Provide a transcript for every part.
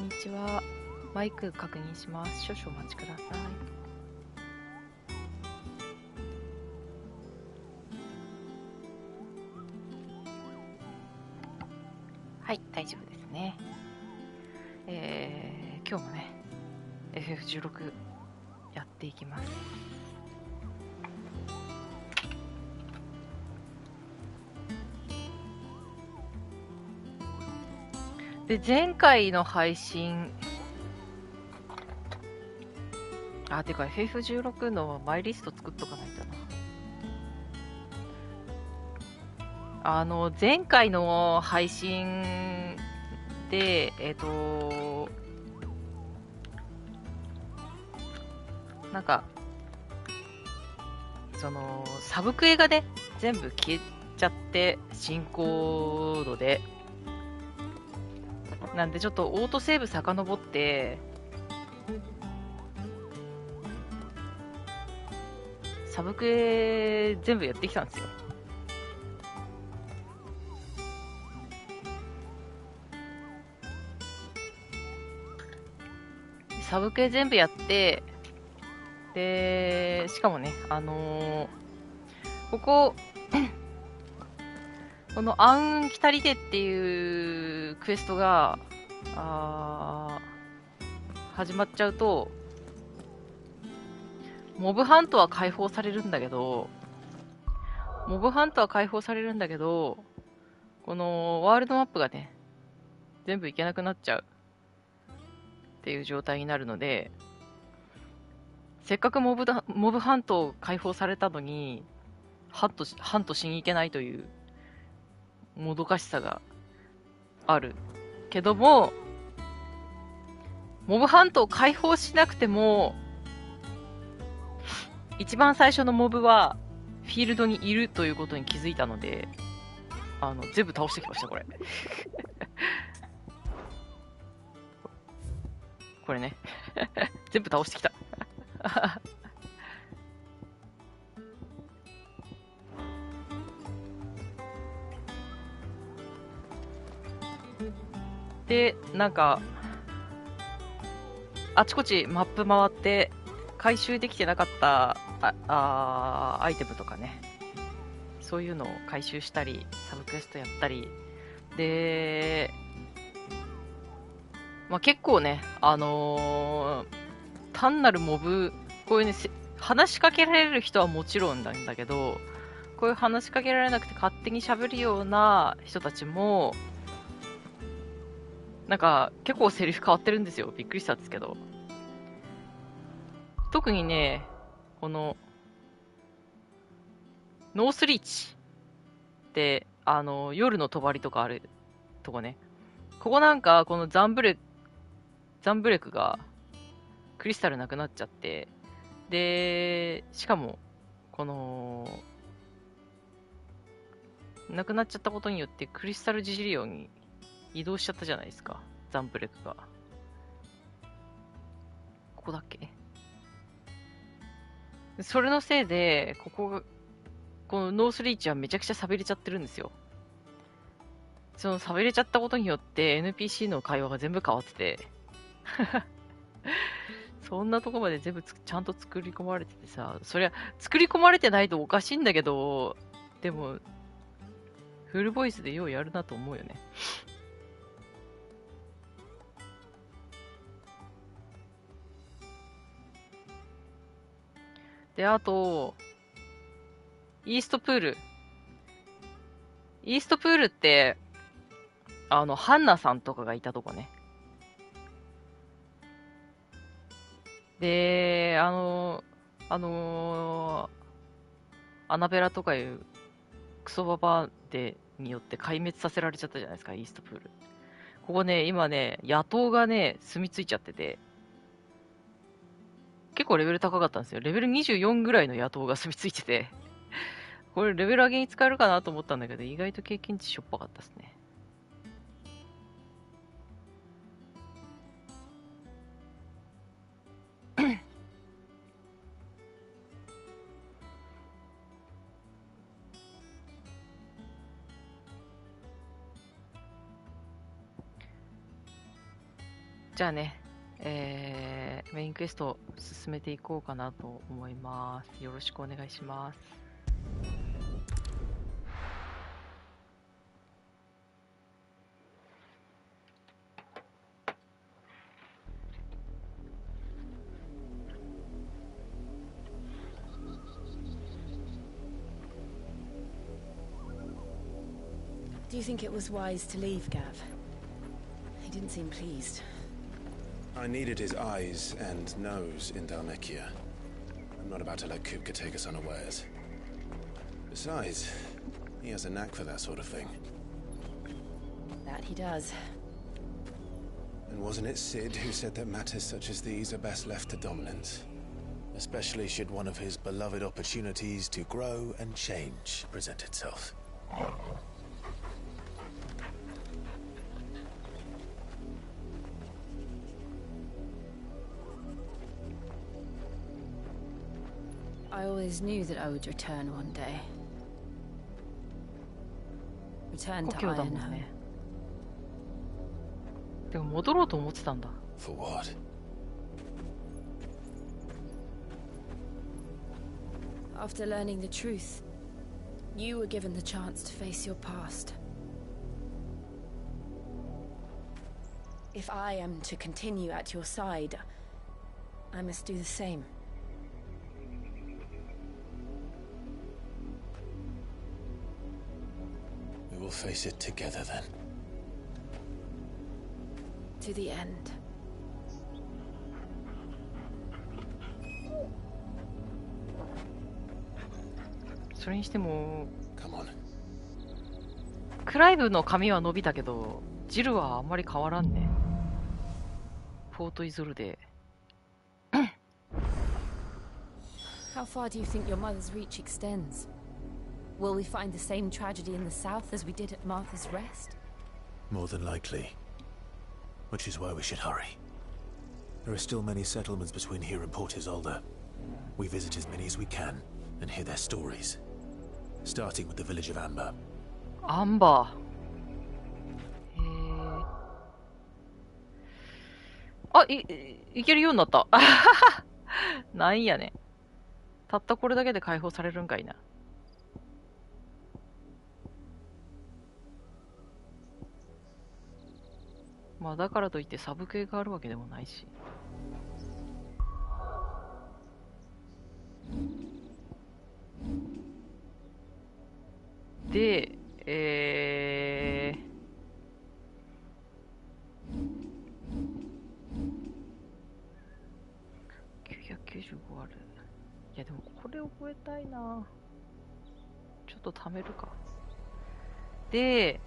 んにちは。マイク確認します。少々お待ちください。はい、大丈夫ですね。今日もね、FF16 やっていきます。で、前回の配信、てか FF16 のマイリスト作っとかないとな。前回の配信で、なんか、サブクエがね、全部消えちゃって、進行度で。なんでちょっとオートセーブ遡って、サブクエ全部やってきたんですよ。サブクエ全部やって、で、しかもね、この暗雲来たりてっていうクエストが、始まっちゃうと、モブハントは解放されるんだけど、このワールドマップがね、全部いけなくなっちゃうっていう状態になるので、せっかくモブハントを解放されたのに、ハントしに行けないというもどかしさがあるけども、モブハントを解放しなくても、一番最初のモブはフィールドにいるということに気づいたので、全部倒してきました、これ。これね。全部倒してきた。で、なんか、あちこちマップ回って、回収できてなかったアイテムとかね、そういうのを回収したり、サブクエストやったり、で、結構ね、単なるモブ、こういうね、話しかけられる人はもちろんなんだけど、こういう話しかけられなくて勝手に喋るような人たちも、なんか結構セリフ変わってるんですよ。びっくりしたんですけど。特にね、この、ノースリーチって、夜の帳とかあるとこね。ここなんか、このザンブレクが、クリスタルなくなっちゃって、で、しかも、この、なくなっちゃったことによって、クリスタルジジリオンに移動しちゃったじゃないですか。ザンブレクが。ここだっけ？それのせいで、このノースリーチはめちゃくちゃ寂れちゃってるんですよ。その寂れちゃったことによって NPC の会話が全部変わっててそんなとこまで全部ちゃんと作り込まれててさ、そりゃ作り込まれてないとおかしいんだけど、でもフルボイスでようやるなと思うよね。で、あと、イーストプールって、ハンナさんとかがいたとこね。で、アナベラとかいうクソババアによって壊滅させられちゃったじゃないですか、イーストプール。ここね、今ね、野党がね、住み着いちゃってて、結構レベル高かったんですよ。レベル24ぐらいの野党が住み着いてて、これレベル上げに使えるかなと思ったんだけど、意外と経験値しょっぱかったですね。じゃあね、メインクエスト進めていこうかなと思います。よろしくお願いします。Do you think it was wise to leave, Gav? He didn't seem pleased. I needed his eyes and nose in Dalmekia. I'm not about to let Kupka take us unawares. Besides, he has a knack for that sort of thing. That he does. And wasn't it Sid who said that matters such as these are best left to dominance? Especially should one of his beloved opportunities to grow and change present itself. I always knew that I would return one day. Return to 故郷だもん Ironhome. ね。でも戻ろうと思ってたんだ。For what? After learning the truth, you were given the chance to face your past. If I am to continue at your side, I must do the same. We will face it together then. To the end. それにしても、Come on. クライブの髪は伸びたけど、ジルはあんまり変わらんね。フォートイゾルで。How far do you think your mother's reach extends? Will we find the same tragedy in the south as we did at Martha's Rest? More than likely. Which is why we should hurry. There are still many settlements between here and Port Isolde. We visit as many as we can and hear their stories. Starting with the village of Amber. アンバー。あ、いけるようになった。なんやねん。たったこれだけで解放されるんかいな。まあだからといってサブ系があるわけでもないし。で、995ある。いやでもこれ覚えたいな。ちょっと貯めるか。で、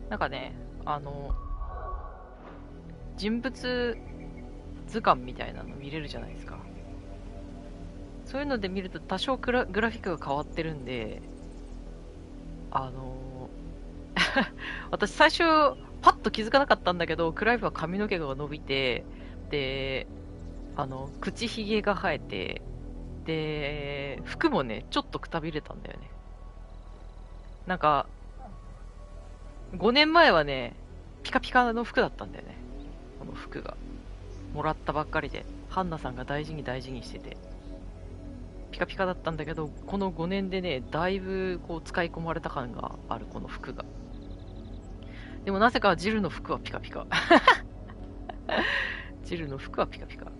なんかね、人物図鑑みたいなの見れるじゃないですか。そういうので見ると多少グラフィックが変わってるんで、私最初パッと気づかなかったんだけど、クライブは髪の毛が伸びて、で、口ひげが生えて、で、服もね、ちょっとくたびれたんだよね。なんか、5年前はね、ピカピカの服だったんだよね。この服が。もらったばっかりで、ハンナさんが大事に大事にしてて。ピカピカだったんだけど、この5年でね、だいぶこう使い込まれた感がある、この服が。でもなぜかジルの服はピカピカ。ジルの服はピカピカ。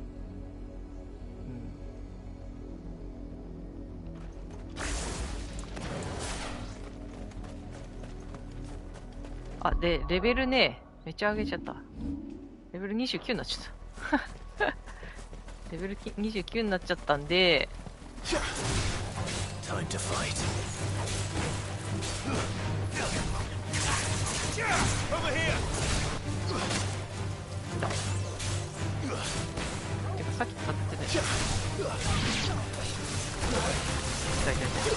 あ、で、レベルね、めっちゃ上げちゃった。レベル29になっちゃった。レベル29になっちゃったんで、Time to fight. Over here. てかさっき使ってたやつ。痛い痛い痛い。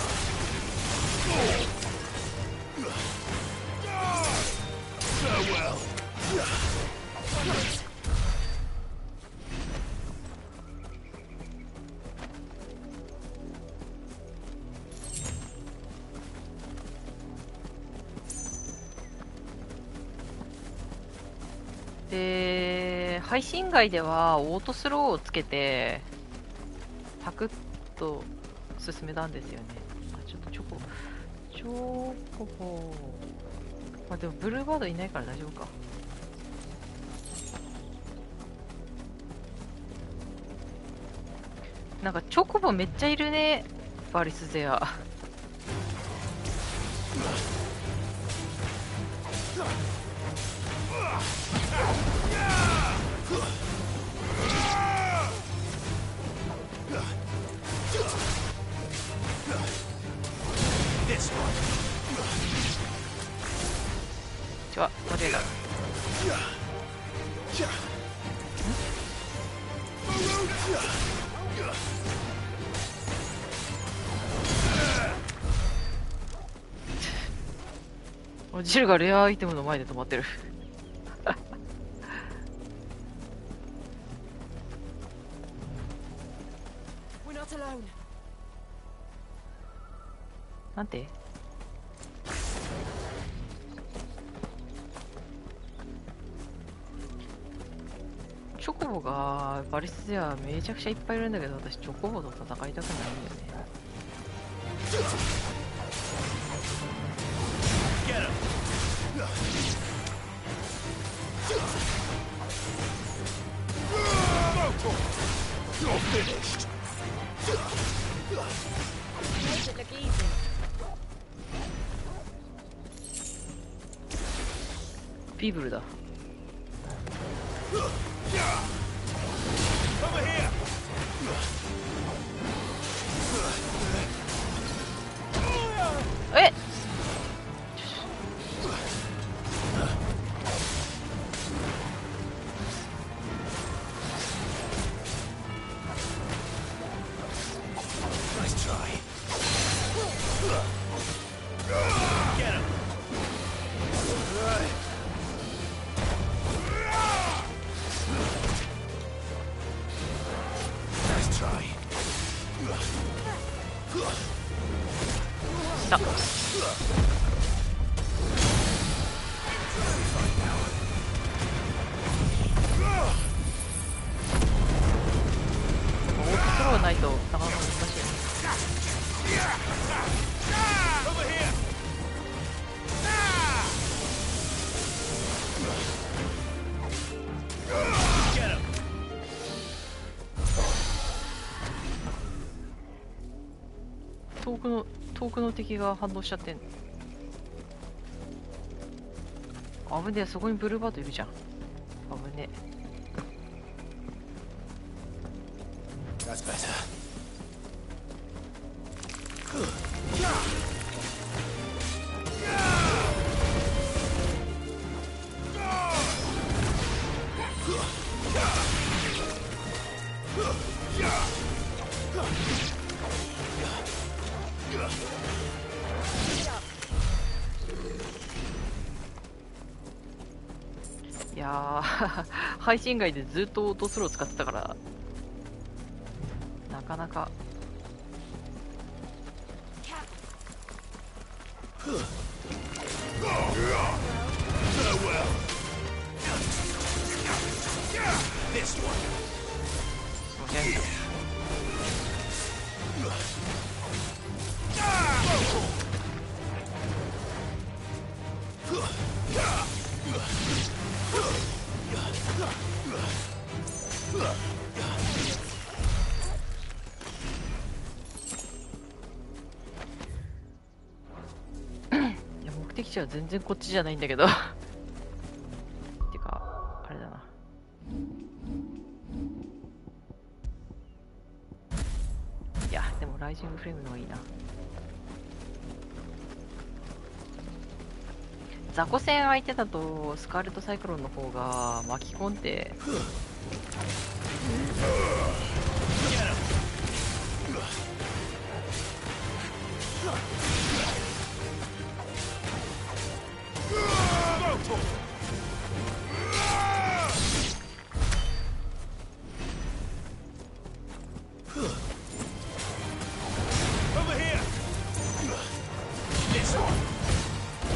で、配信外ではオートスローをつけてパクッと進めたんですよね。ちょっとチョコボ、まあでもブルーバードいないから大丈夫か。なんかチョコボめっちゃいるね、バリスゼア。ちょ、トレーラー。ジルがレアアイテムの前で止まってる。なんて？チョコボがバリスではめちゃくちゃいっぱいいるんだけど、私チョコボと戦いたくないんだよね。ビーブルだ。えっ、だ。オートスローないとなかなか難しいよね。遠くの敵が反応しちゃってん。危ねえ、そこにブルーバードいるじゃん。危ねえ。That's better.いやー配信外でずっとオートスロー使ってたからなかなか。目的地は全然こっちじゃないんだけどてかあれだな。いやでもライジングフレームの方がいいな。雑魚戦相手だとスカーレットサイクロンの方が巻き込んで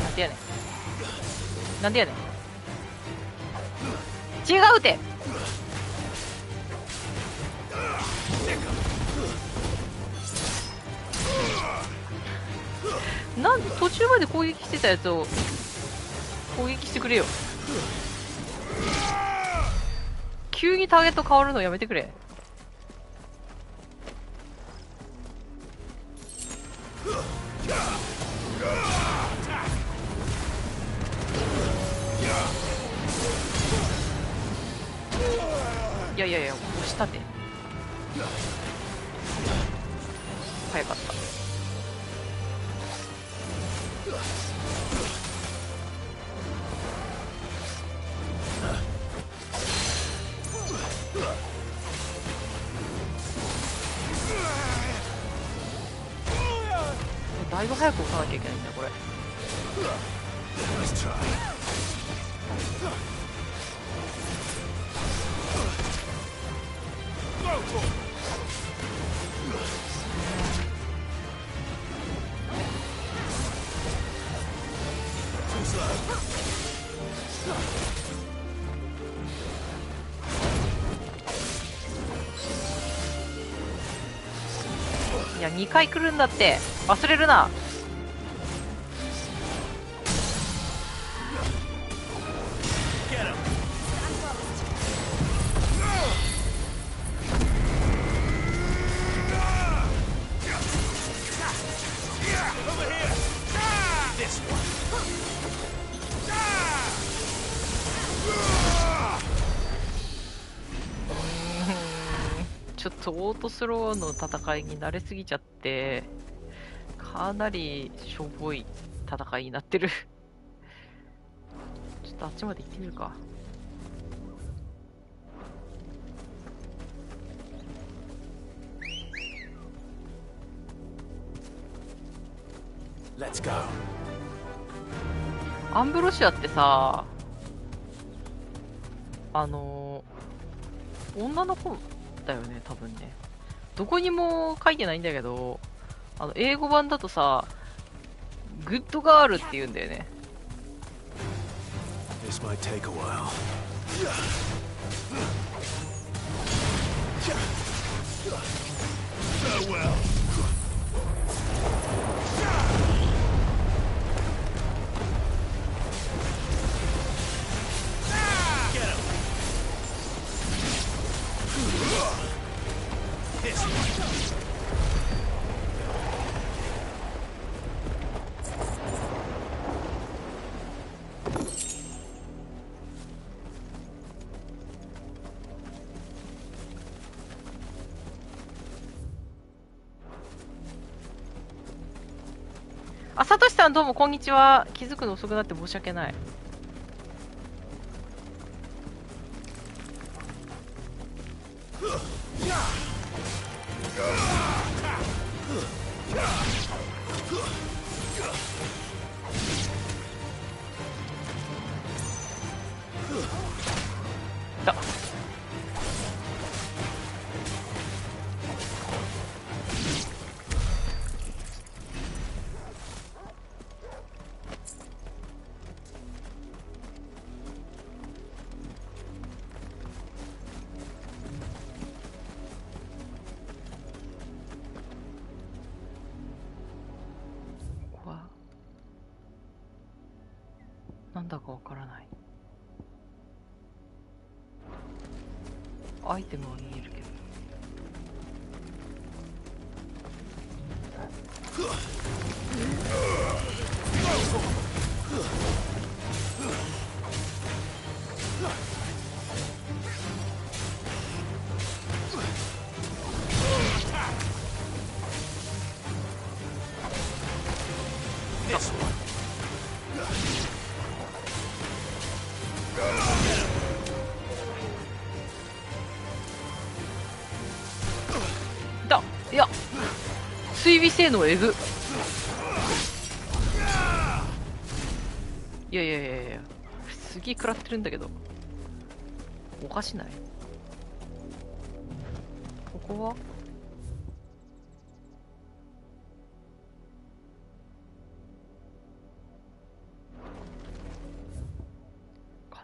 なんでやねん。なんでやねん。違うて。なんで途中まで攻撃してたやつを攻撃してくれよ。急にターゲット変わるのやめてくれ。いやいやいや、押したて。早かった。だいぶ早く押さなきゃいけないんだこれ。いや2回来るんだって忘れるな。ちょっとオートスローの戦いに慣れすぎちゃってかなりしょぼい戦いになってる。ちょっとあっちまで行ってみるか。Let's go. アンブロシアってさ、女の子だよね、多分ね。どこにも書いてないんだけど、英語版だとさ、グッドガールって言うんだよね。This might take a while. Farewell. Get him. This one. あ、さとしさんどうもこんにちは。気づくの遅くなって申し訳ない。だなんだかわからない。アイテムは見えるけど。だ、いや、追尾性能えぐ。いやいやいやいや、すげえ食らってるんだけど。おかしない？ここは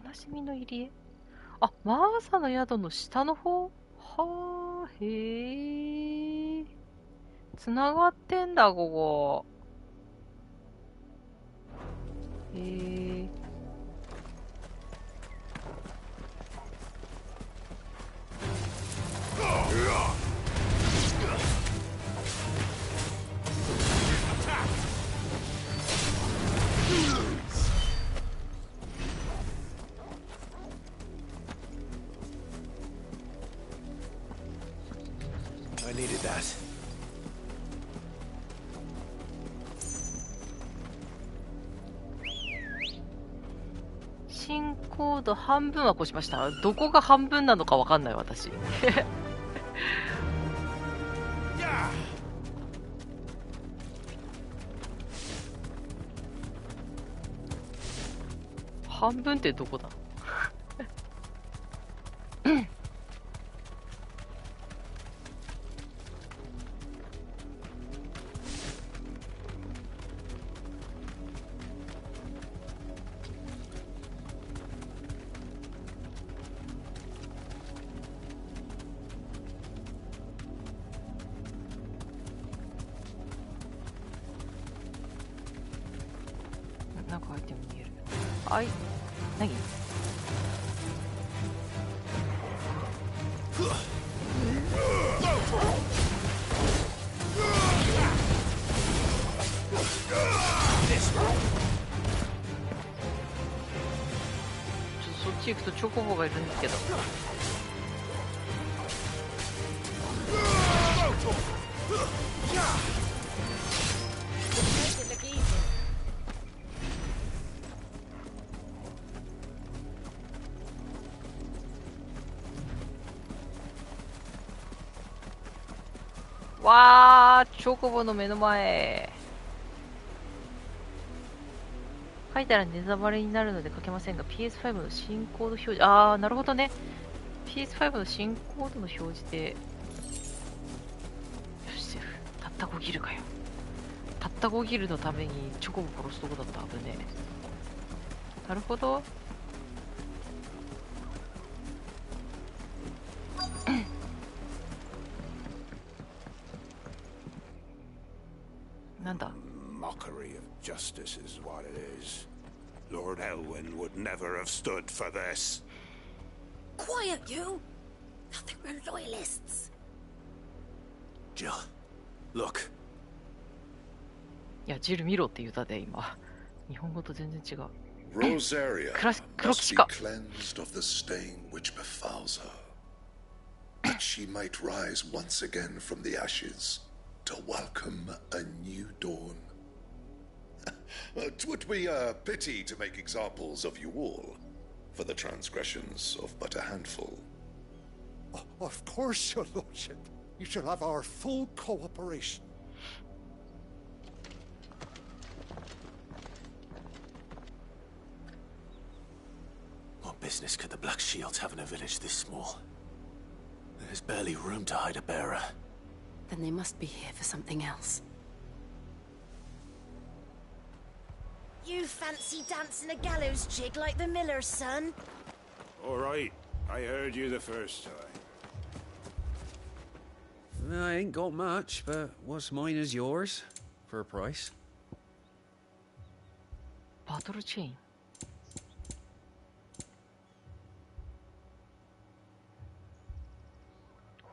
悲しみの入り江？あ、マーサの宿の下の方。はあ、へえ。つながってんだ、ここ。へえ。I needed that. 進行度半分は越しました。どこが半分なのかわかんない、私。半分ってどこだ？なんかアイテム見える。はい。何？そっち行くとチョコボがいるんですけど。わー、チョコボの目の前。書いたらネタバレになるので書けませんが、PS5 の進行度表示、あー、なるほどね。PS5 の進行度の表示で、よし、セーフ。たった5ギルかよ。たった5ギルのためにチョコボ殺すとこだった。危ねえ。なるほど。なんだ？ Mockery of justice is what it is. Lord Elwyn would never have stood for this. Quiet, you! Nothing, we're loyalists. Jill, look. いや、ジル見ろって言ったで、今。日本語と全然違う。 Rosaria 黒 must 騎士 be か。 cleansed of the stain which befouls her, that she might rise once again from the ashes to welcome a new dawn. 'Twould be a pity to make examples of you all for the transgressions of but a handful. Of course, your lordship. You shall have our full cooperation. What business could the Black Shields have in a village this small? There's barely room to hide a bearer. Then they must be here for something else. You fancy dancing a gallows jig like the miller's son? All right. I heard you the first time. I ain't got much, but what's mine is yours. For a price. バトルチェイン。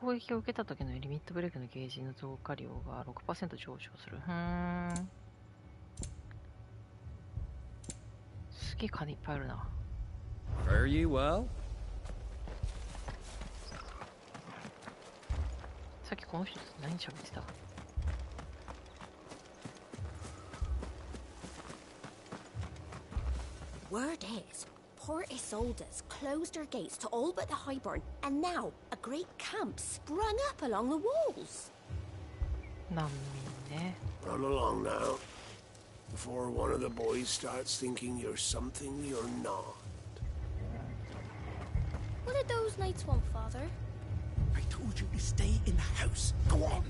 攻撃を受けた時のリミットブレーキのゲージの増加量が 6% 上昇する。すげえ金いっぱいあるな。Fare you well? さっきこの人何喋ってた？ Word is, Port Isolde's closed her gates to all but the Highborn, and now a great camp sprung up along the walls. 難民ね。 Run along now, before one of the boys starts thinking you're something you're not. What did those knights want, Father? I told you to stay in the house. Go on.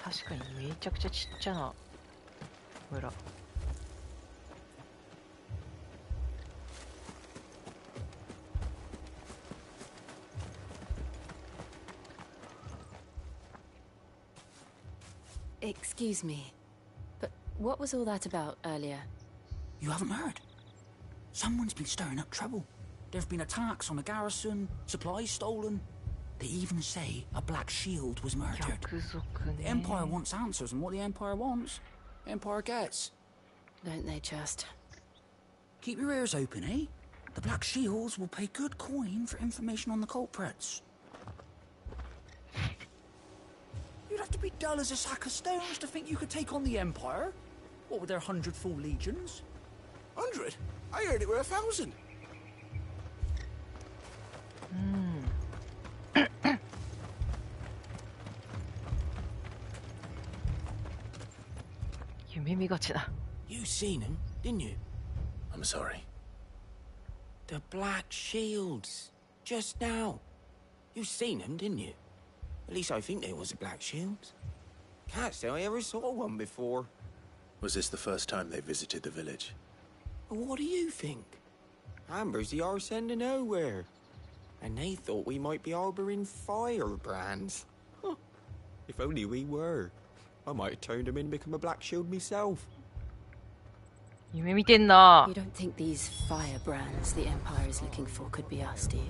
確かにめちゃくちゃちっちゃな村。Excuse me, but what was all that about earlier? You haven't heard? Someone's been stirring up trouble. There've been attacks on the garrison, supplies stolen. They even say a Black Shield was murdered. 逆賊 The ね。 Empire wants answers, and what the Empire wants, the Empire gets. Don't they just? Keep your ears open, eh? The Black Shields will pay good coin for information on the culprits. You'd have to be dull as a sack of stones to think you could take on the Empire. What with their 100 full legions? 100? I heard it were 1,000. 夢見がちだ。 You seen him, didn't you? I'm sorry. The Black Shields. Just now. You seen them, didn't you? At least I think there was a Black Shields. Can't say I ever saw one before. Was this the first time they visited the village? What do you think? Amber's the arse end of nowhere. And they thought we might be harboring firebrands. Huh. If only we were. I might have turned them in and become a Black Shield myself. 夢見てんな You。don't think these firebrands the Empire is looking for could be us, do you?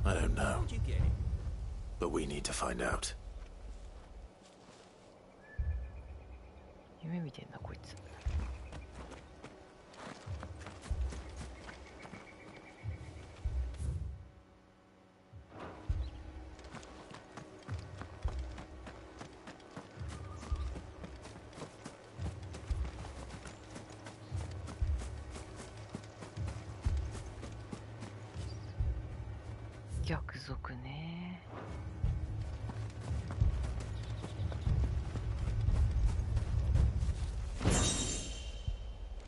I don't know. But we need to find out. 夢見てんなこいつ。逆賊ね。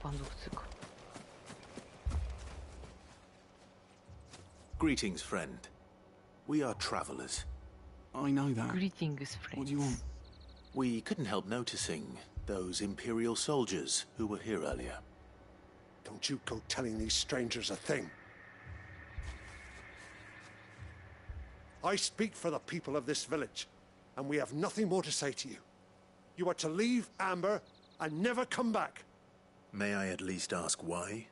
蛮族通貨。 Greetings, friend. We are travelers. I know that. Greetings, What do you friends. want? We couldn't help noticing those Imperial soldiers who were here earlier. Don't you go telling these strangers a thing. I speak for the people of this village, and we have nothing more to say to you. You are to leave Amber and never come back. May I at least ask why?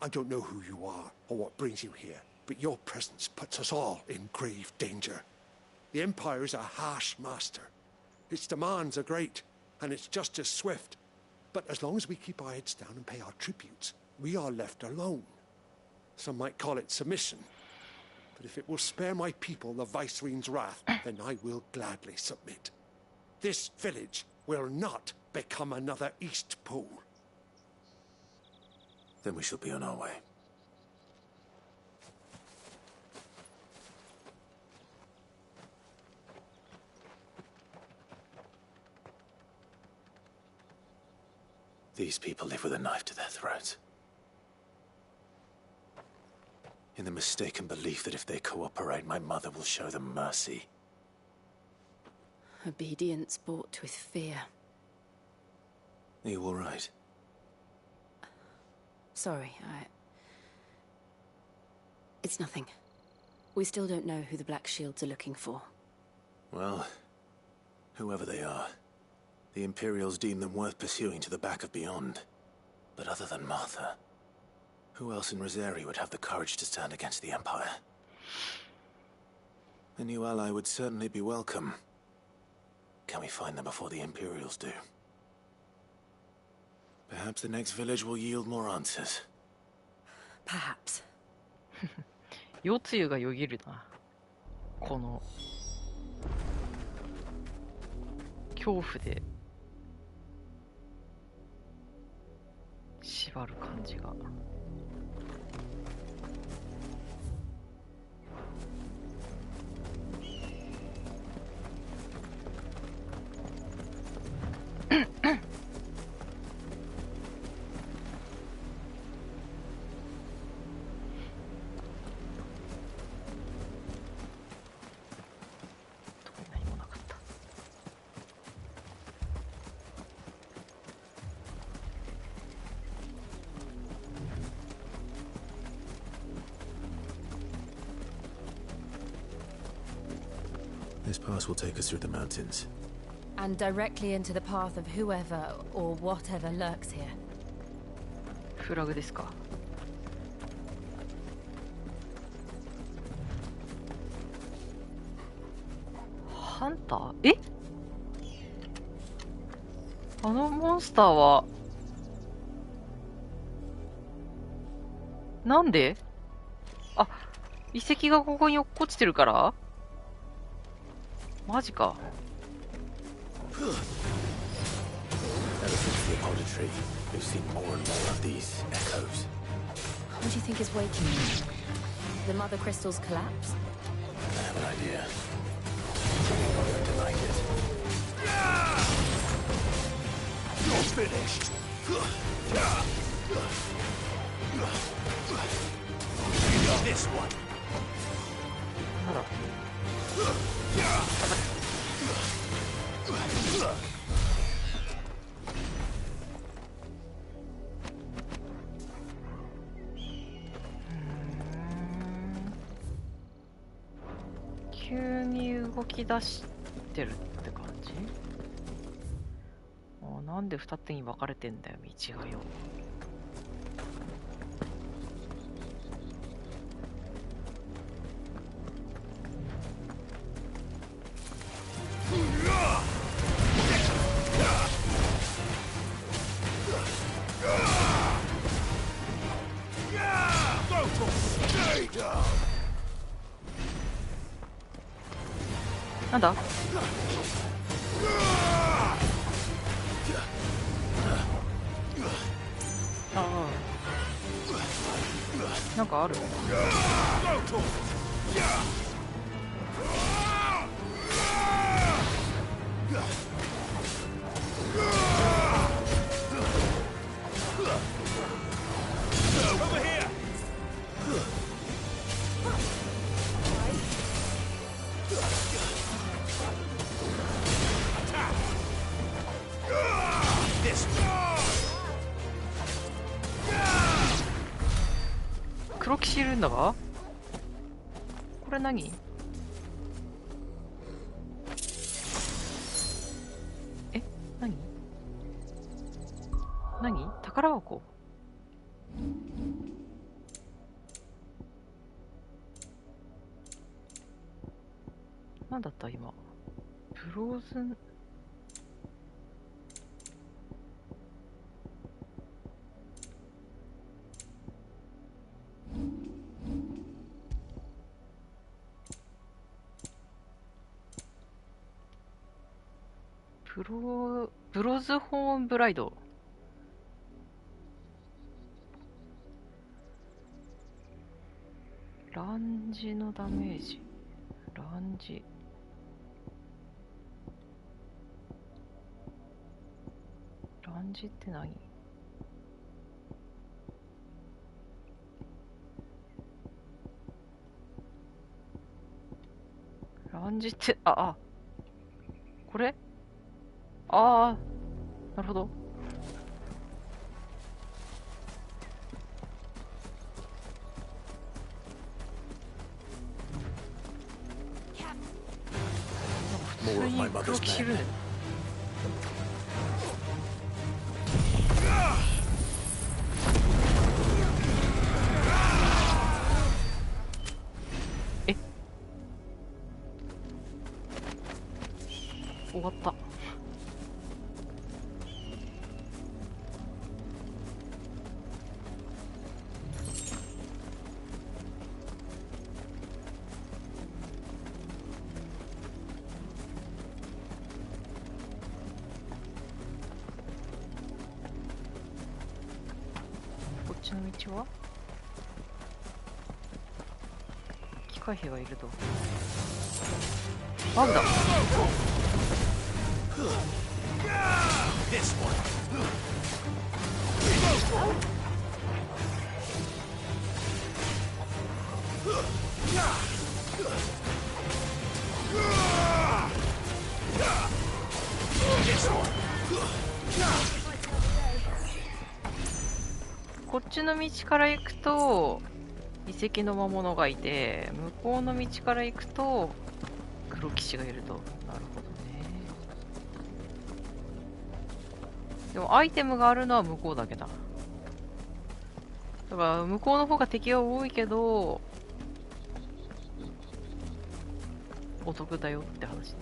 I don't know who you are or what brings you here, but your presence puts us all in grave danger. The Empire is a harsh master. Its demands are great, and its justice swift. But as long as we keep our heads down and pay our tributes, we are left alone. Some might call it submission. But if it will spare my people the Viceroy's wrath, then I will gladly submit. This village will not become another East Pool. Then we shall be on our way. These people live with a knife to their throats. In the mistaken belief that if they cooperate, my mother will show them mercy. Obedience bought with fear. Are you all right? Sorry, It's nothing. We still don't know who the Black Shields are looking for. Well, whoever they are, the Imperials deem them worth pursuing to the back of beyond. But other than Martha, who else in Rosari would have the courage to stand against the Empire? A new ally would certainly be welcome. Can we find them before the Imperials do? Perhaps the next village will yield more answers. Perhaps. 夜露がよぎるな。この恐怖で縛る感じが。This pass will take us through the mountains. and directly into the path of whoever or whatever lurks here. フラグですか。ハンター？え？あのモンスターはなんで？あ、遺跡がここに落っこちてるから？マジか。Ever since the auditory, we've seen more and more of these echoes. What do you think is waking them? The mother crystal's collapse? I have an idea. I'm not going to like it. You're finished. This one. なんだ。急に動き出してるって感じ？なんで二手に分かれてんだよ、道がよ。なんだ？ああ、なんかある？黒騎士いるんだが？これ何？え？何？何？宝箱？なんだった今？ブローズン？ブロズホーンブライド。ランジのダメージ。ランジ。ランジって何？ランジって、これ？ああ、なるほど。普通に黒騎士いるね。え？終わった。こっちの道は？機械兵がいると。バグだ。こっちの道から行くと遺跡の魔物がいて、向こうの道から行くと黒騎士がいると。なるほどね。でもアイテムがあるのは向こうだけだ。だから向こうの方が敵が多いけどお得だよって話ね。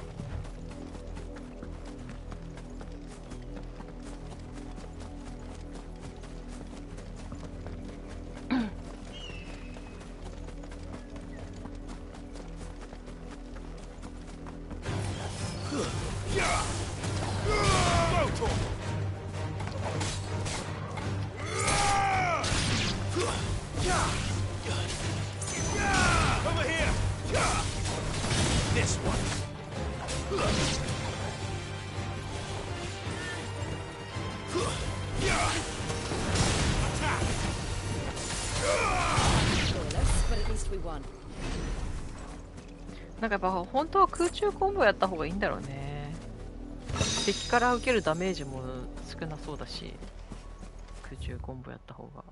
なんかやっぱ本当は空中コンボやった方がいいんだろうね。敵から受けるダメージも少なそうだし、空中コンボやった方が。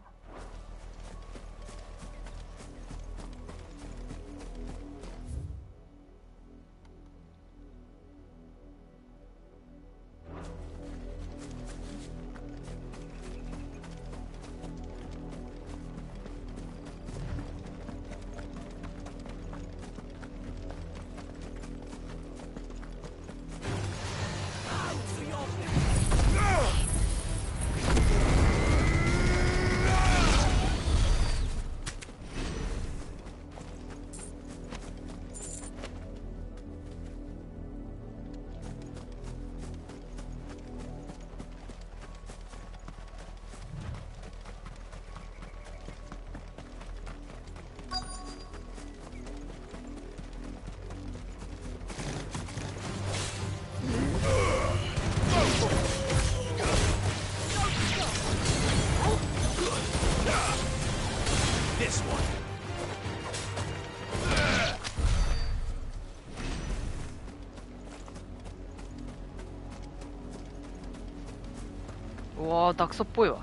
うわー、ダクソっぽいわ。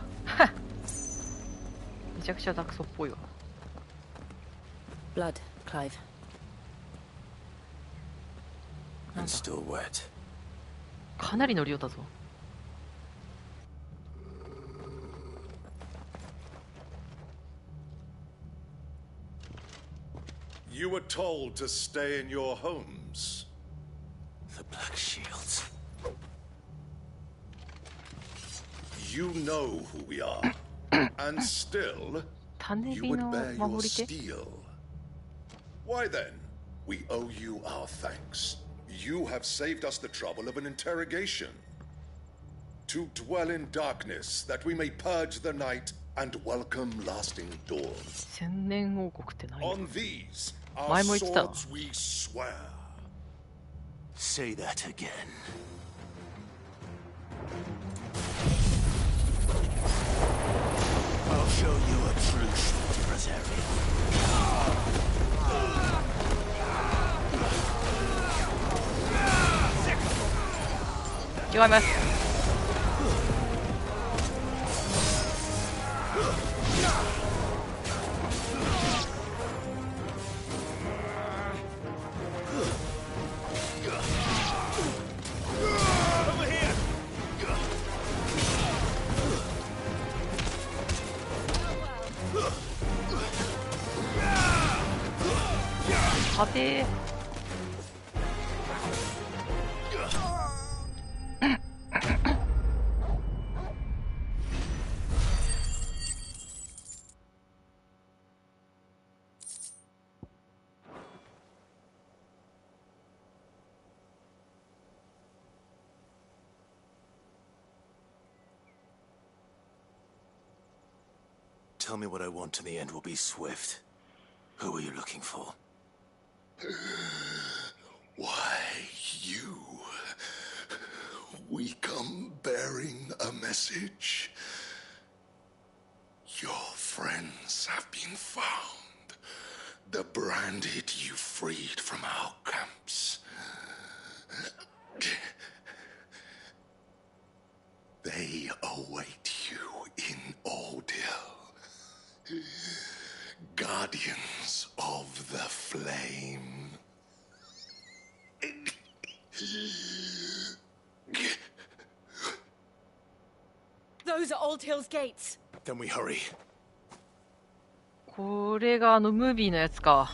めちゃくちゃダクソっぽいわ。Blood, Clive. And still wet. かなりの量だぞ。You were told to stay in your homes. The Black Shields. You know who we are, and still, you would bear your steel. Why then, we owe you our thanks. You have saved us the trouble of an interrogation. To dwell in darkness, that we may purge the night and welcome lasting dawn. 千年王国って何？ On these, our swords we swear. Say that again. I'll show you a true short Brazilian. 違います。はてー。Tell me what I want and the end will be swift. Who are you looking for? Why, you. We come bearing a message. Your friends have been found. The branded you freed from our camps. They await you in Ordeal. Guardians of the Flame. Those are Old Hill's gates. Then we hurry. これがムービーのやつか。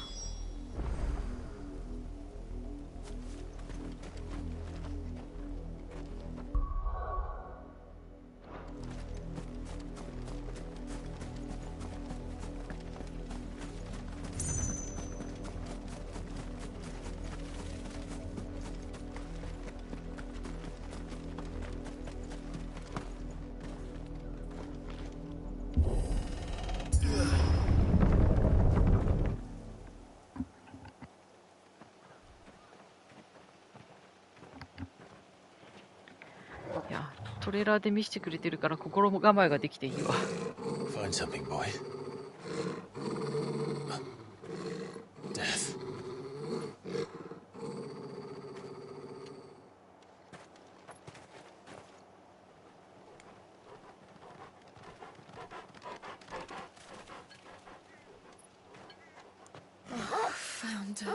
トレーラーで見せてくれてるから心構えができていいわ。Find something, boy. Death. Found her.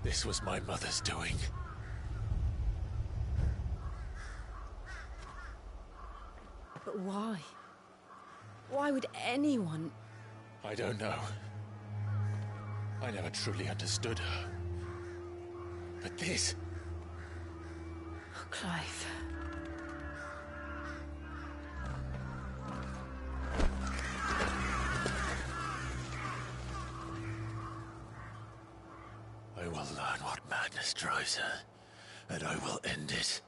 This was my mother's doing. But why? Why would anyone? I don't know. I never truly understood her. But this... Oh, Clive. I will learn what madness drives her, and I will end it.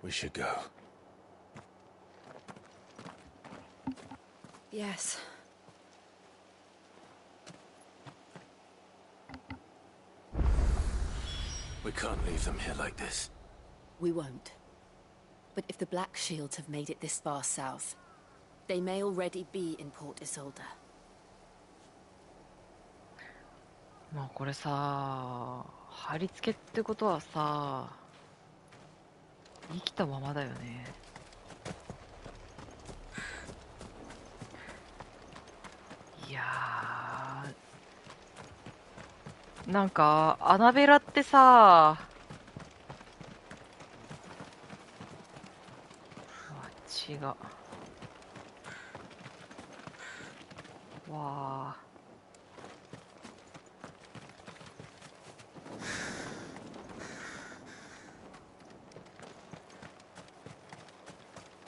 We should go. Yes. We can't leave them here like this. We won't. But if the Black Shields have made it this far south, they may already be in Port Isolde. まあこれさ、貼り付けってことはさ、生きたままだよね。いやー、なんかアナベラってさ、血が。わ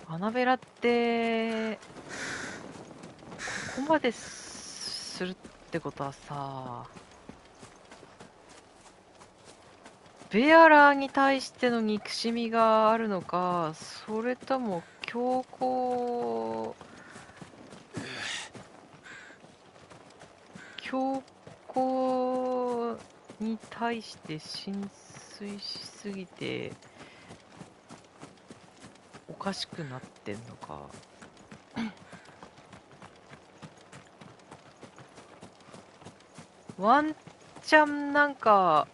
ー。アナベラってここまでするってことはさ、ベアラーに対しての憎しみがあるのか、それとも強行に対して浸水しすぎておかしくなってんのか。ワンチャンなんか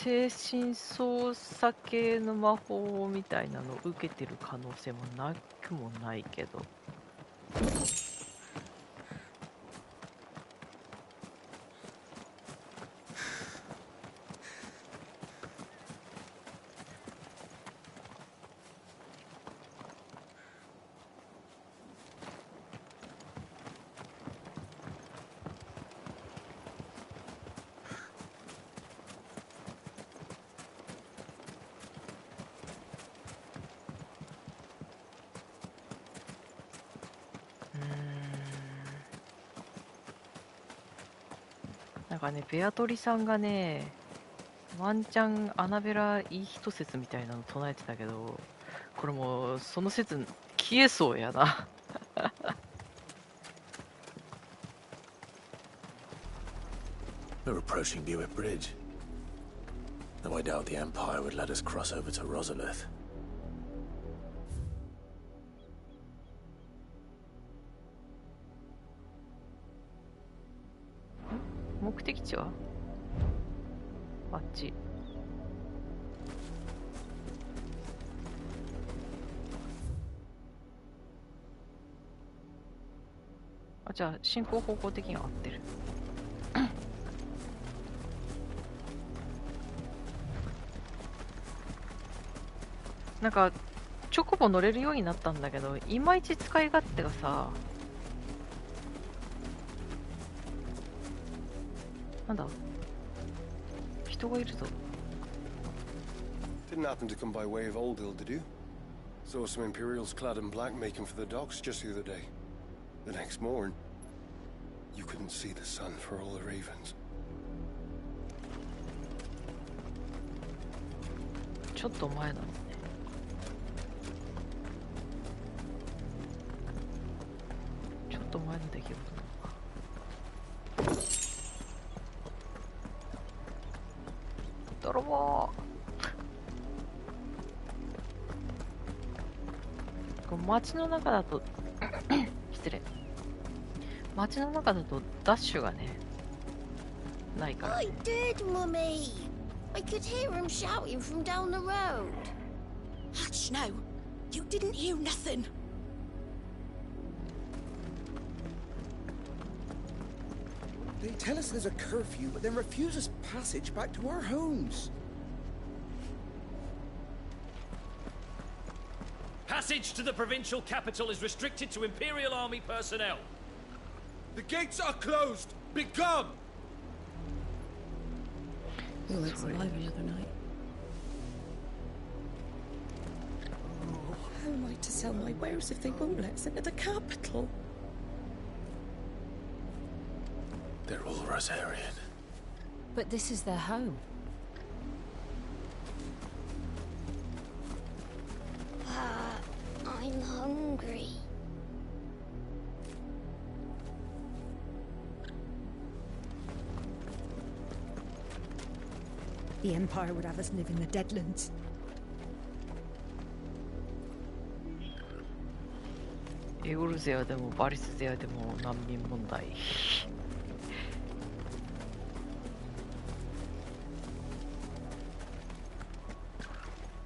精神操作系の魔法みたいなのを受けてる可能性もなくもないけど。なんかね、ベアトリさんがね、ワンチャンアナベラいい人説みたいなの唱えてたけど、これもうその説消えそうやな。We're approaching Buick Bridge. Though I doubt the Empire would let us cross over to Rosalith. 目的地はあっち。あ、じゃあ進行方向的には合ってる。なんかチョコボ乗れるようになったんだけど、いまいち使い勝手がさ、なんだ、人がいるぞ。 Didn't happen to come by way of Oldhill, did you? Saw some Imperials clad in black making for the docks just the other day. The next morn, you couldn't see the sun for all the ravens. ちょっと前なのね。ちょっと前の出来事なのか。泥棒。街の中だと失礼。街の中だとダッシュがねないから、ね。I did, Mummy. I could hear him shouting from down the road. Hush now. You didn't hear nothing. They tell us there's a curfew, but then refuse us passage back to our homes. Passage to the provincial capital is restricted to Imperial Army personnel. The gates are closed. Be gone. We weren't alive the other night. Oh, how am I to sell my wares if they won't let us into the capital? They're all Rosarian. But this is their home. I'm hungry. The Empire would have us live in the Deadlands. 에오르제아でもバリスゼアでも難民問題。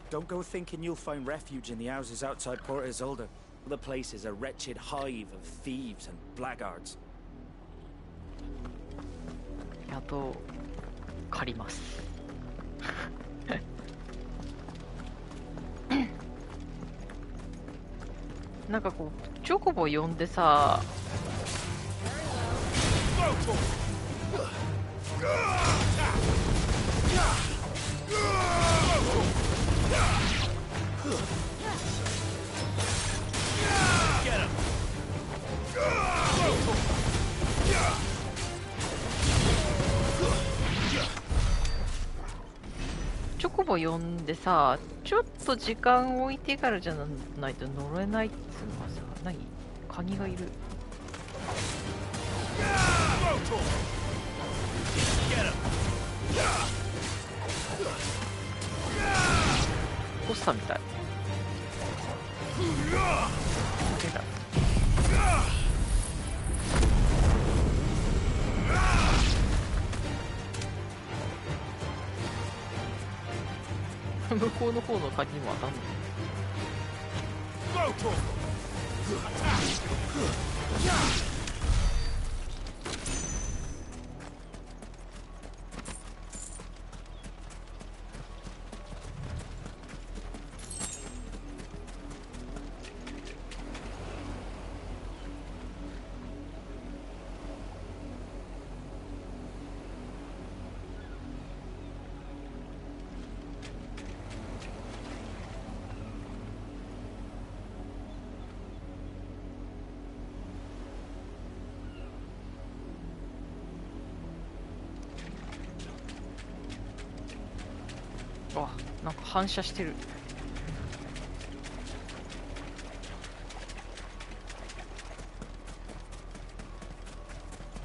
Don't go thinking you'll find refuge in the houses outside Port Isolde. The place is a wretched hive of thieves and blackguards. あと借ります。なんかこうチョコボ呼んでさ。チョコボ呼んでさ、ちょっと時間置いてからじゃないと乗れないっつうのはさ、何？カニがいる。ポスターみたい。出た。向こうの方のカニにも当たんの。あ、なんか反射してる。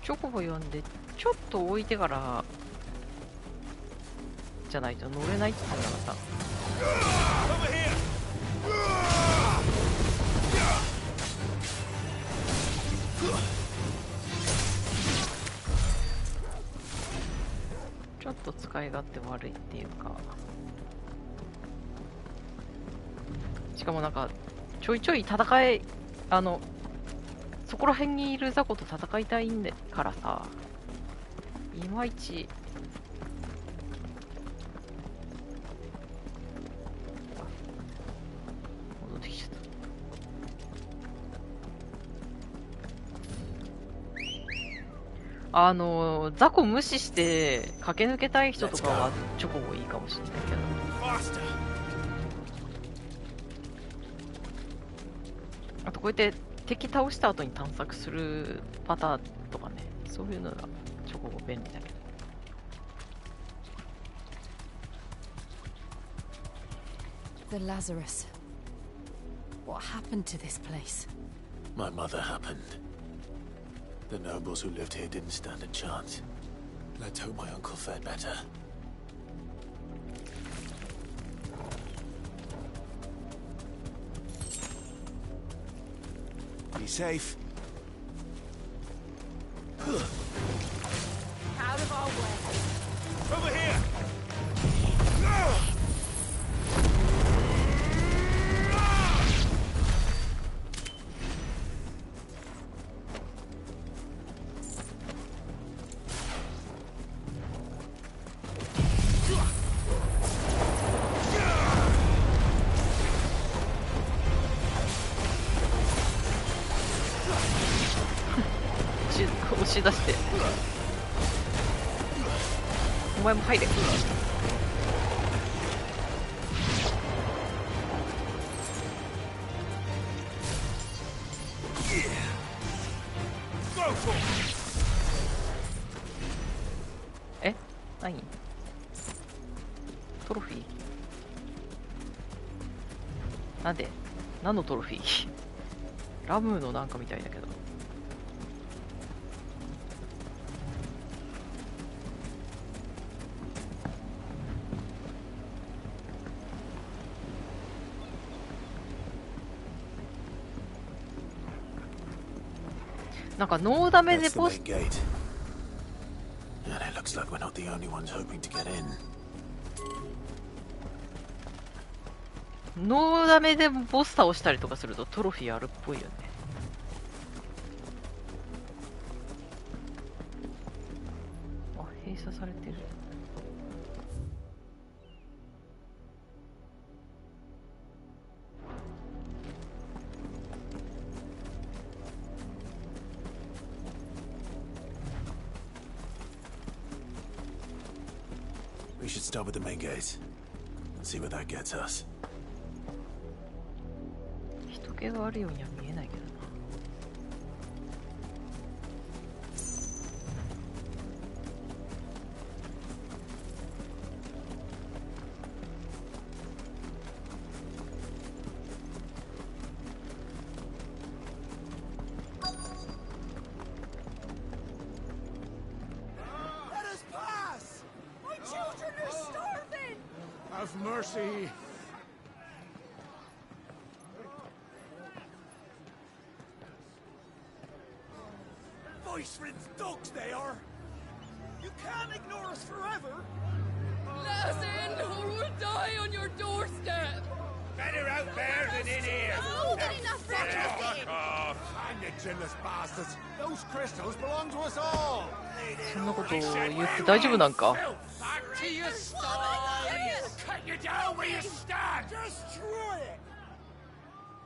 チョコボ読んでちょっと置いてからじゃないと乗れないって言ったからさ。ちょっと使い勝手悪いっていうか、しかもなんかちょいちょい戦い、そこら辺にいる雑魚と戦いたいんでからさ、いまいち戻ってきちゃった。雑魚無視して駆け抜けたい人とかはチョコボいいかもしれないけど。あとこうやって敵倒した後に探索するパターンとかね、そういうのがチョコボ便利だけど。The Lazarus. What happened to this place? My mother happened. The nobles who lived here didn't stand a chance. Let's hope my uncle fared better. Be safe. Out of our way. Over here!押し出して、お前も入れ。え、何？トロフィー？なんで？何のトロフィー？ラムのなんかみたいだけど。なんかノーダメでポスト。ノーダメでボス倒したりとかするとトロフィーあるっぽいよね。あ、閉鎖されてる。We should start with the main gate and see where that gets us. 人気があるようには見えないけどな。Have mercy. Voice-ridden dogs they are. You can't ignore us forever. Let us in or we'll die on your doorstep. Better out there than in here. Oh, get enough Fuck off. Hang the chinless bastards. Those crystals belong to us all. そんなこと言って大丈夫なんか？ Back to your stall. Cut you down where you stand. Destroy it.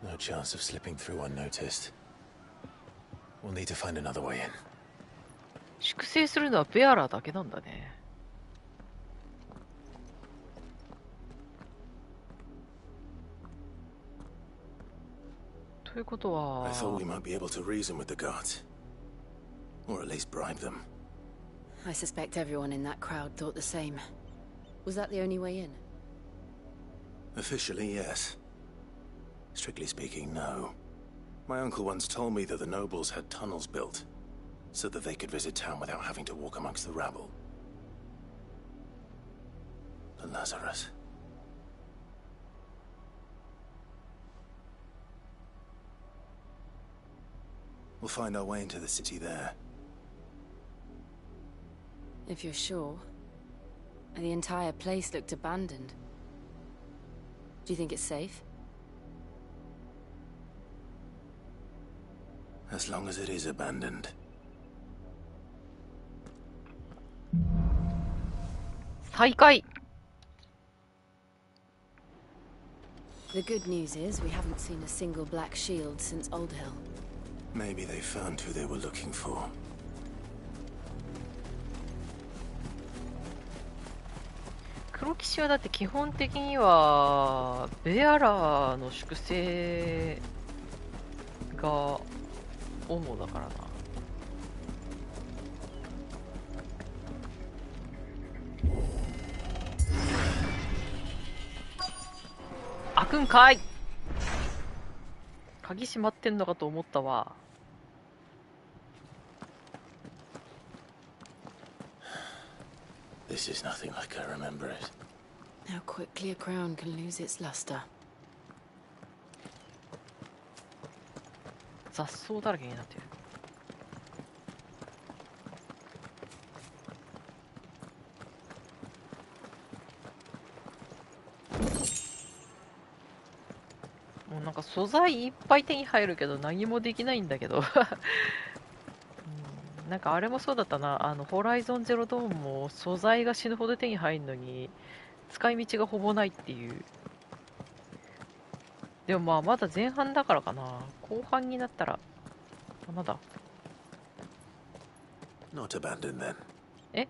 No chance of slipping through unnoticed. We'll need to find another way in. 粛清するのはベアラーだけなんだね。ということは I thought we might be able to reason with the guards. Or at least bribe them. I suspect everyone in that crowd thought the same. Was that the only way in? Officially, yes. Strictly speaking, no. My uncle once told me that the nobles had tunnels built, so that they could visit town without having to walk amongst the rabble. The Lazarus. We'll find our way into the city there. If you're sure. The entire place looked abandoned. Do you think it's safe? As long as it is abandoned. The good news is we haven't seen a single black shield since Old Hill. Maybe they found who they were looking for. 黒騎士はだって基本的にはベアラーの粛清が主だからな。開くんかい。鍵閉まってんのかと思ったわ。This is nothing like I remember it. How quickly a crown can lose its luster. 雑草だらけになってる。もうなんか素材いっぱい手に入るけど何もできないんだけどなんかあれもそうだったな、ホライゾンゼロドーンも素材が死ぬほど手に入るのに使い道がほぼないっていう。でもまあまだ前半だからかな。後半になったらまだ。Not abandoned then. え？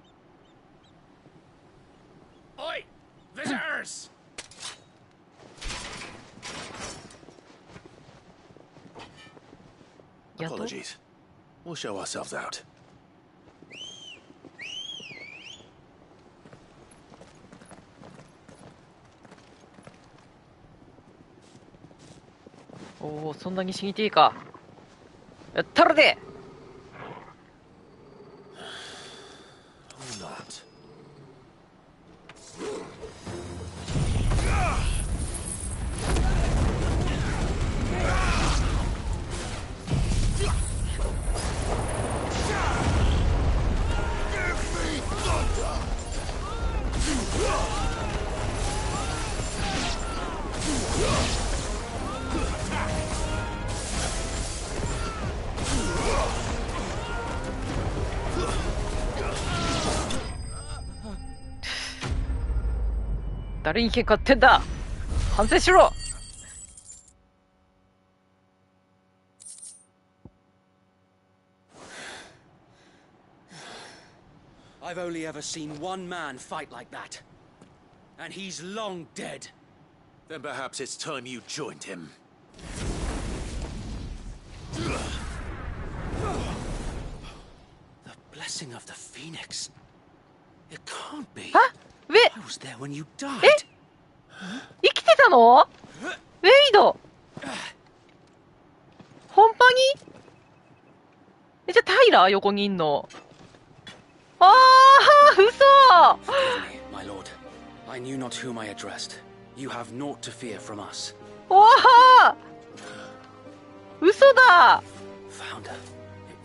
Oi! Visitors! Apologies. We'll show ourselves out. Oh, そんなに死にていいか。やったらで。誰に喧嘩売ってんだ。反省しろ。I've only ever seen one man fight like that. And he's long dead. Then perhaps it's time you joined him. The blessing of the Phoenix. It can't be. I was there when you died. 生きてたの？ウェイド。ほんまに？じゃあタイラー横にいんの？ああ、嘘。My lord, I knew not whom I addressed. You have naught to fear from us. わあ、嘘だ。Founder, it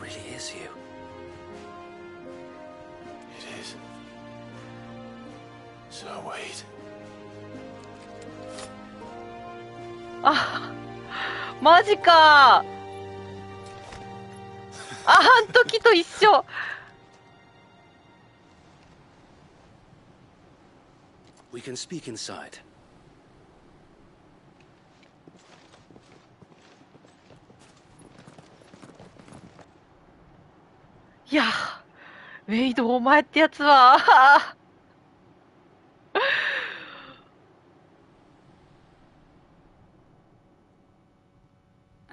really is you. It is. So wait. あ、マジか。あん時と一緒。We can speak inside. いや、ウェイドお前ってやつは。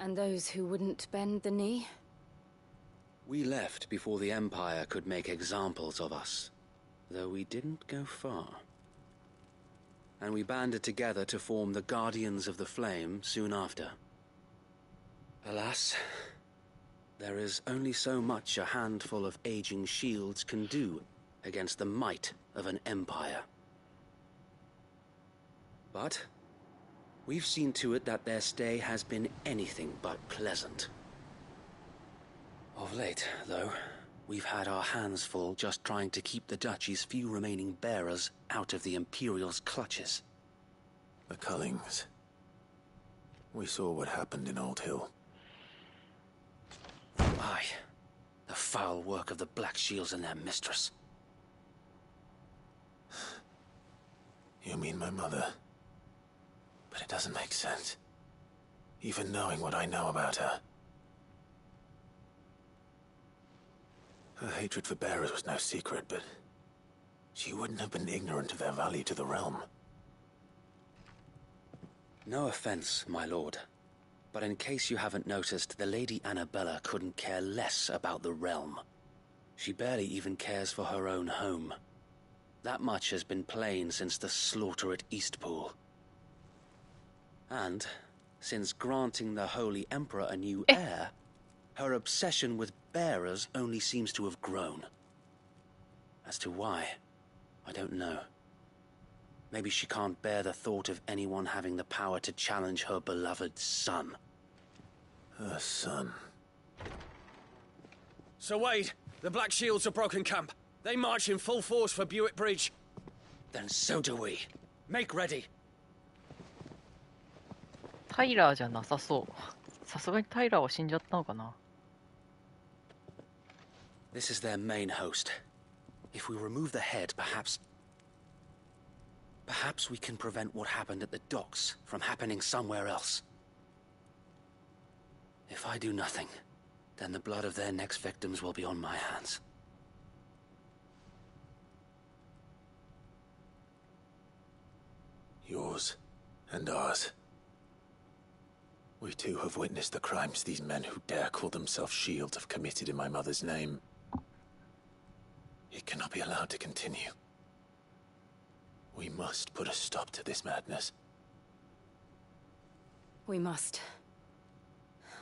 And those who wouldn't bend the knee? We left before the Empire could make examples of us, though we didn't go far. And we banded together to form the Guardians of the Flame soon after. Alas, there is only so much a handful of aging shields can do against the might of an empire. But we've seen to it that their stay has been anything but pleasant. Of late, though, we've had our hands full just trying to keep the Duchy's few remaining bearers out of the Imperial's clutches. The Cullings. We saw what happened in Old Hill. Aye. The foul work of the Black Shields and their mistress. You mean my mother? But it doesn't make sense. Even knowing what I know about her. Her hatred for bearers was no secret, but she wouldn't have been ignorant of their value to the realm. No offense, my lord, but in case you haven't noticed, the Lady Annabella couldn't care less about the realm. She barely even cares for her own home. That much has been plain since the slaughter at Eastpool. And, since granting the Holy Emperor a new heir, her obsession with bearers only seems to have grown. As to why, I don't know. Maybe she can't bear the thought of anyone having the power to challenge her beloved son. Her son. Sir Wade, the Black Shields have broken camp. They march in full force for Buick Bridge. Then so do we. Make ready. タイラーじゃなさそう。さすがにタイラーは死んじゃったのかな。This is their main host. If we remove the head, perhaps we can prevent what happened at the docks from happening somewhere else. If I do nothing, then the blood of their next victims will be on my hands. Yours and ours. We too have witnessed the crimes these men who dare call themselves shields have committed in my mother's name. It cannot be allowed to continue. We must put a stop to this madness. We must.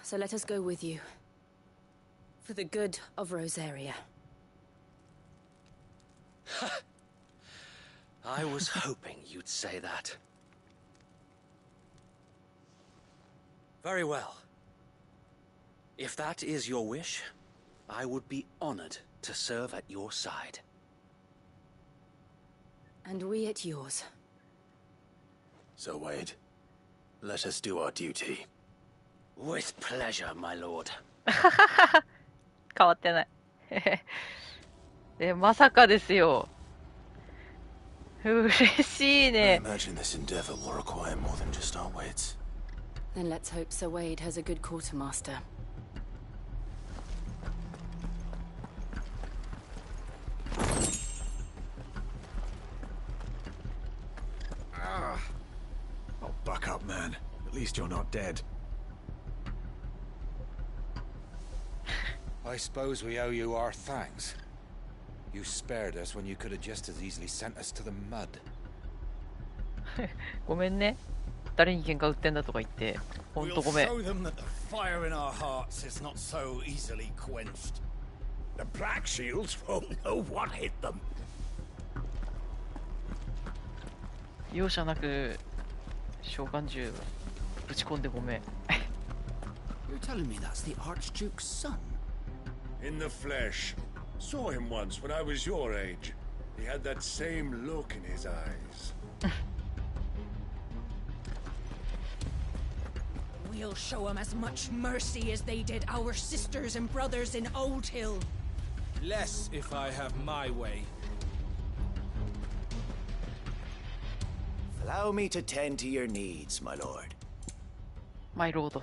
So let us go with you. For the good of Rosaria. I was hoping you'd say that. Very well. If that is your wish, I would be honored to serve at your side. And we at yours. So, Wade, let us do our duty. With pleasure, my lord. 変わってない。で、まさかですよ。嬉しいね。I imagine this endeavor will require more than just our wits. Then let's hope Sir Wade has a good quartermaster. Oh, buck up, man. At least you're not dead. I suppose we owe you our thanks. You spared us when you could have just as easily sent us to the mud. ごめんね。誰に喧嘩売ってんだとか言って、ほんとごめん。 We'll show them that the fire in our hearts is not so easily quenched. The Black Shields won't know what hit them. 容赦なく召喚銃ぶち込んでごめん。You're telling me that's the Archduke's son? In the flesh. Saw him once when I was your age. He had that same look in his eyes. We'll show them as much mercy as they did our sisters and brothers in Old Hill. Less if I have my way. Allow me to tend to your needs, my lord. My lord.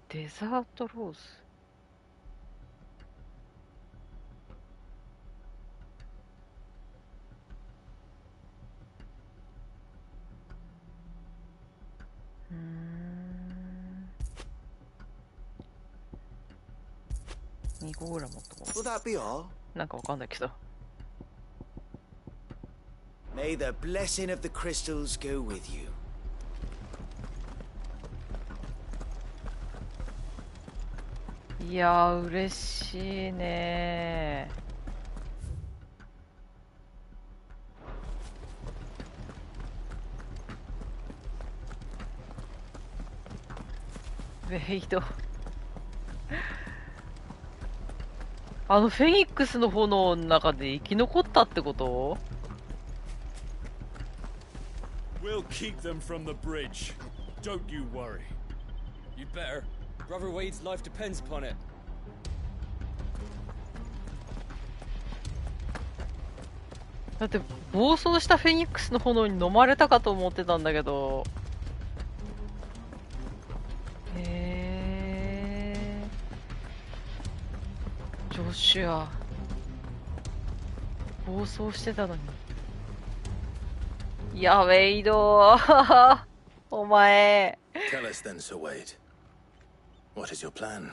デザートローズ。2個ぐらい持っとこう。なんかわかんないけど。May the blessing of the crystals go with you. いやー、嬉しいねー。ベイドあのフェニックスの炎の中で生き残ったってこと？ We'll keep them from the bridge. Don't you worry. You'd better. Brother Wade's life depends upon it. だって暴走したフェニックスの炎に飲まれたかと思ってたんだけど。ジョシュア暴走してたのに。いや、ウェイドお前。 Tell us then, Sir Wade. What is your plan?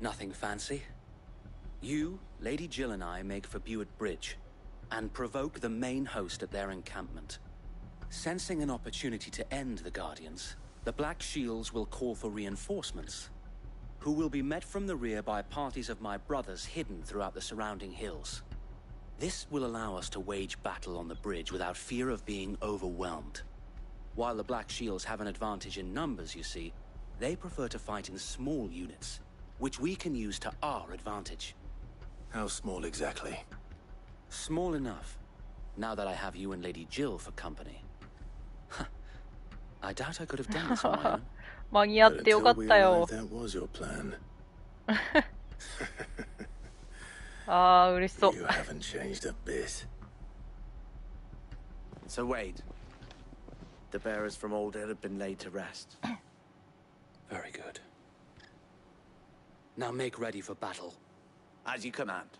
Nothing fancy. You, Lady Jill and I make for Buett Bridge and provoke the main host at their encampment. Sensing an opportunity to end the Guardians, the Black Shields will call for reinforcements, who will be met from the rear by parties of my brothers hidden throughout the surrounding hills. This will allow us to wage battle on the bridge without fear of being overwhelmed. While the Black Shields have an advantage in numbers, you see, they prefer to fight in small units, which we can use to our advantage. How small exactly? Small enough, now that I have you and Lady Jill for company. I doubt I could have done this on my own. 間に合ってよかったよ。 That was your plan. あー、嬉しそう。 You haven't changed a bit. So Wade, the bearers from Old Hill have been laid to rest. Very good. Now make ready for battle. As you command.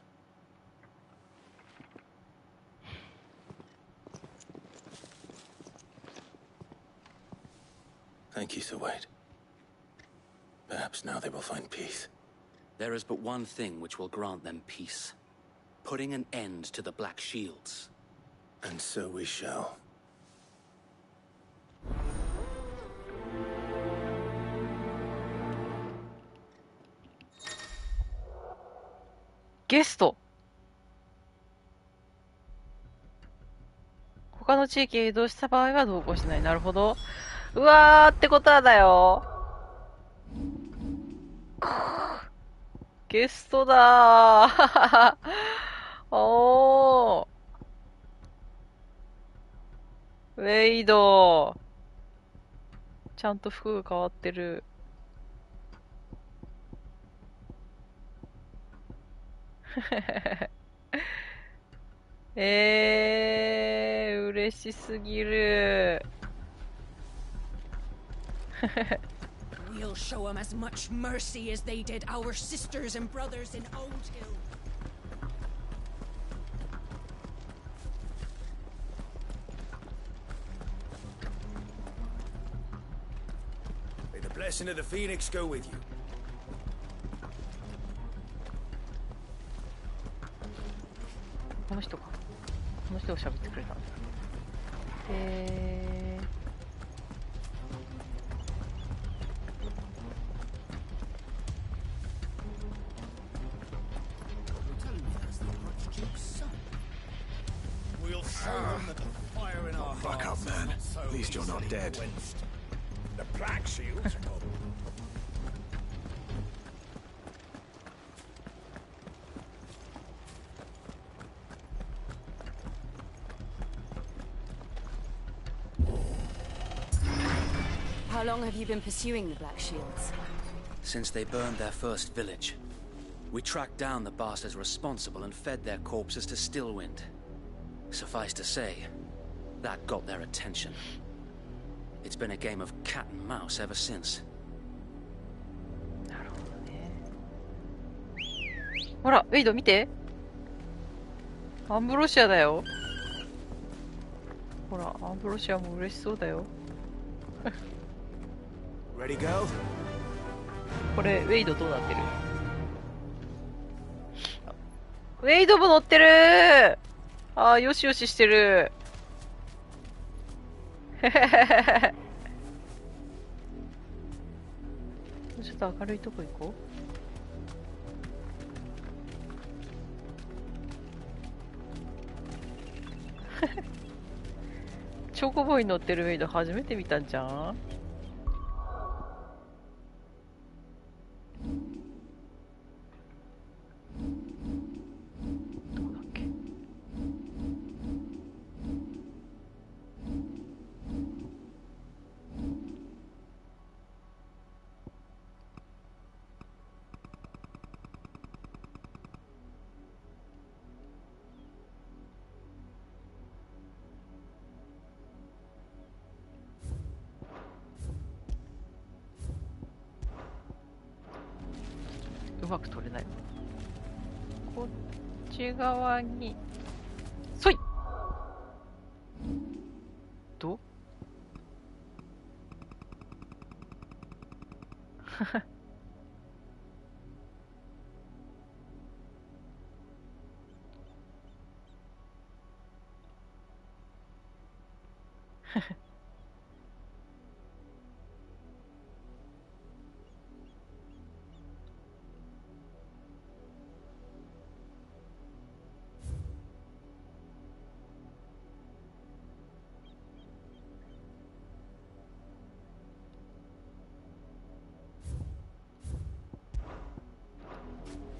Thank you, Sir Wade. Perhaps now they will find peace. There is but one thing which will grant them peace. Putting an end to the Black Shields. And so we shall. Guest. 他の地域へ移動した場合は同行しない。なるほど。うわーってことはだよ。ゲストだー。おー。ウェイド。ちゃんと服が変わってる。嬉しすぎる。We'll show them as much mercy as they did our sisters and brothers in Old Hill. May the blessing of the Phoenix go with you. この人か。この人が喋ってくれたんだ。We'll show them that the fire in our Buck up, hearts man. is not so At least you're not easily dead. quenched. The Black Shields. How long have you been pursuing the Black Shields? Since they burned their first village. We tracked down the bastards responsible and fed their corpses to Stillwind. Suffice to say, that got their attention. It's been a game of cat and mouse ever since. なるほどね。ほら、ウェイド見て。アンブロシアだよ。ほら、アンブロシアも嬉しそうだよ。Ready, go? これ、ウェイドどうなってる？ウェイドも乗ってるー。あー、よしよししてる。ちょっと明るいとこ行こう。チョコボーイ乗ってるメイド初めて見たんじゃん。どこだっけ。うまく取れない。こっち側にそい。ど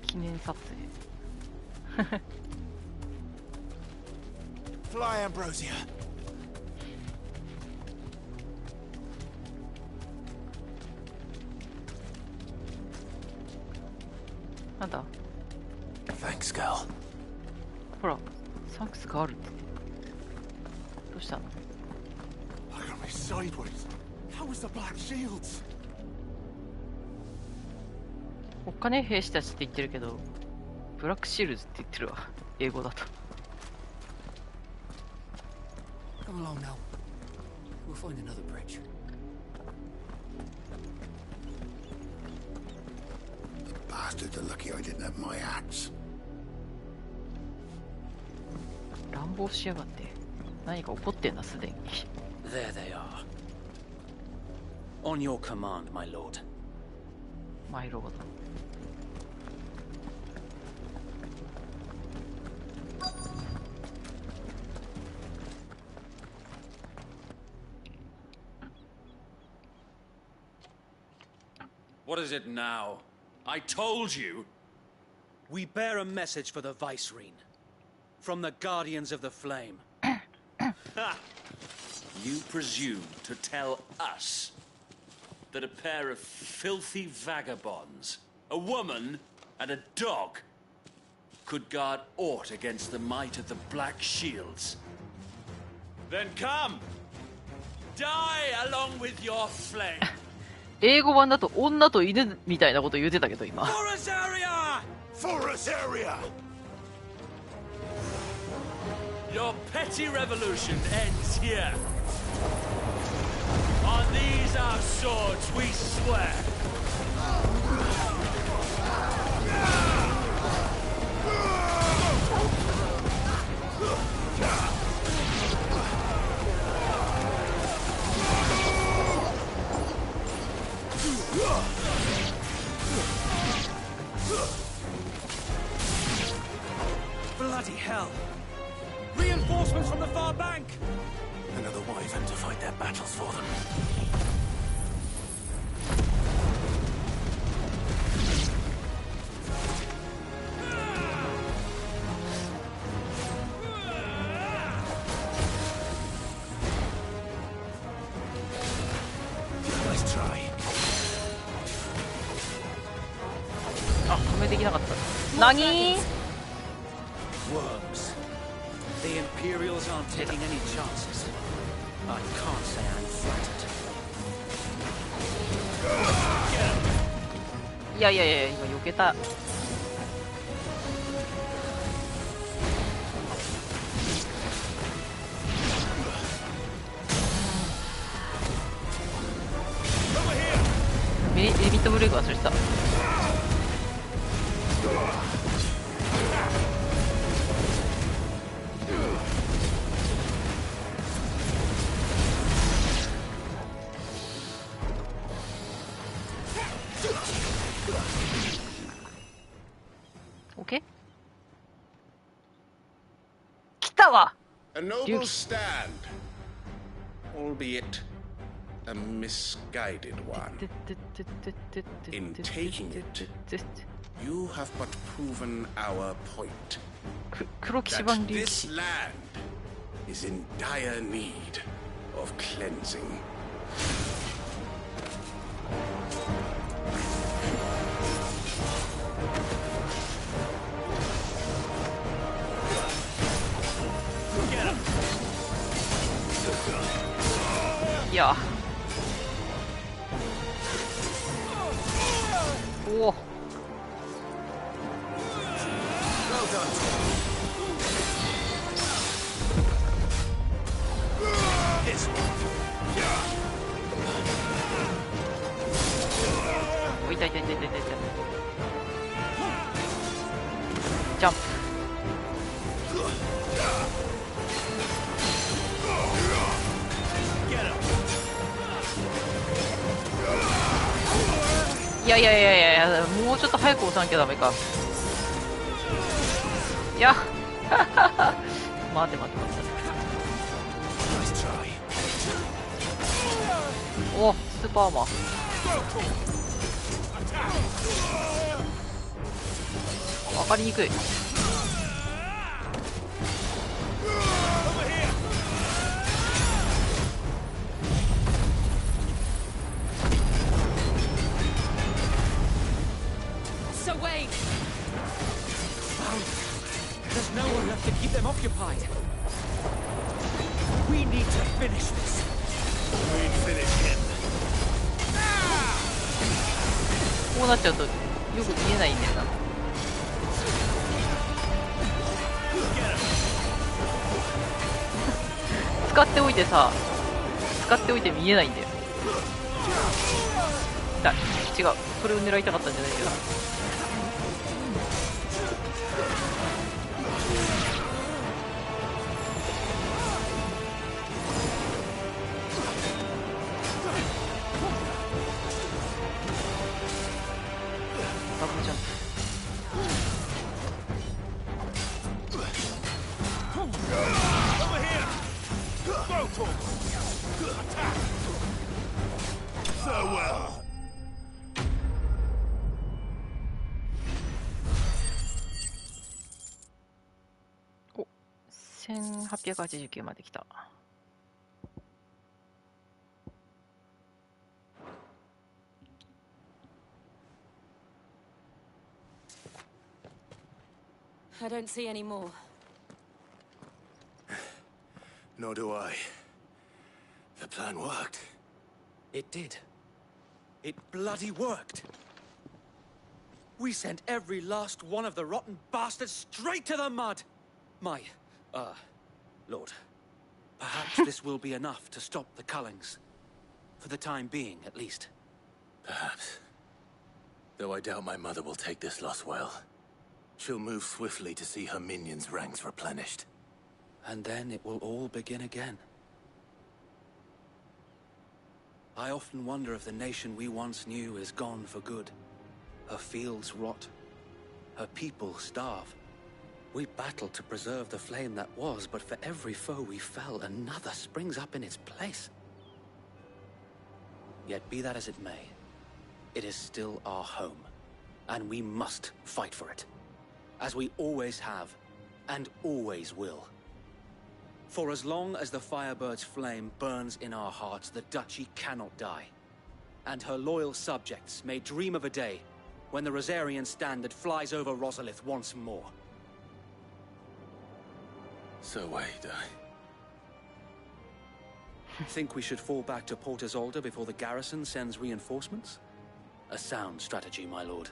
記念撮影。Fly, Ambrosia. なんだ Thanks, girl. ほら、サンクスがあるって。どうしたの Look at me sideways. How was the Black Shields? おっかねえ兵士たちって言ってるけど、ブラックシールズって言ってるわ。英語だと。Come along now. We'll find another bridge. Bastards are lucky I didn't have my axe. 乱暴しやがって。何か起こってんな、すでに。There they are. On your command, my lord. マイロード。What is it now? I told you! We bear a message for the Vicereine. From the Guardians of the Flame. Ha! You presume to tell us that a pair of filthy vagabonds, a woman and a dog, could guard aught against the might of the Black Shields? Then come! Die along with your flame! 英語版だと女と犬みたいなこと言ってたけど今。Forest area! Forest area! Your petty revolution ends here. On these our swords we swear. Bloody hell! Reinforcements from the far bank! Another wyvern to fight their battles for them. Nice try. あ、止めできなかった。何？ Worms. The Imperials aren't taking any chances. I can't say I'm flattered. いやいやいや、今避けた。リミットブレーク忘れてた。A noble stand, albeit a misguided one. In taking it, you have but proven our point. That this land is in dire need of cleansing. Yeah. Whoa. Well done. This one. Wait, jump.いやいやいやいや、もうちょっと早く押さなきゃダメか。いや待て。お、スーパーマン。わかりにくい。There's no one left to keep them occupied. We need to finish this. We finish him. こうなっちゃうとよく見えないんだよな。使っておいてさ、使っておいて見えないんだよ。違う、それを狙いたかったんじゃないけど。1889まで来た。I don't see any more. Nor do I. The plan worked. It did. It bloody worked. We sent every last one of the rotten bastards straight to the mud. My, Lord, perhaps this will be enough to stop the Cullings. For the time being, at least. Perhaps. Though I doubt my mother will take this loss well. She'll move swiftly to see her minions' ranks replenished. And then it will all begin again. I often wonder if the nation we once knew is gone for good. Her fields rot. Her people starve. We battled to preserve the flame that was, but for every foe we fell, another springs up in its place. Yet be that as it may, it is still our home, and we must fight for it, as we always have, and always will. For as long as the Firebird's flame burns in our hearts, the Duchy cannot die, and her loyal subjects may dream of a day when the Rosarian standard flies over Rosalith once more. So wait, Think we should fall back to Port Isolde before the garrison sends reinforcements? A sound strategy, my lord.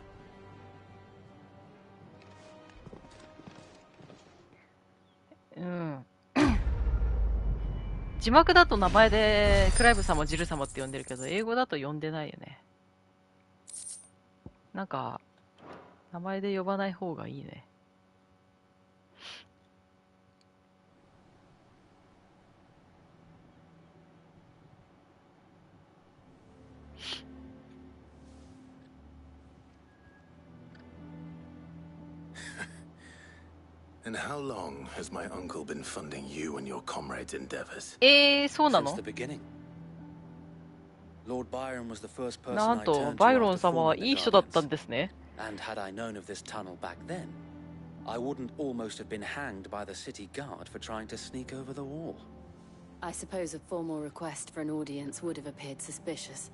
字幕だと名前でクライブ様、ジル様って呼んでるけど、英語だと呼んでないよね。なんか、名前で呼ばない方がいいね。And how long has my uncle been funding you and your comrades' endeavors? そうなの? Since the beginning. Lord Byron was the first person なん I と turned バイ to ロン after 様は forming い the い人だったん Guardians. ですね。 And had I known of this tunnel back then, I wouldn't almost have been hanged by the city guard for trying to sneak over the wall. I suppose a formal request for an audience would have appeared suspicious.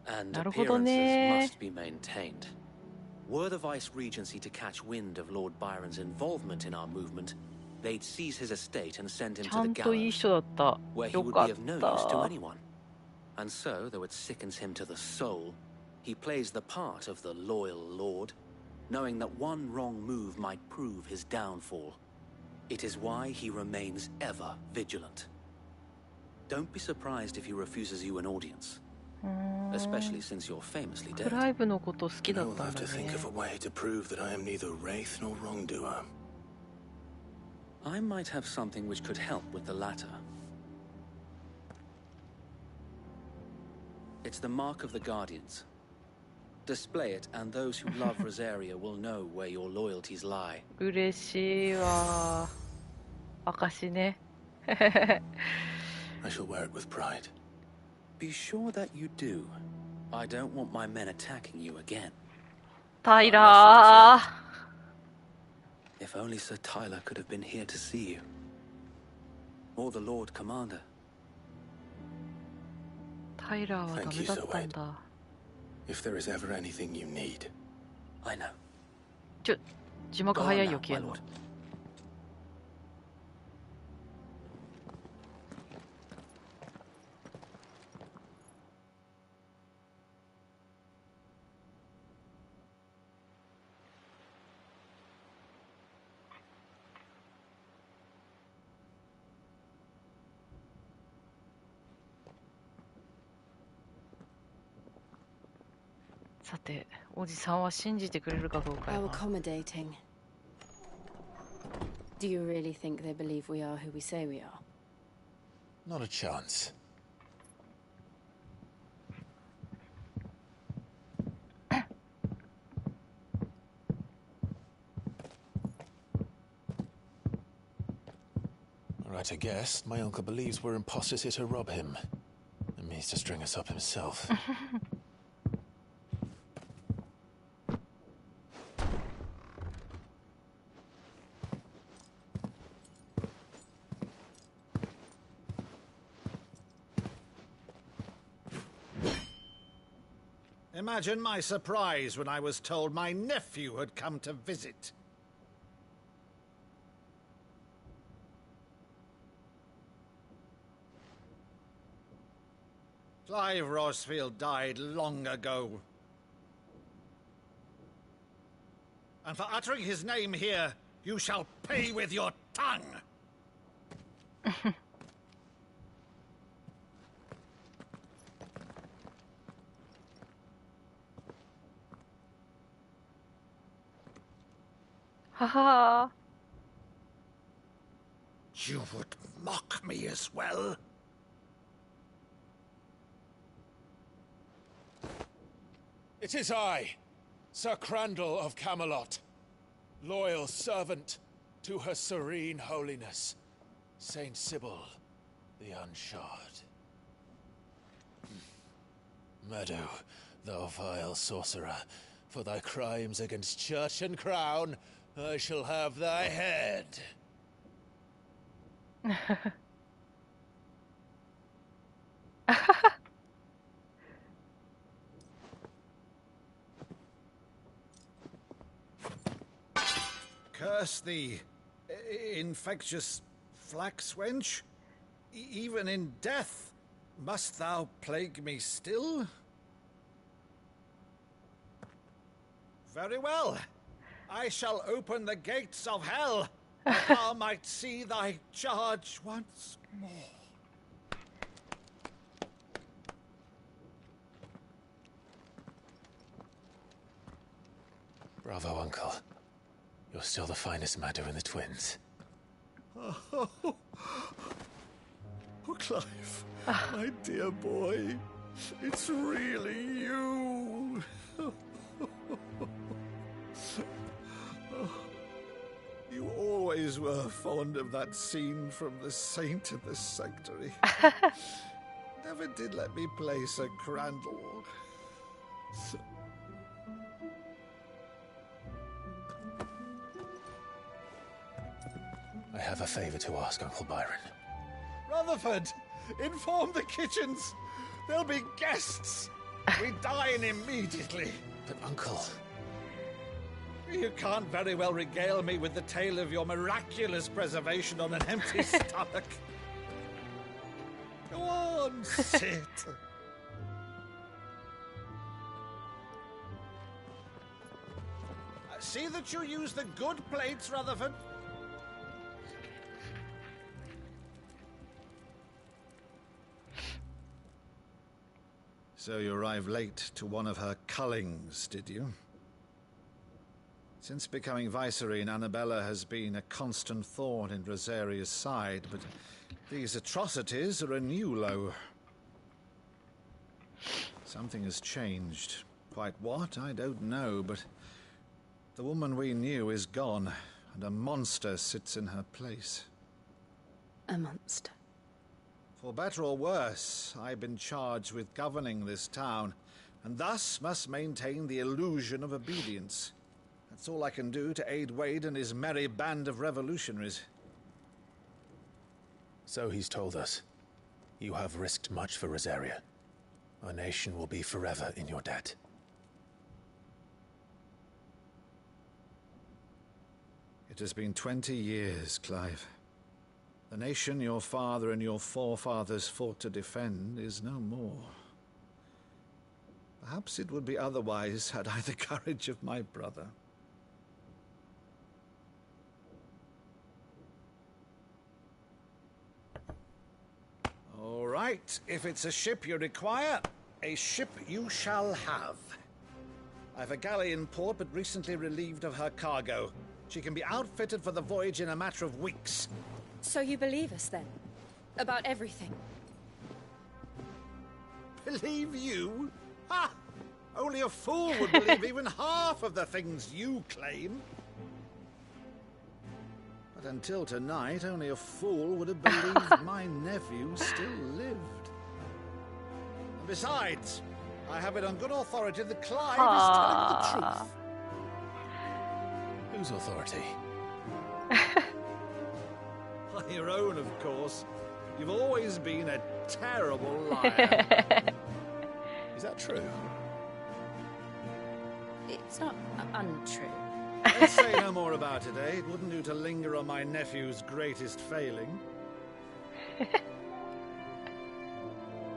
And なるほどね。 appearances must be maintained. Were the Vice-Regency to catch wind of Lord Byron's involvement in our movement, they'd seize his estate and send him ち to ゃ the んといい gallows, 人だった。 where he よ would か be っ of no use to た。 anyone. And so, though it sickens him to the soul, he plays the part of the loyal lord, knowing that one wrong move might prove his downfall. It is why he remains ever vigilant. Don't be surprised if he refuses you an audience, especially since you're famously ク dead. ライブのこと好き And だ I っ will たん have だ to think ね。 of a way to prove that I am neither wraith nor wrongdoer. I might have something which could help with the latter. It's the mark of the Guardians. Display it, and those who love Rosaria will know where your loyalties lie. 嬉しいわ。証ね。 I shall wear it with pride. Be sure that you do. I don't want my men attacking you again. タイラー。 If only Sir Tyler could have been here to see you. Or the Lord Commander. タイラーはダメだったんだ。 If there is ever anything you need. I know. 字幕早いよ、消えるの。さて、おじさんは信じてくれるかどうか How よな。 accommodating. Do you really think they believe we are who we say we are? Not a chance. Right, I guess. My uncle believes we're imposters here to rob him. And means to string us up himself. Imagine my surprise when I was told my nephew had come to visit. Clive Rosfield died long ago. And for uttering his name here, you shall pay with your tongue! Haha. You would mock me as well? It is I, Sir Crandall of Camelot, loyal servant to Her Serene Holiness, Saint Sybil the Unshod. Meadow, thou vile sorcerer, for thy crimes against church and crown, I shall have thy head. Curse thee, infectious flax wench. Even in death, must thou plague me still? Very well. I shall open the gates of hell, that thou might see thy charge once more. Bravo, Uncle. You're still the finest Maddo in the twins. Oh, Clive, my dear boy, it's really you. You always always were fond of that scene from The Saint of the Sanctuary. Never did let me play Sir Crandall. I have a favor to ask, Uncle Byron. Rutherford, inform the kitchens. There'll be guests. We dine immediately. But, Uncle... You can't very well regale me with the tale of your miraculous preservation on an empty stomach. Go on, sit. See that you use the good plates, Rutherford. So you arrived late to one of her cullings, did you? Since becoming Vicereine, Annabella has been a constant thorn in Rosaria's side, but these atrocities are a new low. Something has changed. Quite what, I don't know, but the woman we knew is gone, and a monster sits in her place. A monster? For better or worse, I've been charged with governing this town, and thus must maintain the illusion of obedience. That's all I can do to aid Wade and his merry band of revolutionaries. So he's told us. You have risked much for Rosaria. Our nation will be forever in your debt. It has been 20 years, Clive. The nation your father and your forefathers fought to defend is no more. Perhaps it would be otherwise had I the courage of my brother. All right, if it's a ship you require, a ship you shall have. I've a galley in port, but recently relieved of her cargo. She can be outfitted for the voyage in a matter of weeks. So you believe us, then? About everything? Believe you? Ha! Only a fool would believe even half of the things you claim. But until tonight, only a fool would have believed my nephew still lived. And besides, I have it on good authority that Clive is telling the truth. Whose authority? Your own, of course. You've always been a terrible liar. Is that true? It's not untrue. Let's say no more about it, eh? It wouldn't do to linger on my nephew's greatest failing.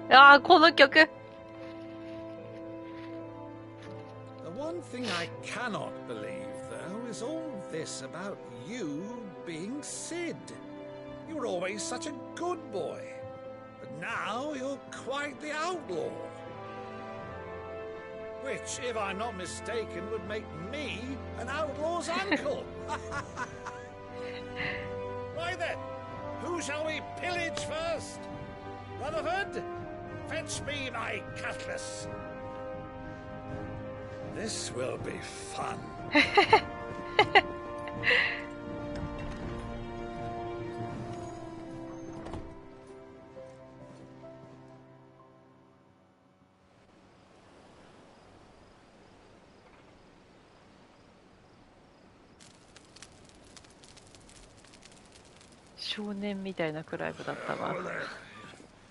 ああ、この曲。 The one thing I cannot believe, though, is all this about you being Sid. You were always such a good boy, but now you're quite the outlaw. Which, if I'm not mistaken, would make me an outlaw's uncle. Right then, who shall we pillage first? Rutherford, fetch me my cutlass. This will be fun.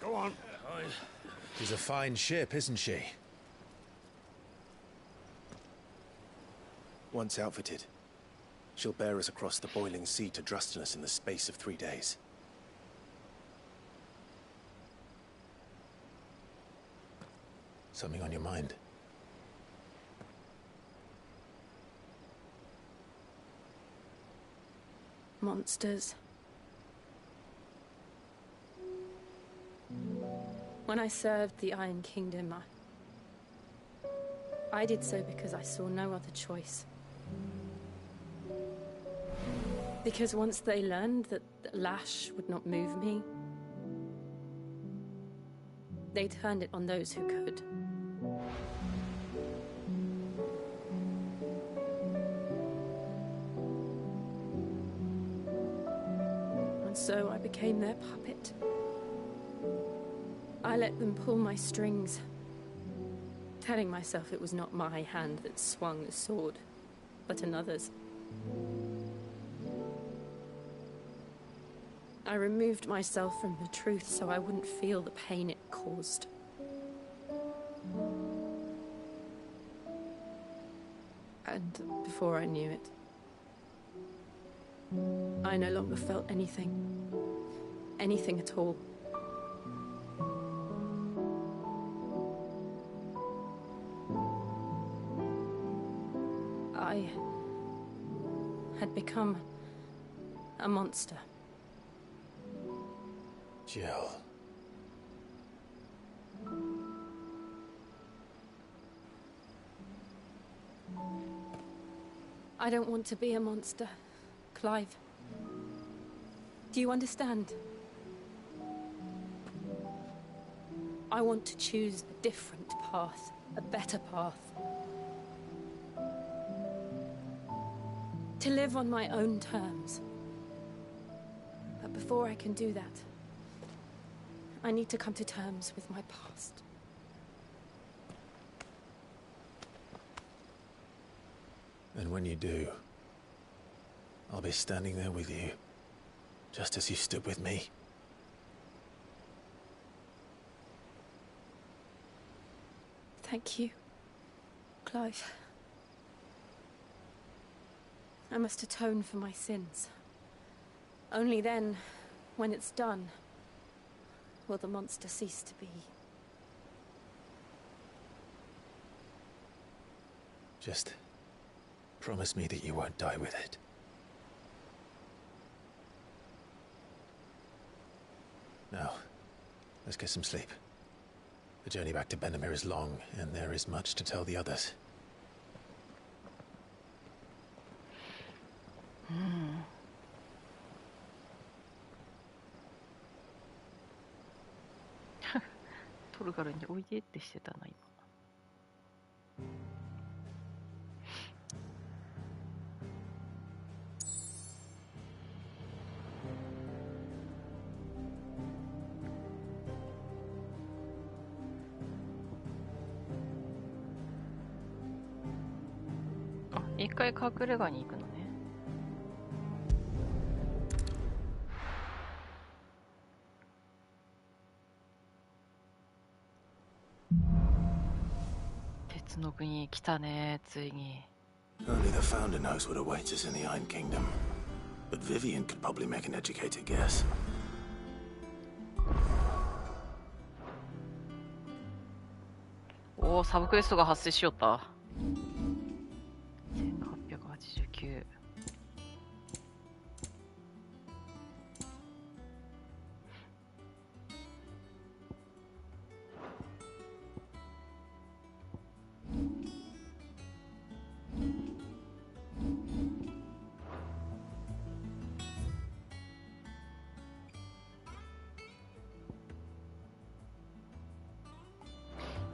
Go on. She's a fine ship, isn't she? Once outfitted, she'll bear us across the boiling sea to Drustinus in the space of 3 days. Something on your mind? Monsters. When I served the Iron Kingdom, I did so because I saw no other choice. Because once they learned that Lash would not move me, they turned it on those who could. so I became their puppet. I let them pull my strings, telling myself it was not my hand that swung the sword, but another's. I removed myself from the truth so I wouldn't feel the pain it caused. And before I knew it, I no longer felt anything. Anything at all. I had become a monster. Jill. I don't want to be a monster, Clive. Do you understand? I want to choose a different path, a better path. To live on my own terms. But before I can do that, I need to come to terms with my past. And when you do, I'll be standing there with you, just as you stood with me. Thank you, Clive. I must atone for my sins. Only then, when it's done, will the monster cease to be. Just promise me that you won't die with it. Now, let's get some sleep. The journey back to Benamir is long, and there is much to tell the others.トルガルにおいでってしてたな今。あ、一回隠れ家に行くのね。鉄の国来たね、ついに。Only the founder knows what awaits us in the Iron Kingdom. But Vivian could probably make an educated guess.おお、サブクエストが発生しよった。1889。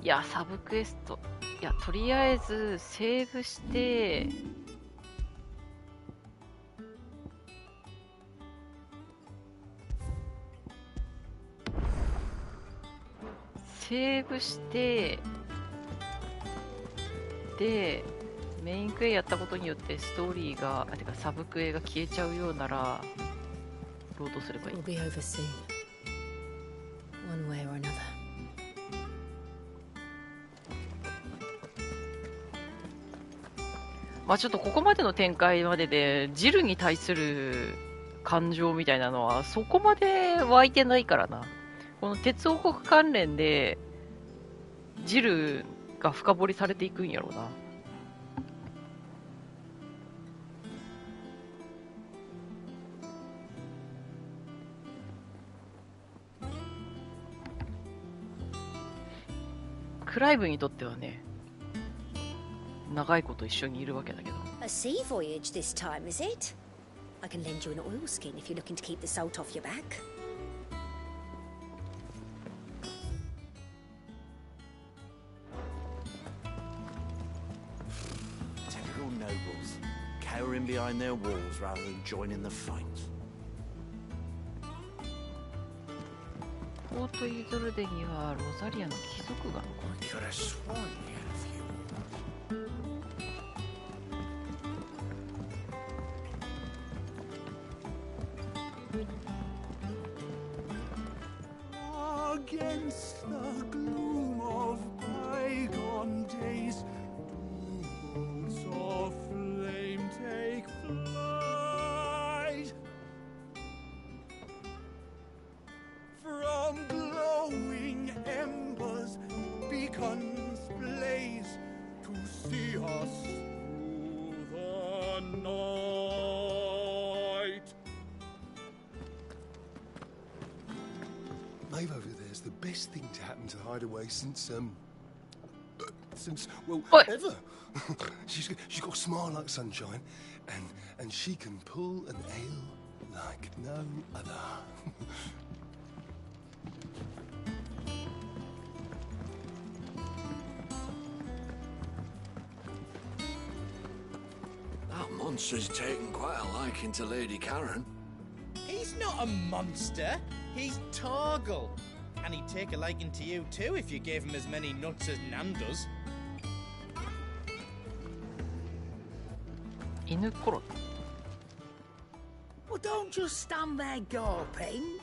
いや、サブクエスト。いや、とりあえず、セーブして、で、メインクエやったことによってストーリーが、てかサブクエが消えちゃうようなら、ロードすればいい。We'll be over soon. One way or another. まあちょっとここまでの展開まででジルに対する感情みたいなのはそこまで湧いてないからな。この鉄王国関連でジルが深掘りされていくんやろうな。クライブにとってはね、長いこと一緒にいるわけだけど。A sea voyage this time, is it? I can lend you an oilskin if you're looking to keep the salt off your back. Typical nobles, cowering behind their walls rather than joining the fight. ポートイゾルデにはロザリアの貴族が残っている。Against the gloom of bygone days, do bolts of flame take flight. From glowing embers, beacons blaze to see us through the night. Maeve over there's the best thing to happen to Hideaway since well, ever. she's got a smile like sunshine, and she can pull an ale like no other. That monster's taken quite a liking to Lady Karen. He's not a monster. He's Torgal. And he'd take a liking to you too if you gave him as many nuts as Nan does. 犬コロ。 Well, don't just stand there gawping.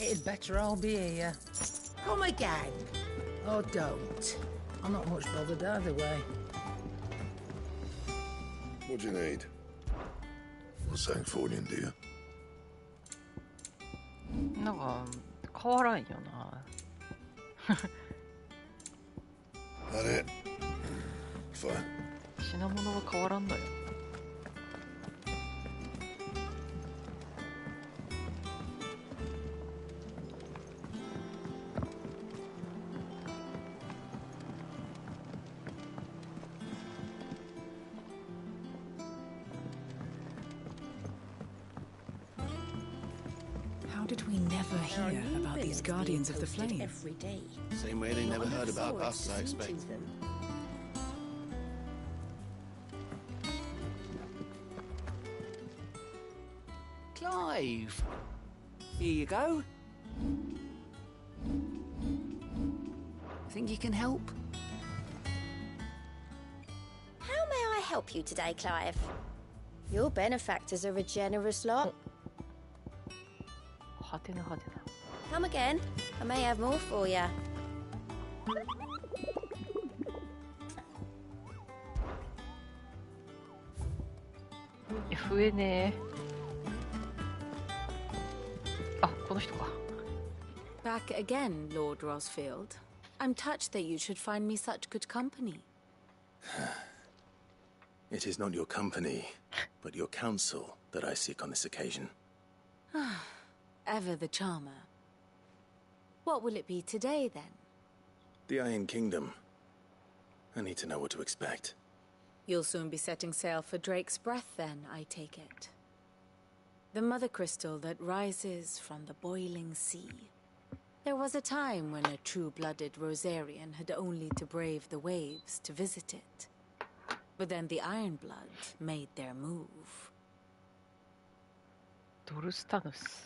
It'd better all be here. Come again. Or don't. I'm not much bothered either way. What do you need? Or Sancfordian, do you? なんか変わらんよな。あれ Fine. 品物は変わらんのよ。How did we never hear about these Guardians of the Flame? Every day. Same way they never heard about us, I expect. Clive. Here you go. Think you can help? How may I help you today, Clive? Your benefactors are a generous lot. Come again. I may have more for you. FA ね。あ、この人か。 Back again, Lord Rosfield. I'm touched that you should find me such good company. It is not your company, but your counsel that I seek on this occasion. Ever the charmer. What will it be today, then? The Iron Kingdom. I need to know what to expect. You'll soon be setting sail for Drake's Breath, then, I take it. The mother crystal that rises from the boiling sea. There was a time when a true-blooded Rosarian had only to brave the waves to visit it. But then the Ironblood made their move. Dorstanus.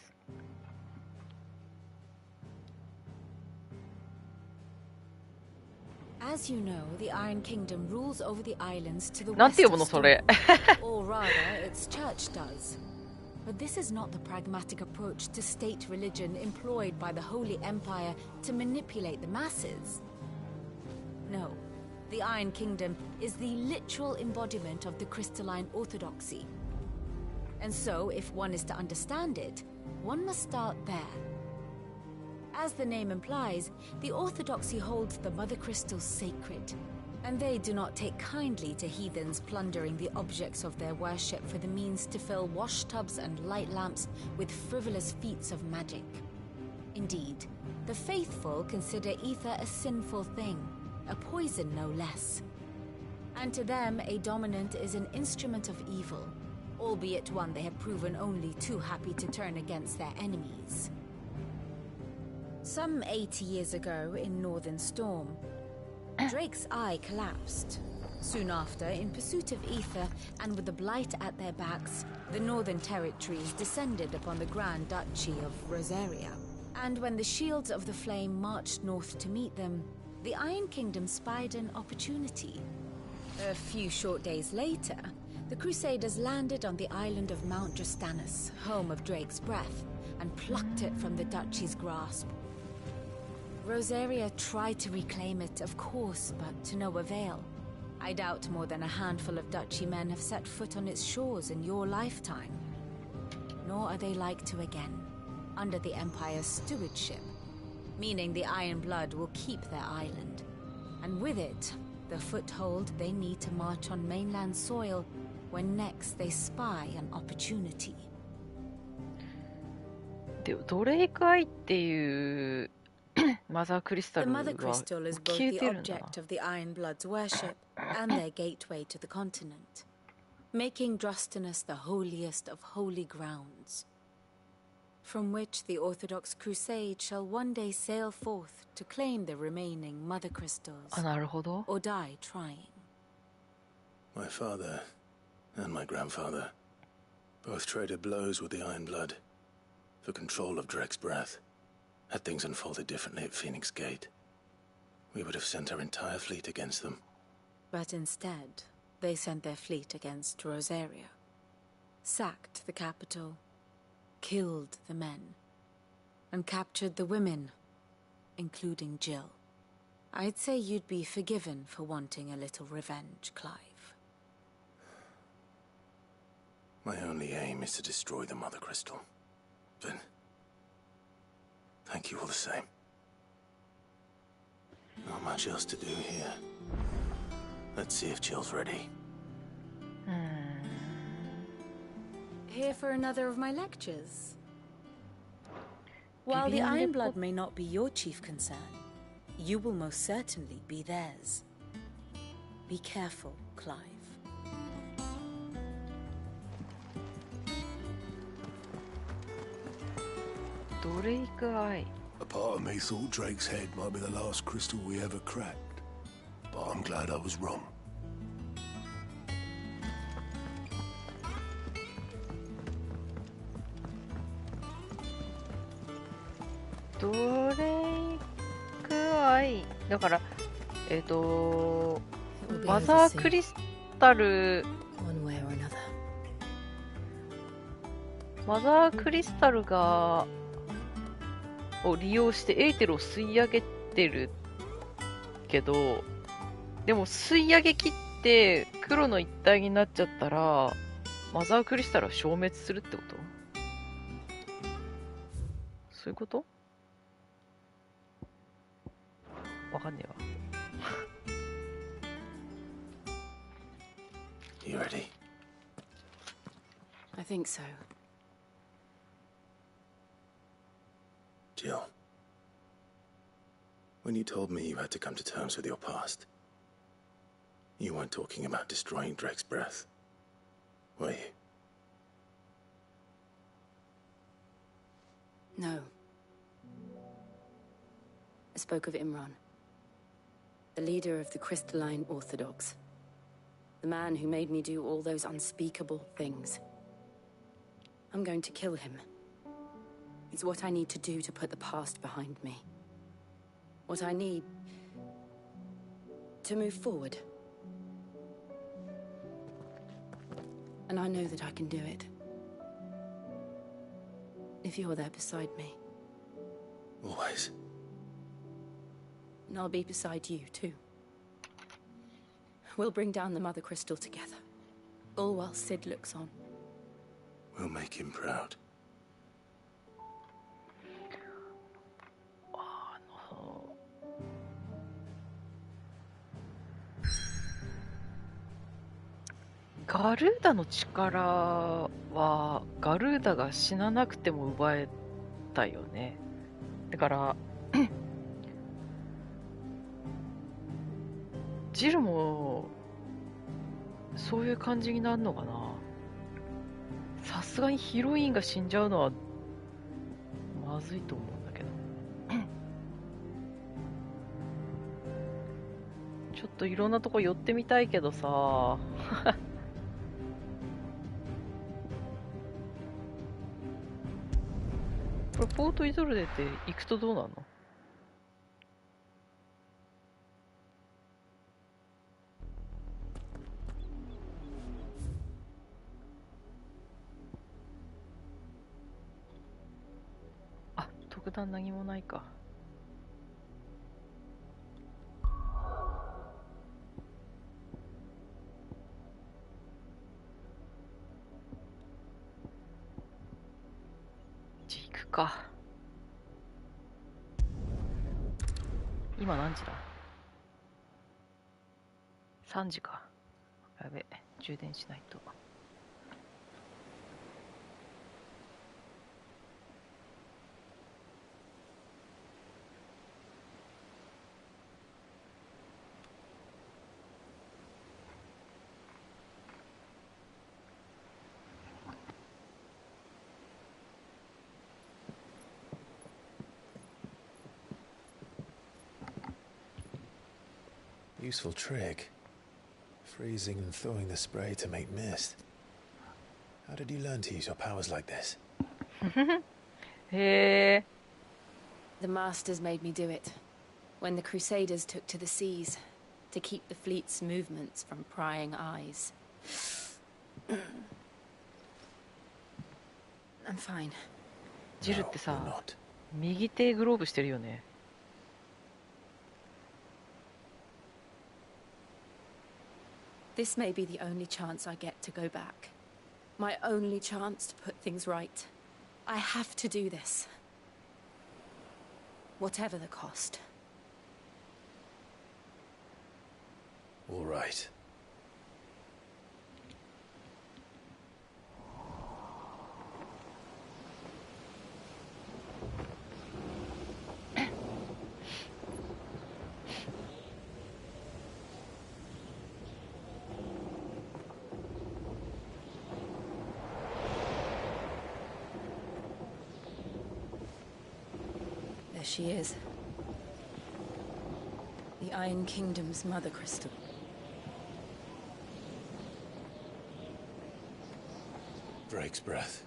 As you know, the Iron Kingdom rules over the islands to theなんてwest呼ぶの of それ Storm, or rather, its church does. But this is not the pragmatic approach to state religion employed by the Holy Empire to manipulate the masses. No, the Iron Kingdom is the literal embodiment of the crystalline orthodoxy. And so, if one is to understand it, one must start there. As the name implies, the orthodoxy holds the Mother Crystals sacred, and they do not take kindly to heathens plundering the objects of their worship for the means to fill washtubs and light lamps with frivolous feats of magic. Indeed, the faithful consider ether a sinful thing, a poison no less. And to them, a dominant is an instrument of evil, albeit one they have proven only too happy to turn against their enemies. Some 80 years ago in Northern Storm, Drake's eye collapsed, Soon after, in pursuit of ether, and with the blight at their backs, the Northern Territories descended upon the Grand Duchy of Rosaria. And when the Shields of the Flame marched north to meet them, the Iron Kingdom spied an opportunity. A few short days later, the Crusaders landed on the island of Mount Justanus, home of Drake's Breath, and plucked it from the duchy's grasp. Rosaria tried to reclaim it, of course, but to no avail. I doubt more than a handful of duchy men have set foot on its shores in your lifetime. Nor are they like to again, under the Empire's stewardship, meaning the Iron Blood will keep their island, and with it, the foothold they need to march on mainland soil when next they spy an opportunity. でドレイクアイっていうマザークリスタ The ルは Mother Crystal is both 消え the てるんだな。 object of the Iron Blood's worship and their gateway to the continent, making Drustanus the holiest of holy grounds, from which the Orthodox Crusade shall one day sail forth to claim the remaining Mother Crystals, あ、なるほど。 or die trying. My father and my grandfather both traded blows with the Iron Blood for control of Drake's Breath. Had things unfolded differently at Phoenix Gate, we would have sent our entire fleet against them. But instead, they sent their fleet against Rosaria, sacked the capital, killed the men, and captured the women, including Jill. I'd say you'd be forgiven for wanting a little revenge, Clive. My only aim is to destroy the Mother Crystal. But thank you all the same. Not much else to do here. Let's see if Jill's ready. Here for another of my lectures? While the Iron Blood may not be your chief concern, you will most certainly be theirs. Be careful, Clive. A part of me thought Drake's head might be the last crystal we ever cracked, but I'm glad I was wrong. Drake だからマザークリスタル マザークリスタルがを利用してエーテルを吸い上げてるけど、でも吸い上げ切って黒の一体になっちゃったらマザークリスタルは消滅するってこと？そういうこと？わかんねえわ。You ready? I think so. Jill, when you told me you had to come to terms with your past, you weren't talking about destroying Drake's Breath, were you? No. I spoke of Imran, the leader of the Crystalline Orthodox, the man who made me do all those unspeakable things. I'm going to kill him. It's what I need to do to put the past behind me. What I need to move forward. And I know that I can do it. If you're there beside me. Always. And I'll be beside you, too. We'll bring down the Mother Crystal together. All while Sid looks on. We'll make him proud.ガルーダの力はガルーダが死ななくても奪えたよね。だからジルもそういう感じになるのかな。さすがにヒロインが死んじゃうのはまずいと思うんだけどちょっといろんなとこ寄ってみたいけどさこれポートイゾルデって行くとどうなの？あ、特段何もないか。か。今何時だ？ 3 時か。やべ、充電しないと。Useful trick. Freezing and thawing the spray to make mist. How did you learn to use your powers like this? The masters made me do it. When the Crusaders took to the seas, to keep the fleet's movements from prying eyes. I'm fine. ジルってさ、右手グローブしてるよね。This may be the only chance I get to go back. My only chance to put things right. I have to do this. Whatever the cost. All right. There she is. The Iron Kingdom's mother crystal. Drake's breath.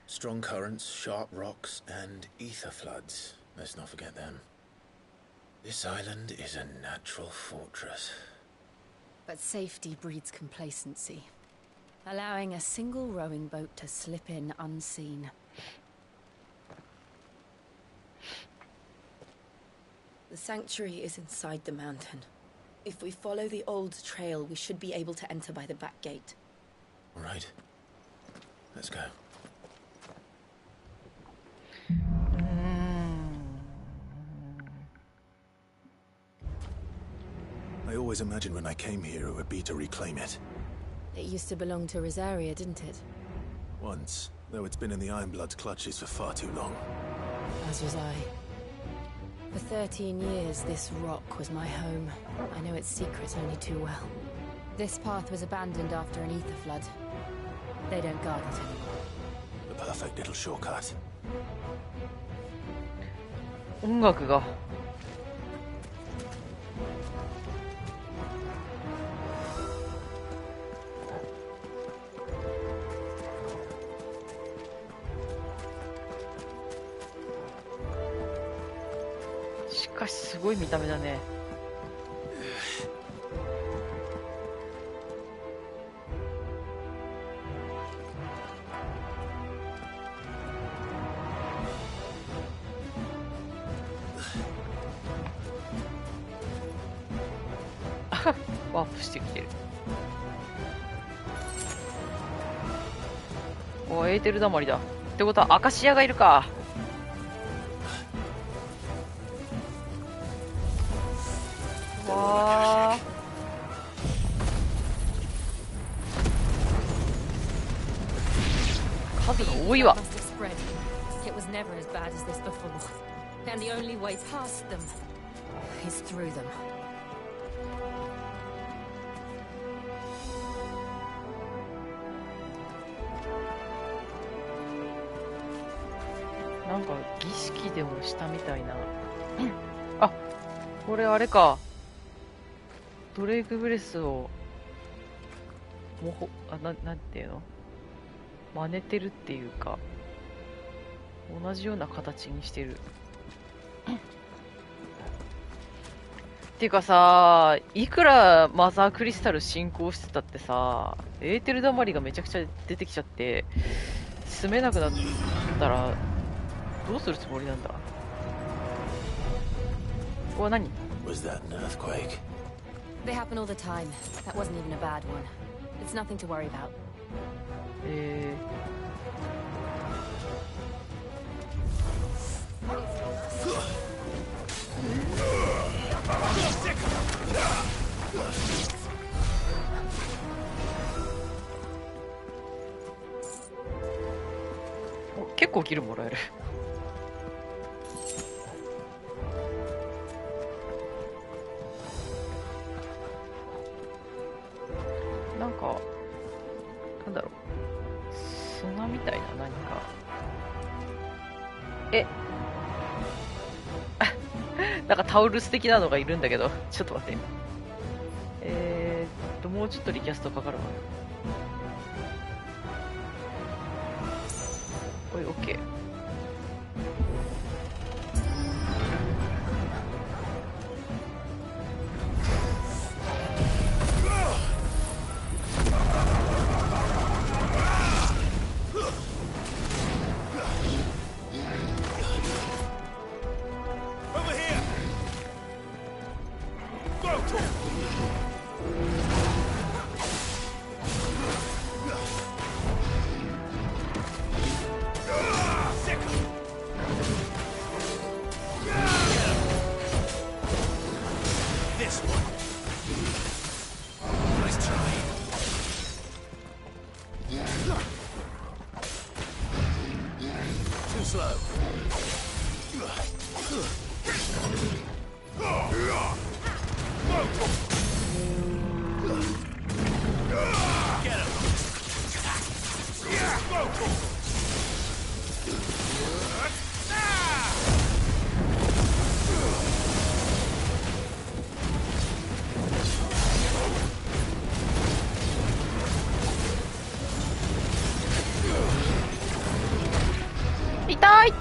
Strong currents, sharp rocks, and ether floods. Let's not forget them. This island is a natural fortress. But safety breeds complacency, allowing a single rowing boat to slip in unseen. The sanctuary is inside the mountain. If we follow the old trail, we should be able to enter by the back gate. All right. Let's go. I always imagined when I came here it would be to reclaim it. It used to belong to Rosaria, didn't it? Once, though it's been in the Ironblood's clutches for far too long. As was I. For 13 years, this rock was my home. I know its secret only too well. This path was abandoned after an ether flood. They don't guard it anymore. The perfect little shortcut. 音楽がしかしすごい見た目だね。ワープしてきてる。お、エーテルだまりだ。ってことはアカシアがいるか。わ数が多いわ。 It was never as bad as this before. And the only way past them is through them. なんか儀式でもしたみたいな。あ、これあれか。ドレイクブレスをなんていうの、真似てるっていうか、同じような形にしてる。っていうかさ、いくらマザークリスタル進行してたってさ、エーテルダマリがめちゃくちゃ出てきちゃって住めなくなったらどうするつもりなんだ。ここは何？ Was that an earthquake? They happen all the time. That wasn't even a bad one. It's nothing to worry about. 結構ギルもらえる。なんかなんだろう、砂みたいな何か。なんかタオルス的なのがいるんだけど、ちょっと待って。もうちょっとリキャストかかるわ。おい、オッケー。痛い。ち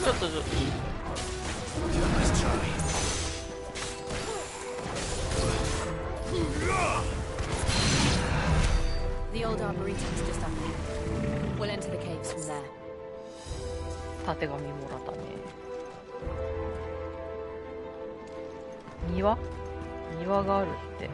ょっとThe old arboretum is just up here. We'll enter the caves from there. たてがみもらったね。庭があるって。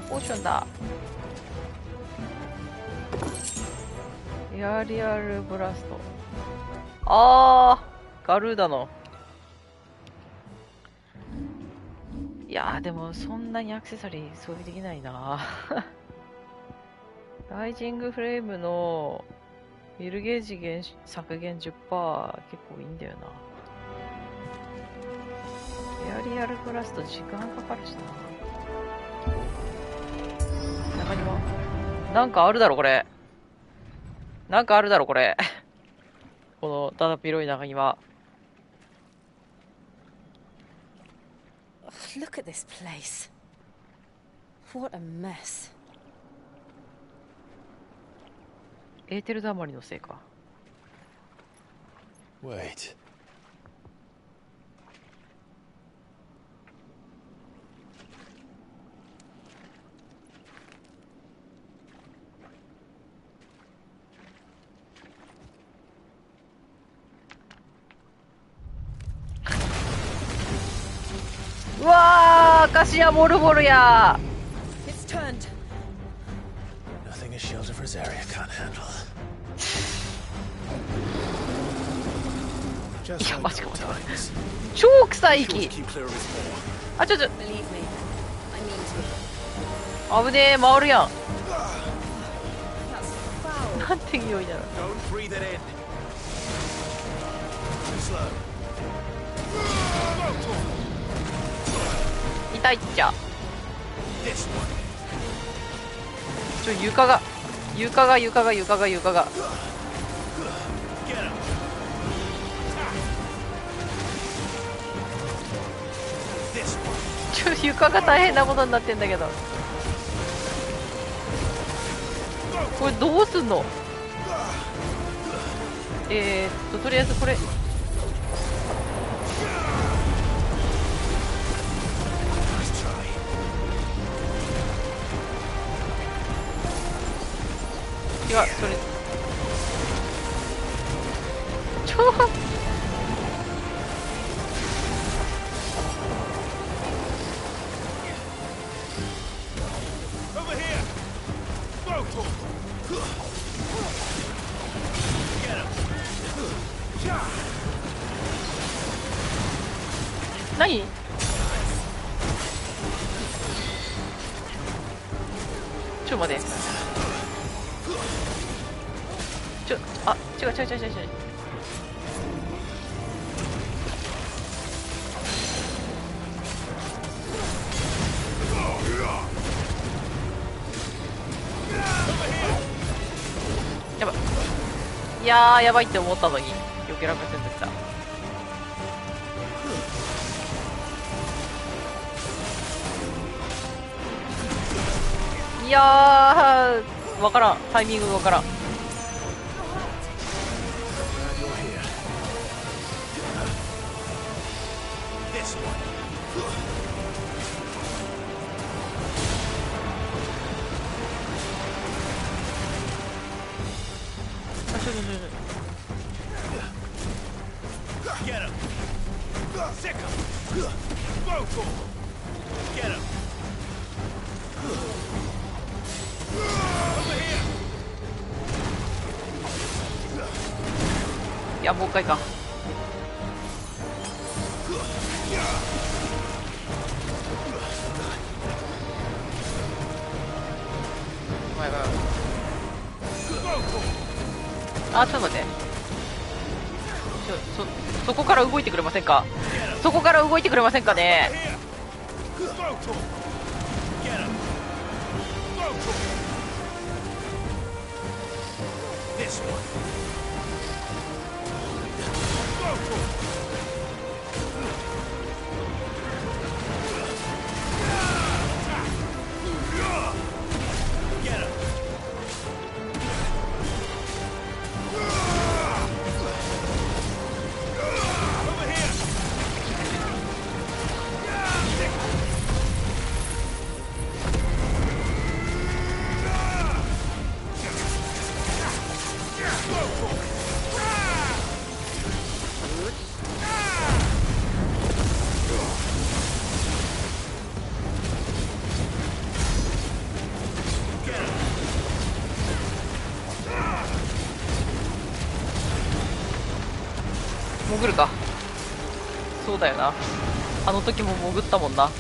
ポーションだ。エアリアルブラスト。ガルーダの。いやー、でもそんなにアクセサリー装備できないな。ライジングフレームのウィルゲージ削減 10% 結構いいんだよな。エアリアルブラスト時間かかるしな。中庭なんかあるだろこれ。なんかあるだろこれ。このだだっ広い中庭。Look at this place. What a mess. エーテルダマリのせいか。Wait. うわー、アカシアモルボルや。 It's turned. Nothing a shield of Rosaria can't handle. いや、マジか。超臭い息。あ、ちょ。危ねえ、回るやん。なんて匂いだろう。痛いっちゃ。床が。床が大変なことになってんだけど。これどうすんの？とりあえずこれ。違う、それ。何？ちょっと待って。あ、違う。やばい。いやー、やばいって思ったのに避けられませんでした。いやー、わからん。タイミングわからん。いや、もう一回か。あ、ちょっと待って。そこから動いてくれませんか？そこから動いてくれませんかね。潜るか。そうだよな。あの時も潜ったもんな。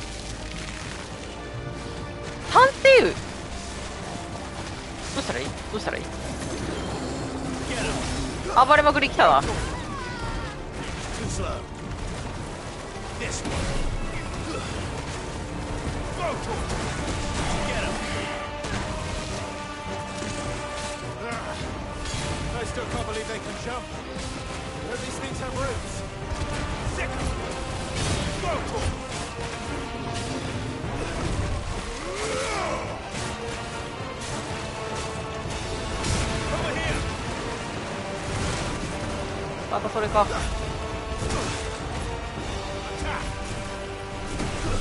探偵雨。どうしたらいい？暴れまくり来たな。I still can't believe they can jump. Where these things have roots. Sick. Go for it. Over here. またそれか。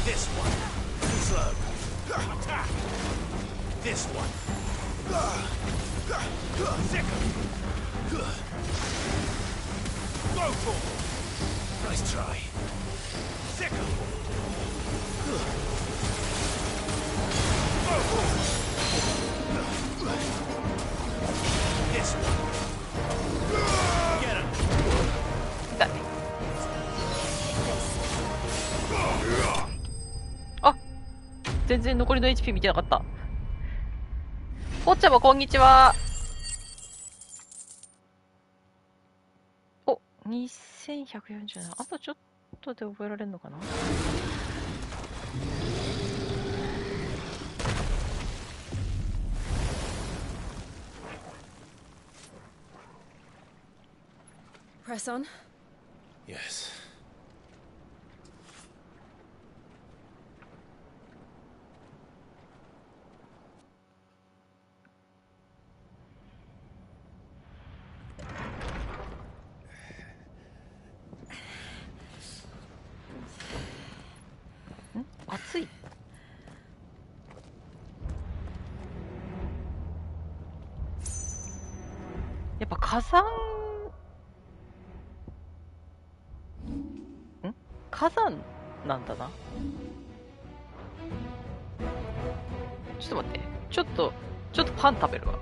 This one. Too slow. Attack. This one. Sick. Go for it. Nice try. Sick. 全然残りの HP 見てなかった。おっちゃまこんにちは。お、2147。あとちょっとで覚えられるのかな。Press on. Yes.ん？熱い。やっぱ火山火山なんだな。ちょっと待って。ちょっとパン食べるわ。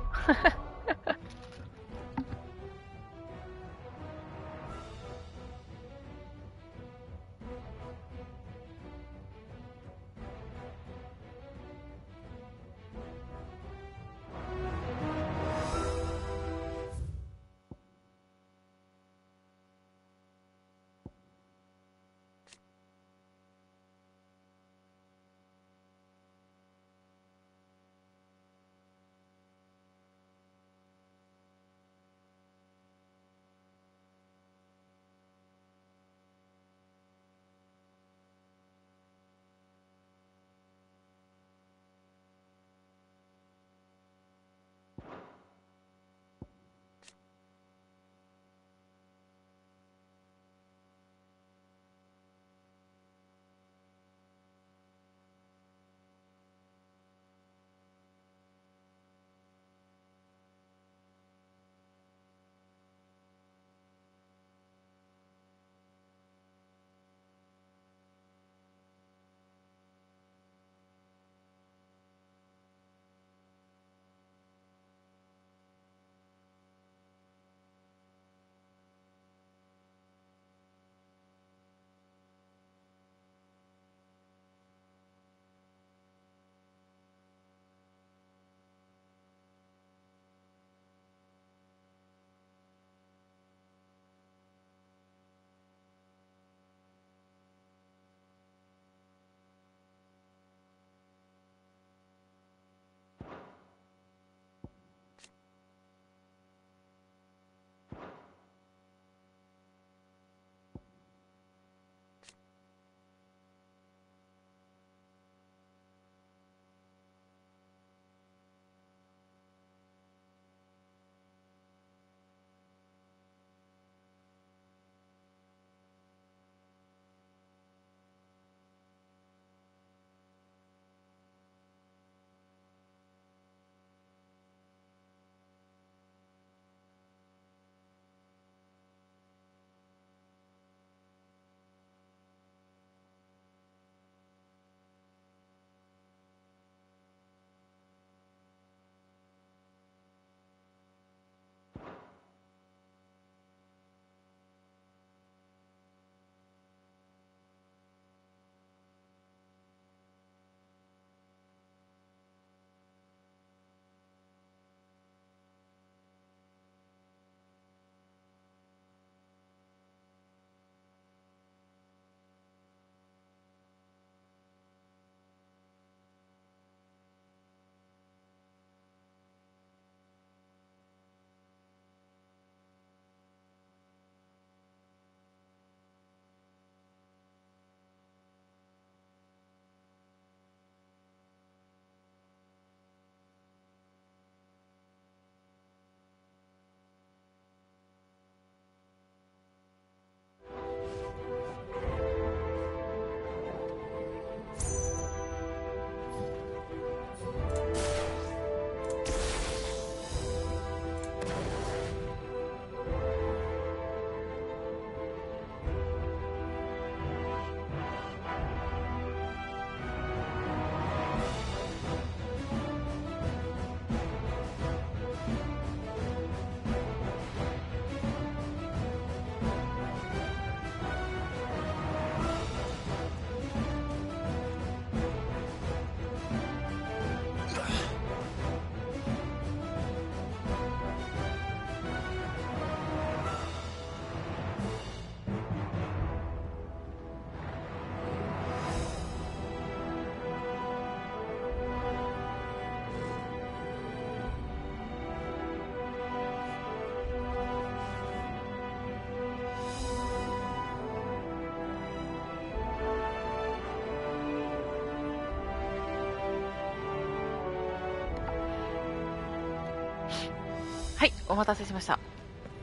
はい、お待たせしました。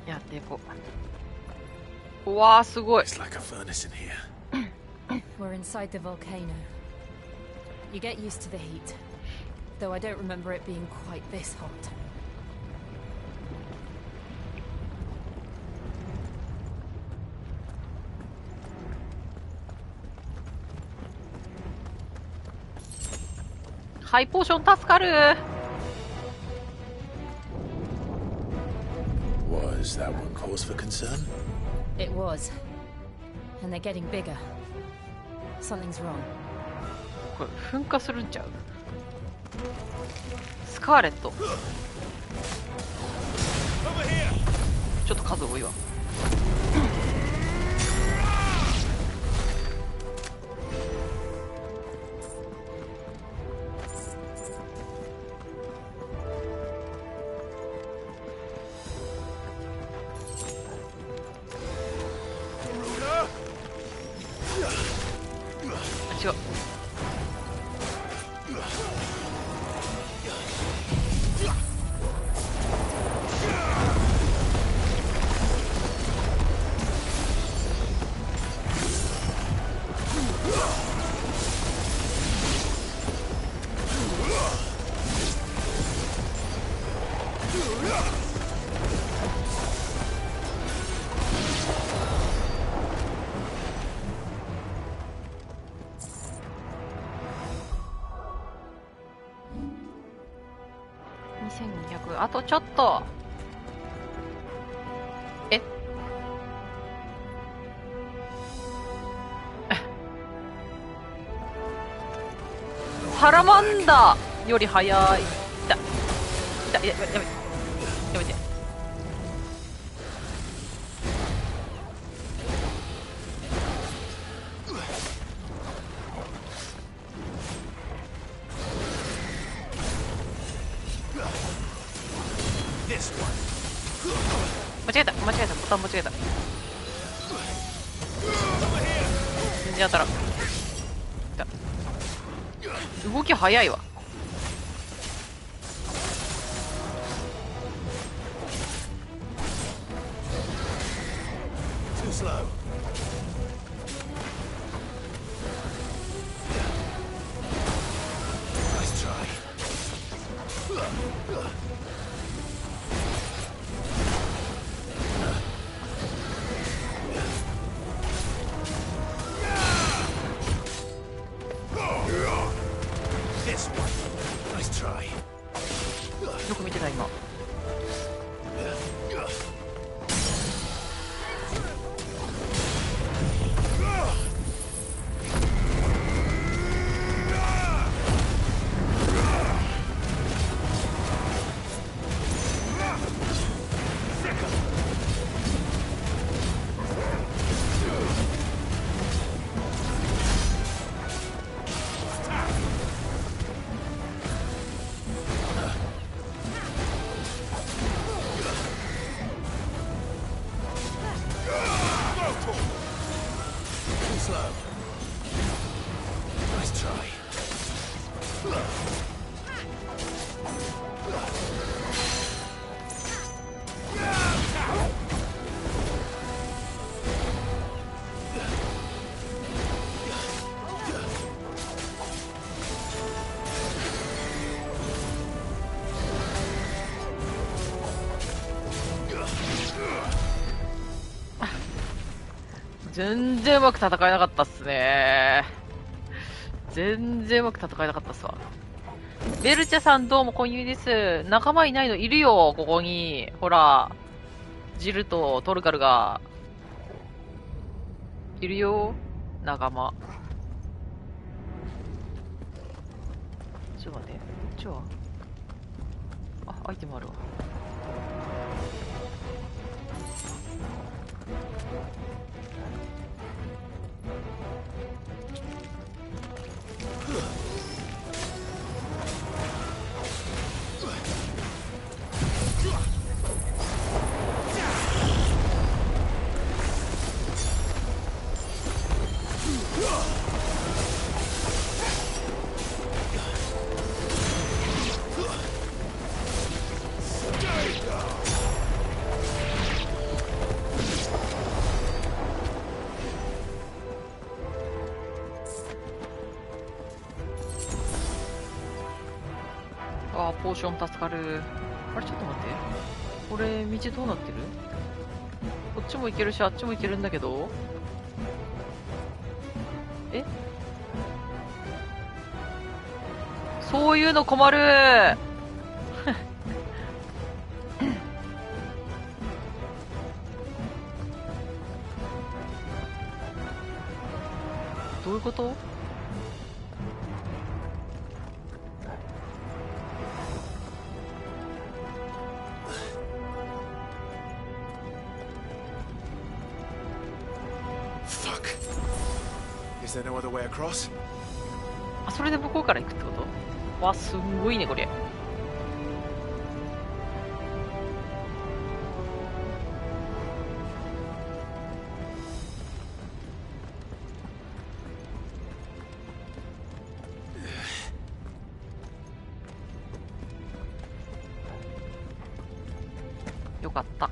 やっていこう。うわー、すごい。 It's like a furnace in here. We're inside the volcano. You get used to the heat, though I don't remember it being quite this hot. High potion 助かる。 Was that one cause for concern? It was. And they're getting bigger. Something's wrong. これ噴火するんちゃう？スカーレット。ちょっと数多いわ。違う。2200、あとちょっと。えサラマンダーより早い。やめて。間違えた、ボタン間違えた。全然当たらん。動き早いわ。Too slow. Nice try. This one. Nice try. よく見てた今。全然うまく戦えなかったっすね。全然うまく戦えなかったっすわ。ベルチャさんどうもこんゆいです。仲間いないのいるよ、ここに。ほら、ジルとトルカルが。いるよ、仲間。ちょっと待って、こっちは。あ、アイテムあるわ。あ、ポーション助かる。あれ、ちょっと待って。これ、道どうなってる？こっちも行けるし、あっちも行けるんだけど。え？そういうの困る。どういうこと？Is there no other way across? あ、それで向こうから行くってこと？わ、すんごいね、これ。よかった。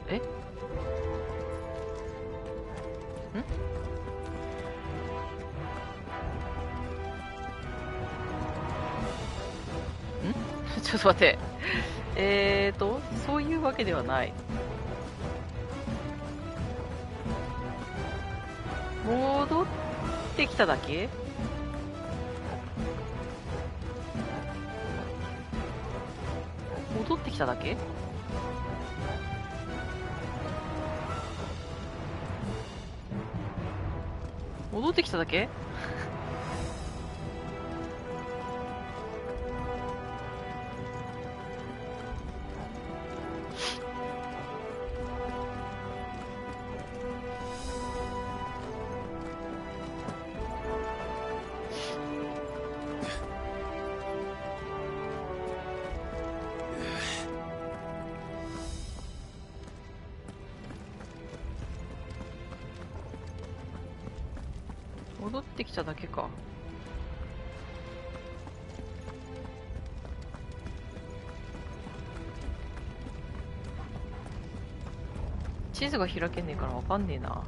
え？ん？ちょっと待って。そういうわけではない。戻ってきただけ？戻ってきただけ？戻ってきただけ？戻ってきただけか。地図が開けねえからわかんねえな。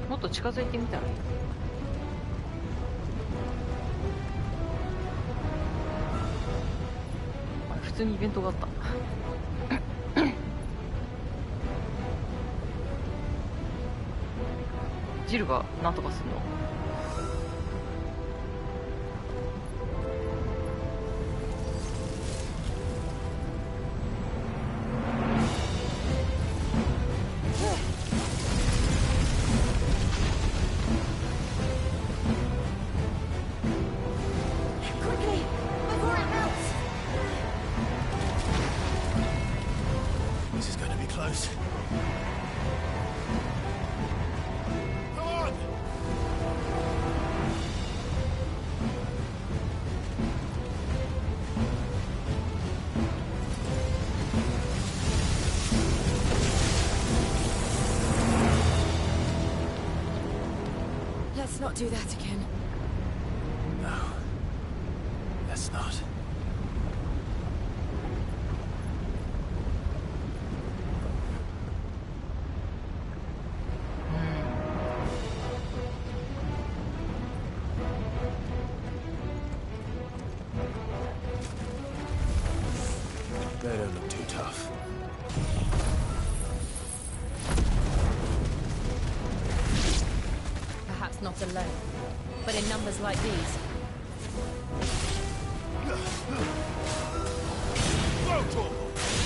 もっと近づいてみたらいい。普通にイベントがあった。ジルがなんとかするの？Let's not do that again. No. Let's not. They don't look too tough. Perhaps not alone, but in numbers like these,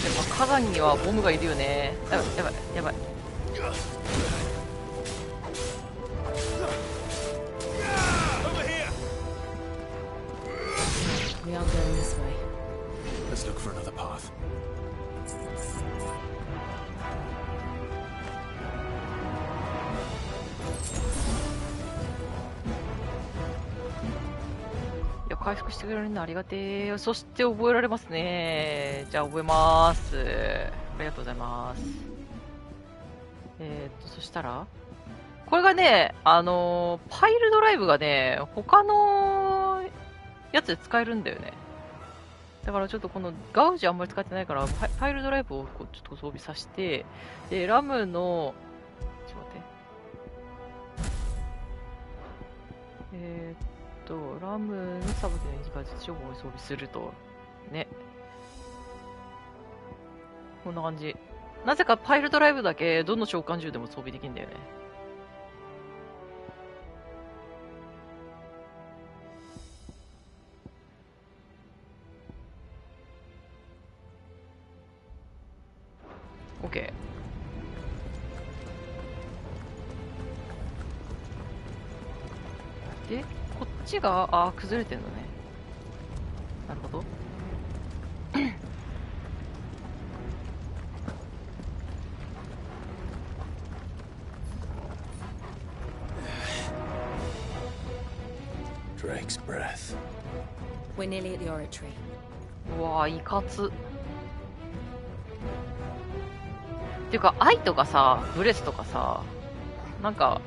っぱ火山にはボムがいるよね。やばいやばいやばい。We aren't going this way. Let's look for another path. いや、回復してくれるのありがてえ。そして覚えられますね。じゃあ覚えます。ありがとうございます。そしたらこれがね、パイルドライブがね、他のやつで使えるんだよね。だからちょっとこのガウジあんまり使ってないから、パイルドライブをこうちょっと装備させて、で、ラムの、ちょっと待って。ラムのサブキのインジバージョンを装備すると。ね。こんな感じ。なぜかパイルドライブだけ、どの召喚獣でも装備できるんだよね。OK。で、こっちが、崩れてんのね。なるほど。Drake's breath. We're nearly at the oratory. うわぁ、いかつ。っていうか、愛とかさ、ブレスとかさ、なんか、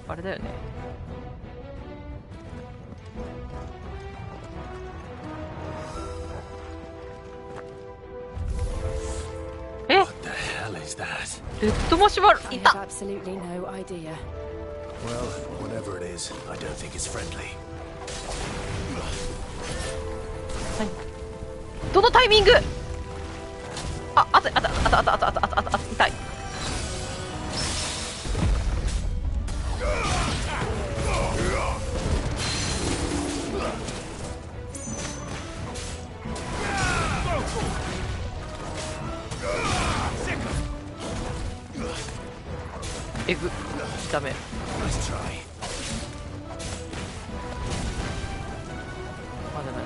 あれだよね。え？ What the hell is that? レッドマシュマロ I いた。 have absolutely no idea. Well, whatever it is, I don't think it's friendly. どのタイミング？あ、あた、あた、あた、あた、あた、あた、あた、あた、痛い。えぐ、ダメ。まだダメ。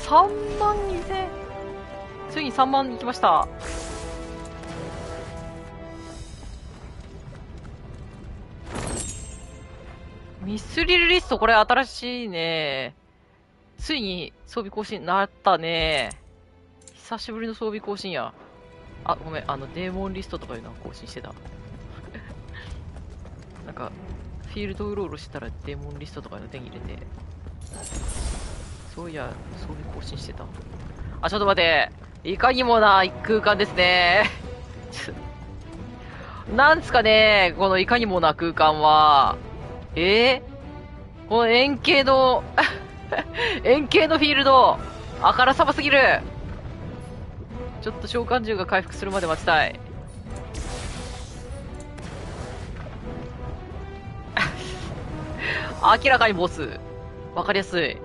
3万2000。ついに3万いきました。ミスリルリスト、これ新しいね。ついに装備更新なったね。久しぶりの装備更新や。あ、ごめん、デーモンリストとかいうのは更新してた。なんか、フィールドうろうろしてたらデーモンリストとかいうの手に入れて。そういや、装備更新してた。あ、ちょっと待て。いかにもな空間ですね。なんですかね、このいかにもな空間は。この円形の、円形のフィールド、あからさますぎる。ちょっと召喚獣が回復するまで待ちたい。明らかにボス。わかりやすい。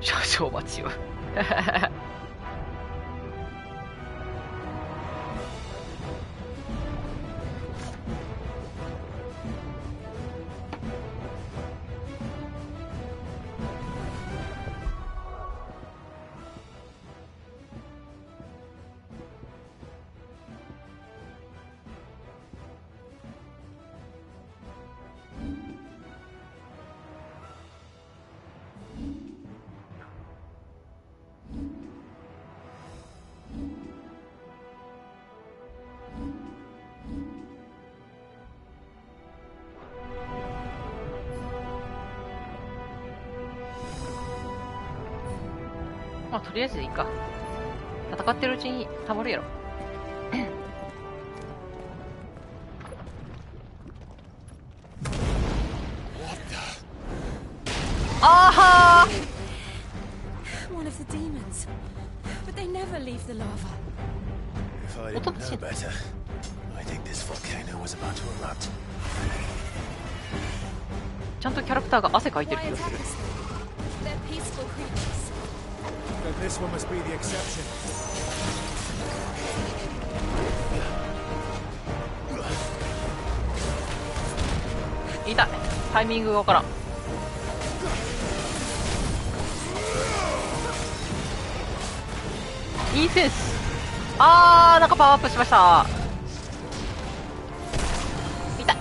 少々お待ちを。まあとりあえずいいか。戦ってるうちにたまるやろ。あはー。 One of the demons. But they never leave the lava. If I didn't know better, I think this volcano was about to erupt. ちゃんとキャラクターが汗かいてる気がする。 They're peaceful creatures. Then this one must be the exception. 痛い。タイミングがわからん。インセンス。あー、なんかパワーアップしました。痛い。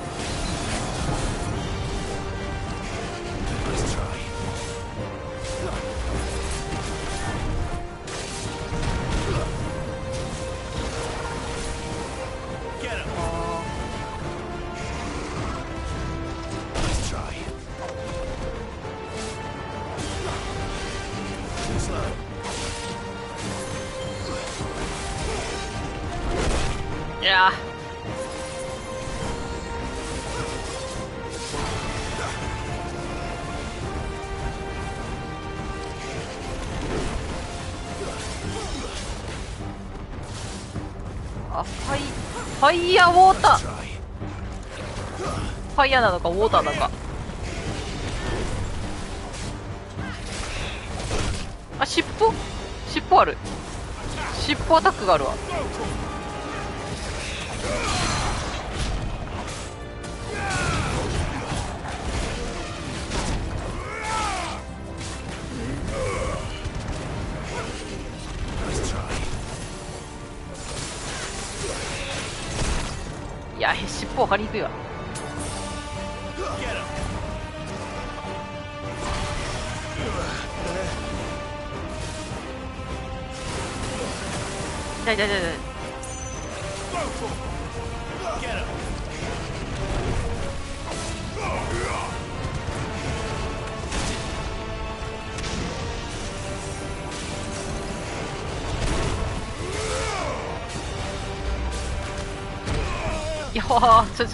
いやあ、ファイヤーウォーター。ファイヤーなのかウォーターなのか。あ、尻尾ある。尻尾アタックがあるわ。いや、尻尾分かりにくいわ。痛い痛い痛い痛い。いやー、ちょ。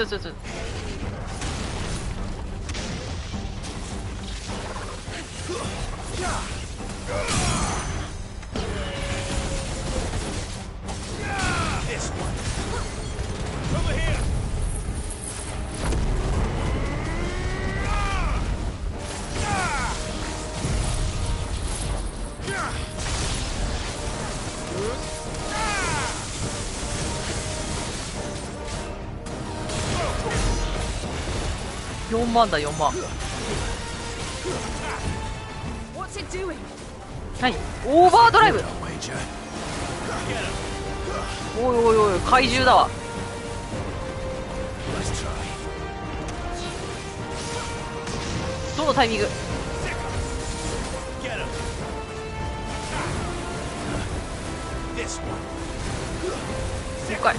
4万だ、4万。何？オーバードライブ。おいおいおい、怪獣だわ。どのタイミング？了解。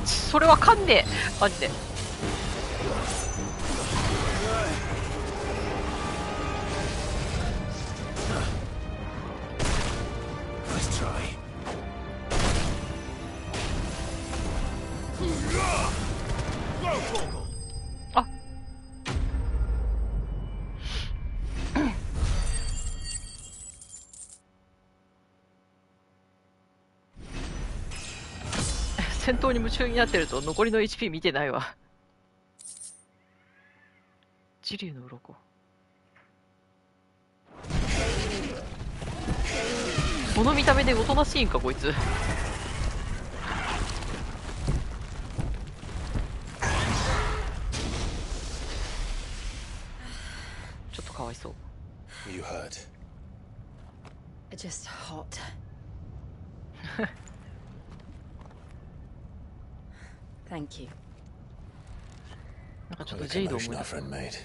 それはかんねえ、マジで。あ戦闘に夢中になってると残りの HP 見てないわ。磁竜の鱗。この見た目でおとなしいんかこいつ。ちょっとかわいそう。You heard. just hot. Thank you. What a commotion our friend made.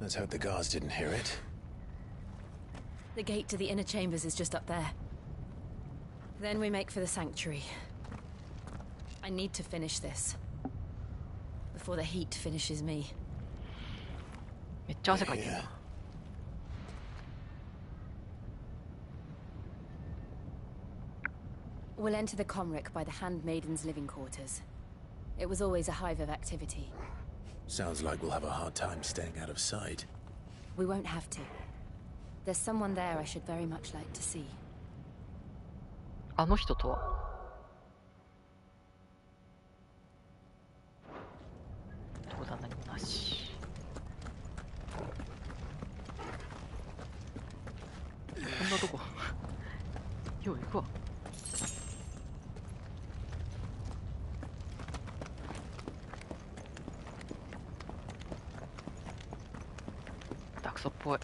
Let's hope the guards didn't hear it. The gate to the inner chambers is just up there. Then we make for the sanctuary. I need to finish this before the heat finishes me. Yeah. We'll enter the Comric by the Handmaiden's living quarters. It was always a hive of activity. Sounds like we'll have a hard time staying out of sight. We won't have to. There's someone there I should very much like to see. あの人とはどうだ、何もなし。こんなとこよう行くわ。ダクソっぽい。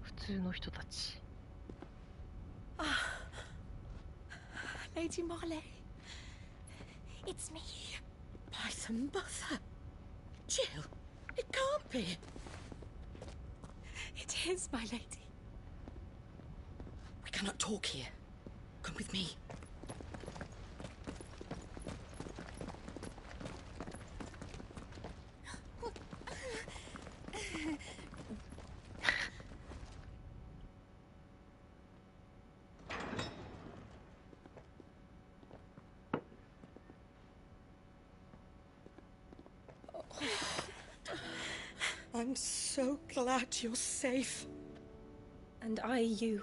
普通の人たち。Lady Marley. It's me. By some mother. Jill, it can't be. It is, my lady. We cannot talk here. Come with me. I'm so glad you're safe. And I you.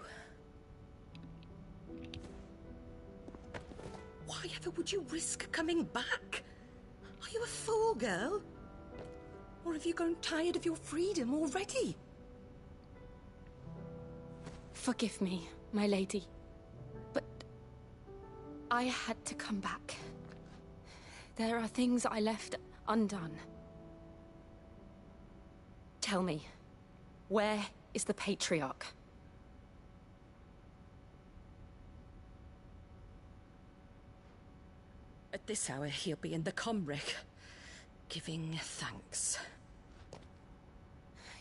Why ever would you risk coming back? Are you a fool, girl? Or have you grown tired of your freedom already? Forgive me, my lady. But I had to come back. There are things I left undone. Tell me, where is the Patriarch? At this hour, he'll be in the Comric, giving thanks.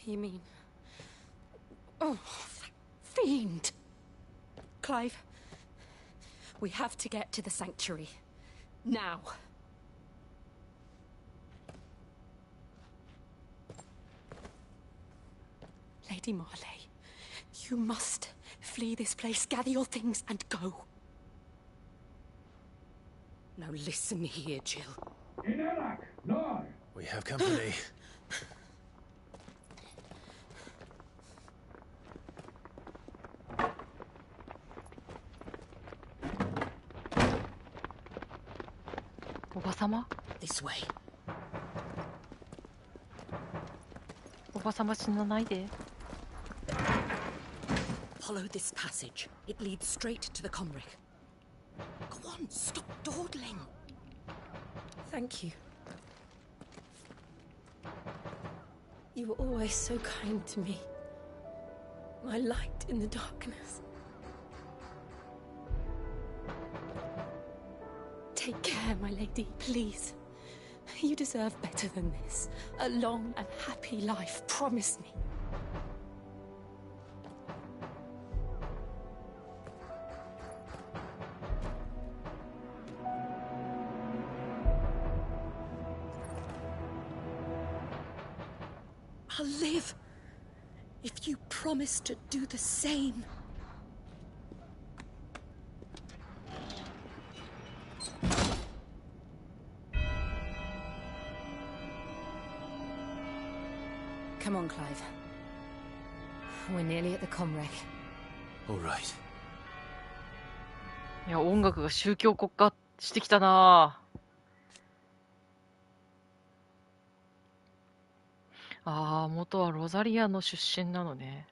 You mean... Oh, that fiend! Clive, we have to get to the sanctuary. Now. Lady Marley, you must flee this place, gather your things, and go. Now listen here, Jill. We have company. Oba-sama? This way. おばさま死なないで。 Follow this passage. It leads straight to the Comric. Go on, stop dawdling. Thank you. You were always so kind to me. My light in the darkness. Take care, my lady, please. You deserve better than this. A long and happy life, promise me. I'll live if you promise to do the same. Come on, Clive. We're nearly at the comwreck. All right. いや、音楽が宗教国家してきたなあ。ああ、元はロザリアの出身なのね。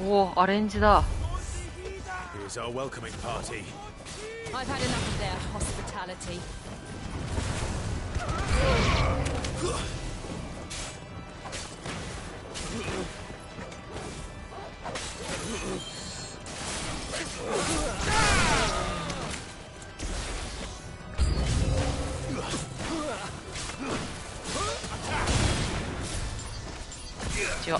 おお、アレンジだ。Here's our welcoming party. I've had enough of their hospitality.違う。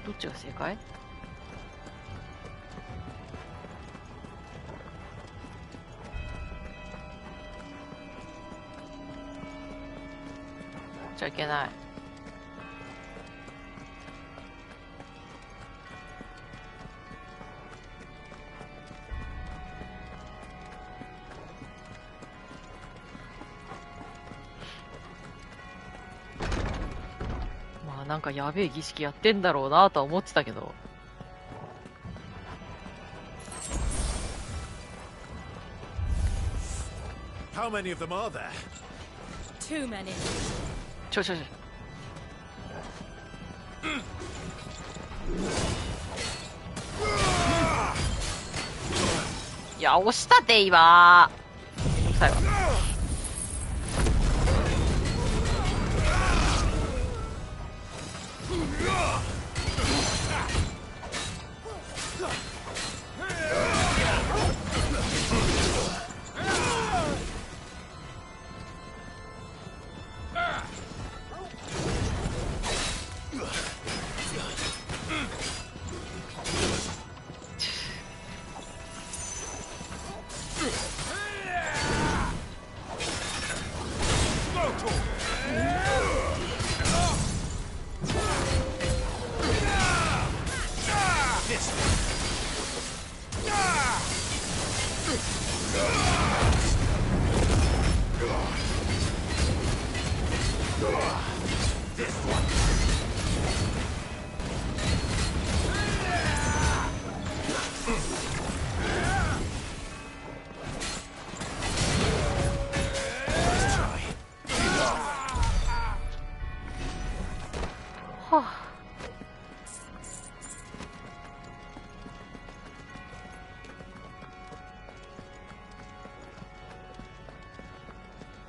どっちが正解？じゃいけない。まあなんかやべえ儀式やってんだろうなとは思ってたけど。How many of them are there? Too many. ちょ。いや、押したって今。最後。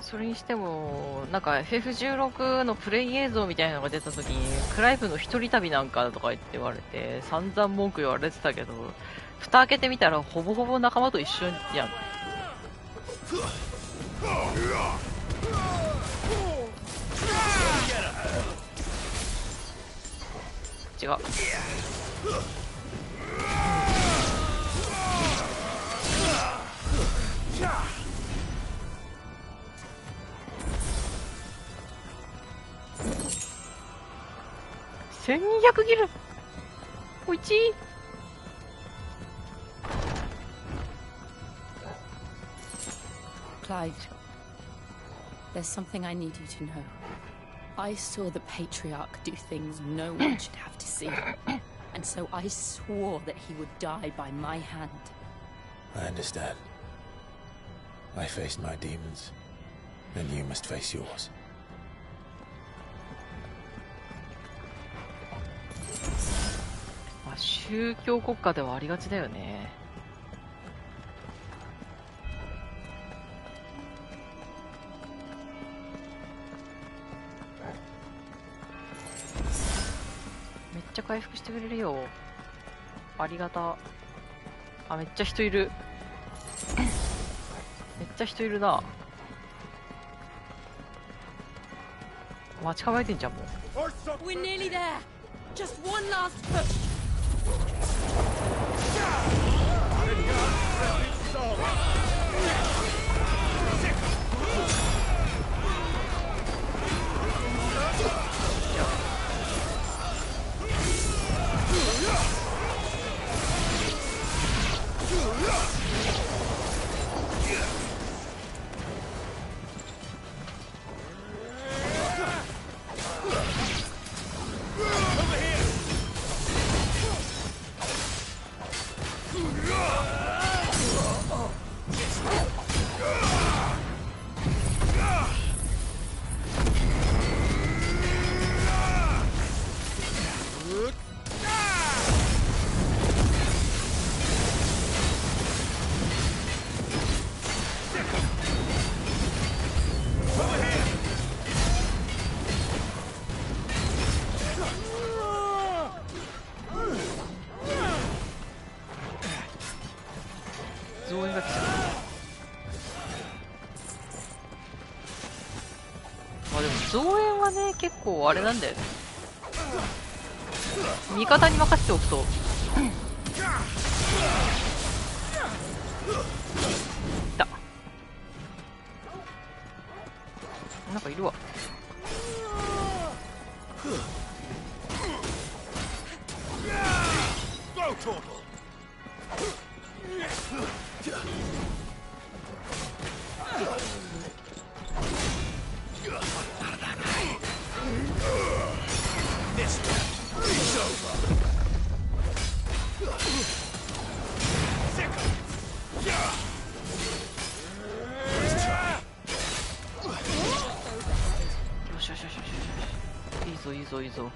それにしても、なんか FF16 のプレイ映像みたいなのが出た時に、クライブの一人旅なんかとか言われて、散々文句言われてたけど、蓋開けてみたらほぼほぼ仲間と一緒やん。違う。1200ギル。おいち。Clyde, there's something I need you to know. I saw the Patriarch do things no one should have to see. And so I swore that he would die by my hand. I understand. I faced my demons, and you must face yours. 宗教国家ではありがちだよね。めっちゃ回復してくれるよ。ありがた。あ、めっちゃ人いる。めっちゃ人いるな。待ち構えてんじゃんもう。 We're nearly there. Just one last push.増援はね、結構あれなんだよね。味方に任せておくと。いた。なんかいるわ。いいぞ。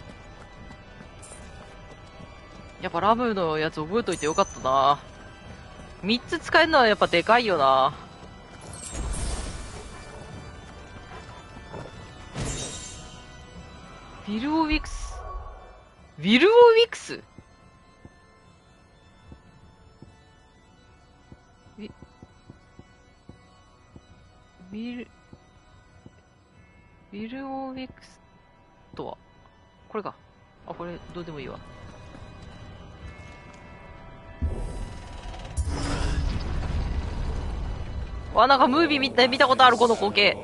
やっぱラムのやつ覚えといてよかったな。3つ使えるのはやっぱでかいよな。ウィル・オウィクス。ウィル・オウィクスウィル・オウィクスとはこれか。あ、これどうでもいいわ。わ、なんかムービー見たことあるこの光景。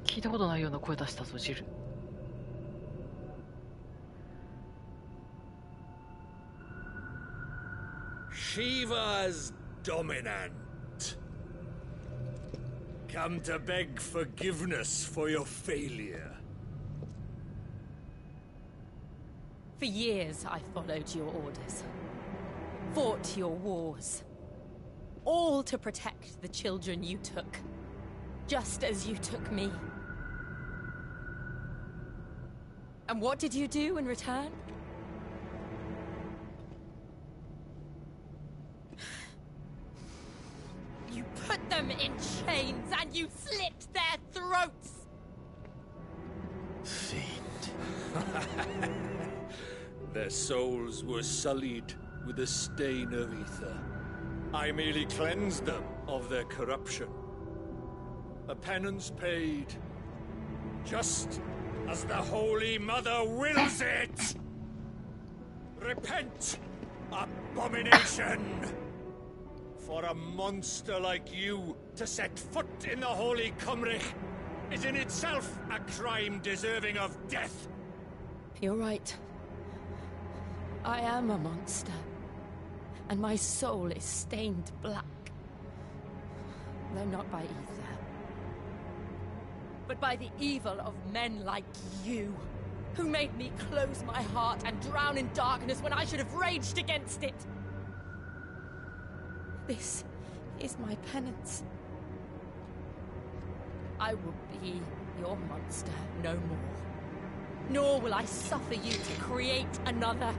聞いたことないような声出したぞ、ジル。Shiva's dominant. come to beg forgiveness for your failure. For years, I followed your orders. Fought your wars. All to protect the children you took. Just as you took me. And what did you do in return? You put them in chains and you slit their throats! Fiend. Their souls were sullied with a stain of ether. I merely cleansed them of their corruption. A penance paid, just as the Holy Mother wills it! Repent, abomination! For a monster like you to set foot in the Holy Cymric is in itself a crime deserving of death. You're right. I am a monster. And my soul is stained black. Though not by ether. But by the evil of men like you, who made me close my heart and drown in darkness when I should have raged against it. This is my penance. I will be your monster no more. Nor will I suffer you to create another.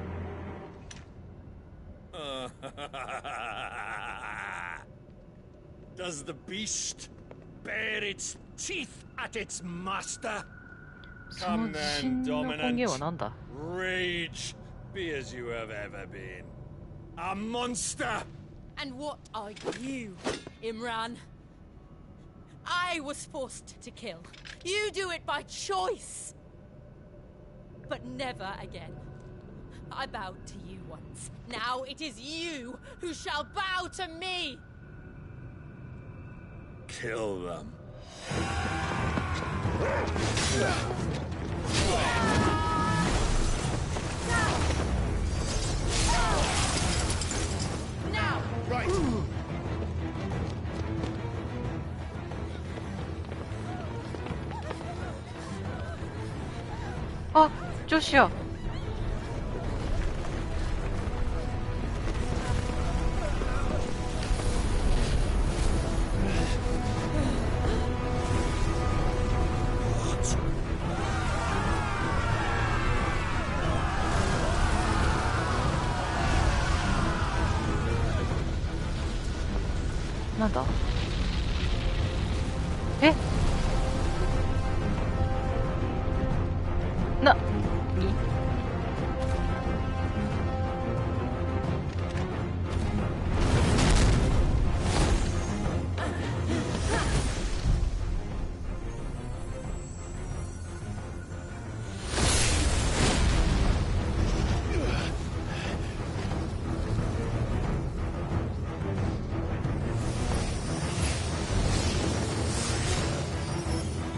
Does the beast bare its teeth at its master? Come then, dominant. Rage, be as you have ever been. A monster! And what are you, Imran? I was forced to kill. You do it by choice. But never again. I bowed to you once. Now it is you who shall bow to me! Kill them. Now! Right! 아, 조시야. 나다. 에? 나, 이?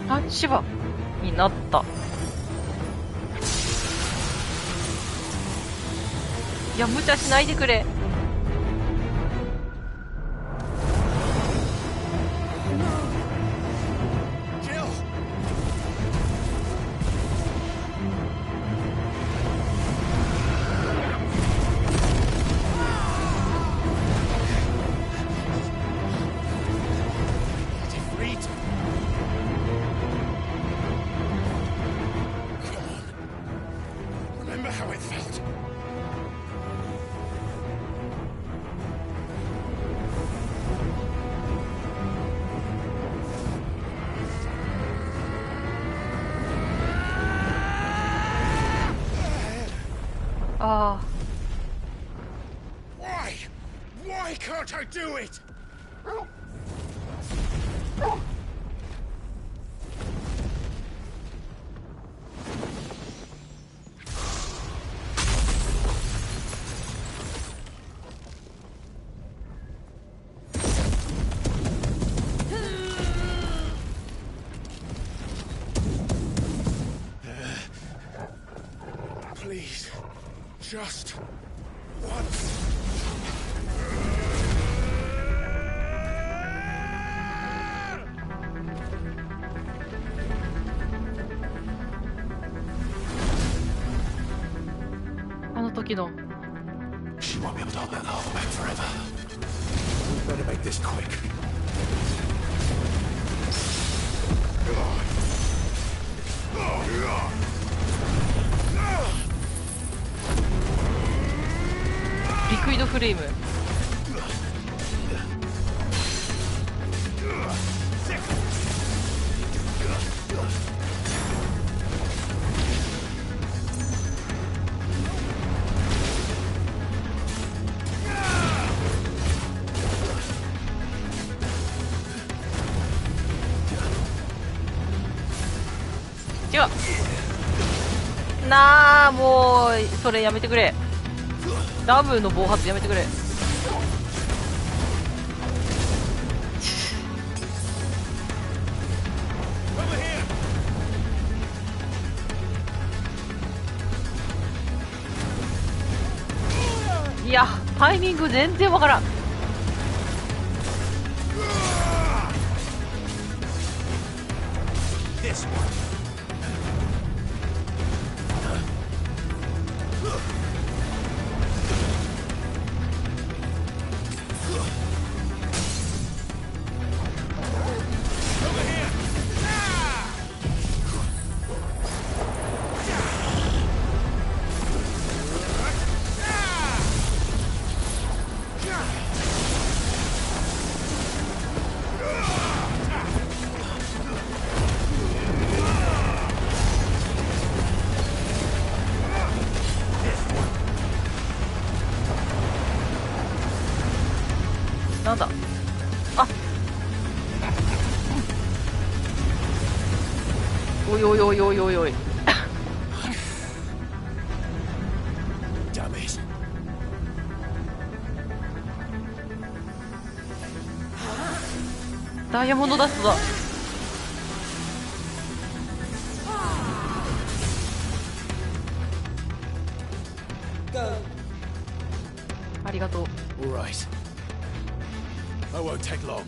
아, 씨발. になった。いや、無茶しないでくれ。Why can't I do it? Please, just once. 時の。She won't be able to hold that lava back forever. We better make this quick. リクイドフレーム。違うなあ、もうそれやめてくれ。ダムの暴発やめてくれ。いや、タイミング全然わからん。なんだ、あ、おいおいおいおいおいおい。ダイヤモンドダストだ。ありがとう。All right. I won't take long.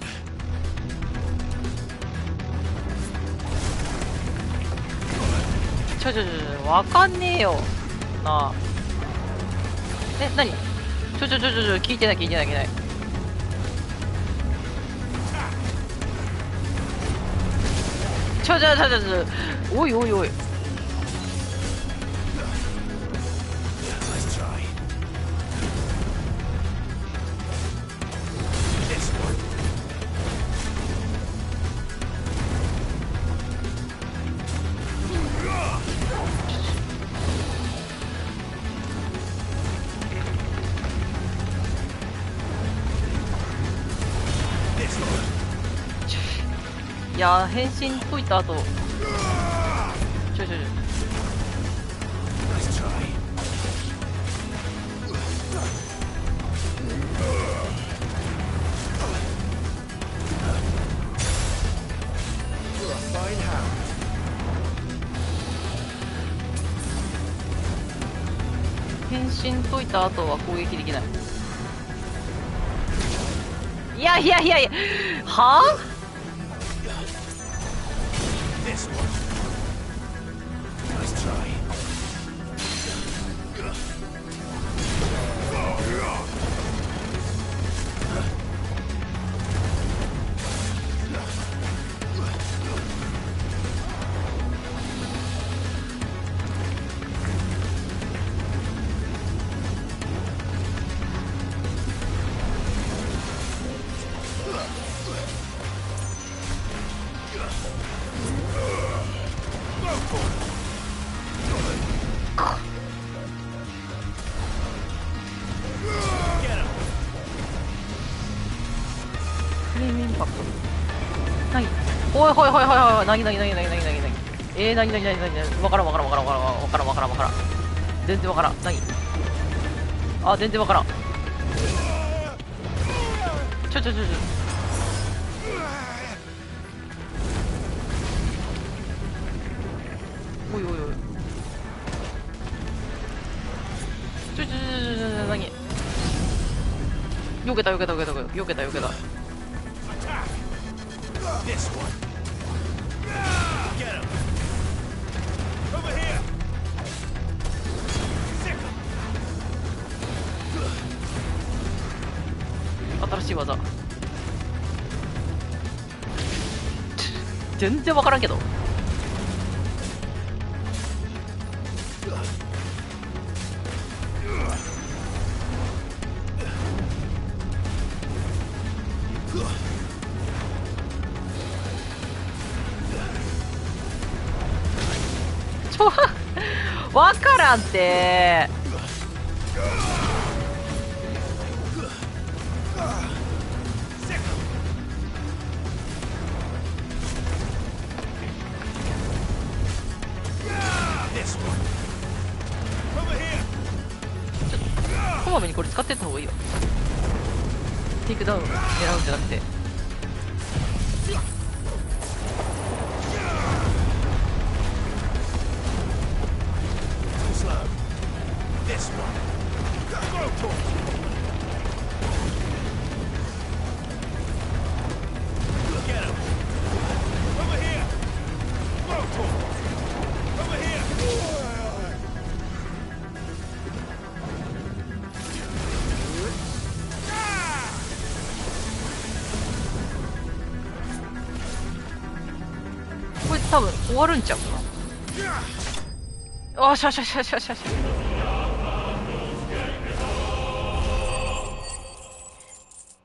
ちょわかんねえよなあ。え、なに、聞いてない聞いてない聞いてない。おいおいおい。いやー、変身解いた後変身解いた後は攻撃できない。いやいやいやいや、はぁ、おいほいほいほいほい、なぎなぎなぎなぎなぎなぎなぎ、なぎなぎなぎなぎ、わからんわからんわからんわからんわからんわからん、全然わからん、なぎ、あ、全然わからん、おいおいおい、なぎ、よけたよけたよけたよけたよけた。This one. Get him. Over here. Sick him. 新しい技。全然わからんけど。わからんって。こまめにこれ使ってった方がいいよ。テイクダウン狙うんじゃなくて。これ多分終わるんちゃうかな。あしゃしゃしゃしゃしゃしゃ。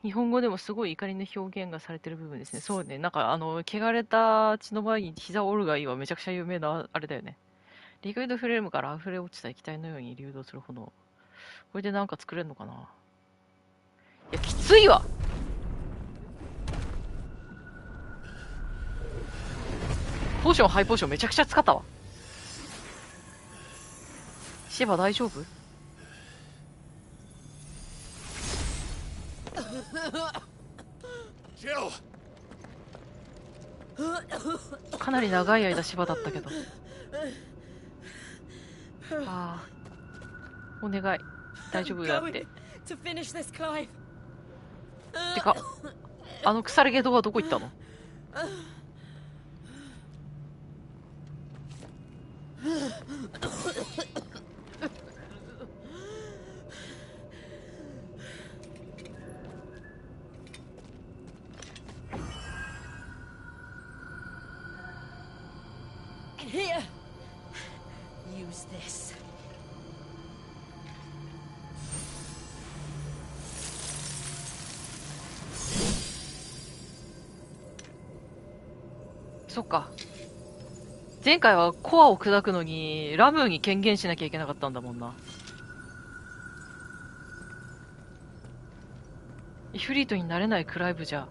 日本語でもすごい怒りの表現がされてる部分ですね。そうね。なんか汚れた血の前に膝を折るがいいはめちゃくちゃ有名なあれだよね。リクイドフレームから溢れ落ちた液体のように流動する炎。これでなんか作れるのかな。いやきついわ。ポーションハイポーションめちゃくちゃ使ったわ。シバ大丈夫？かなり長い間芝だったけど。ああ、お願い大丈夫だって。てか腐れゲドはどこ行ったの？Here, use this. そっか。前回はコアを砕くのにラムーに権限しなきゃいけなかったんだもんな。イフリートになれないクライブじゃ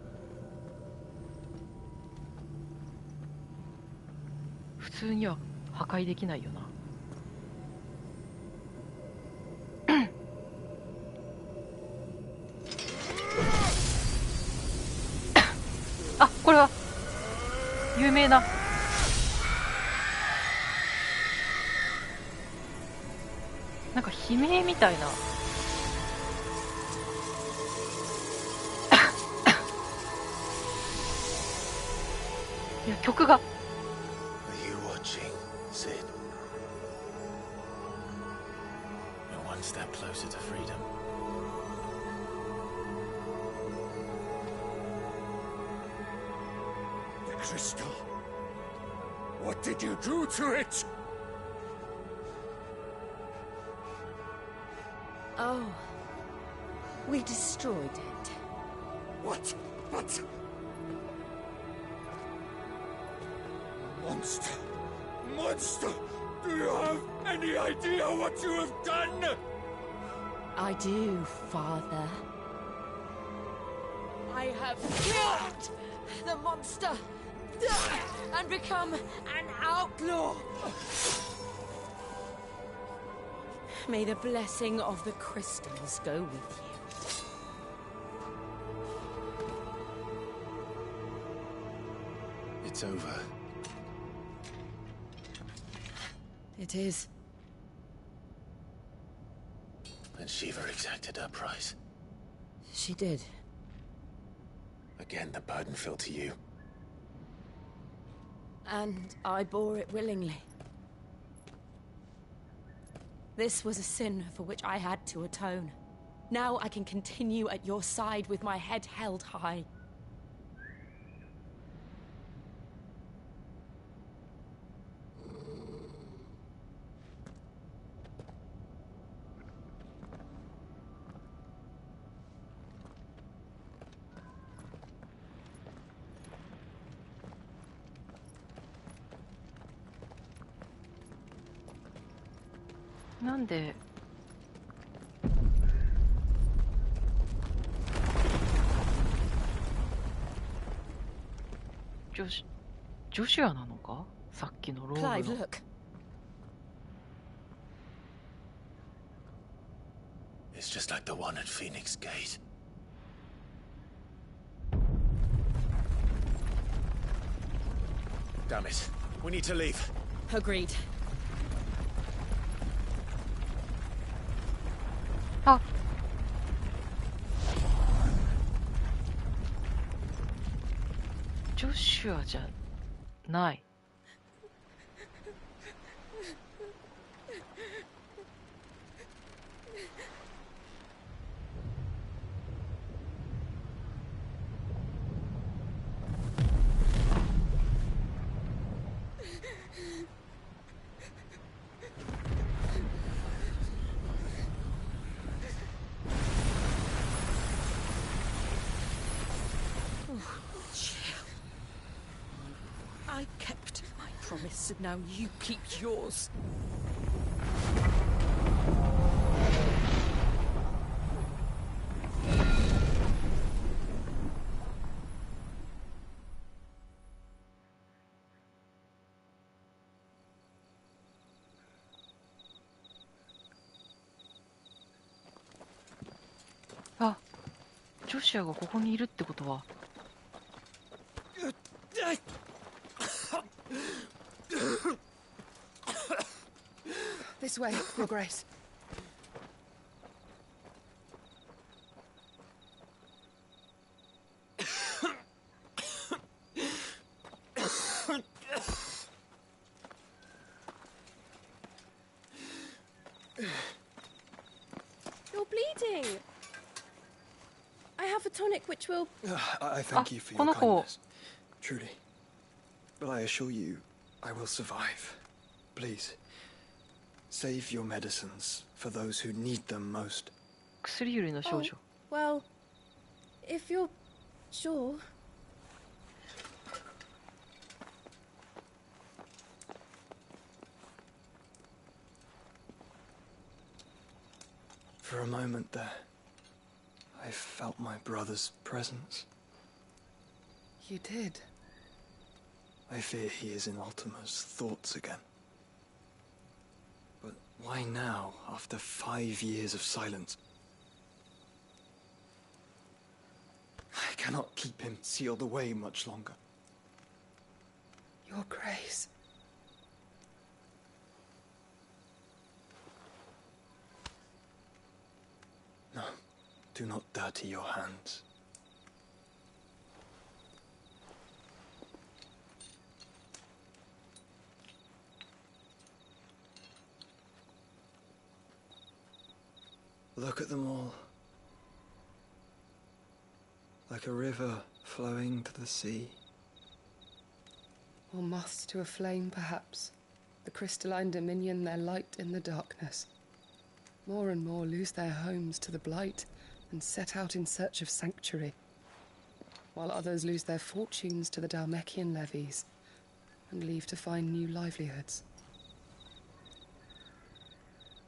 普通には破壊できないよな。あ、これは有名ななんか悲鳴みたいな。いや曲が。Are you watching, Sid? You're one step closer to freedom. The crystal. What did you do to it? Oh, we destroyed it. What? What? Monster! Monster! Do you have any idea what you have done? I do, Father. I have killed the monster and become an outlaw. May the blessing of the crystals go with you. It's over. It is. And Shiva exacted her price. She did. Again, the burden fell to you. And I bore it willingly. This was a sin for which I had to atone. Now I can continue at your side with my head held high.なんでジョシュアなのか？さっきのローブの。Clive, look. It's just like the one at Phoenix Gate. Damn it. We need to leave. Agreed. あ、ジョシュアじゃない。I kept my promise, and now you keep yours. Ah, ジョシュアがここにいるってことは。This way, Your Grace. You're bleeding. I have a tonic which will... I thank you for your kindness. Truly. But I assure you, I will survive. Please. Save your medicines for those who need them most. 薬売りの少女。Well, if you're sure. For a moment there, I felt my brother's presence. You did? I fear he is in Ultima's thoughts again. But why now, after 5 years of silence? I cannot keep him sealed away much longer. Your Grace. No, do not dirty your hands. Look at them all. Like a river flowing to the sea. Or moths to a flame, perhaps. The crystalline dominion, their light in the darkness. More and more lose their homes to the blight and set out in search of sanctuary, while others lose their fortunes to the Dalmekian levies and leave to find new livelihoods.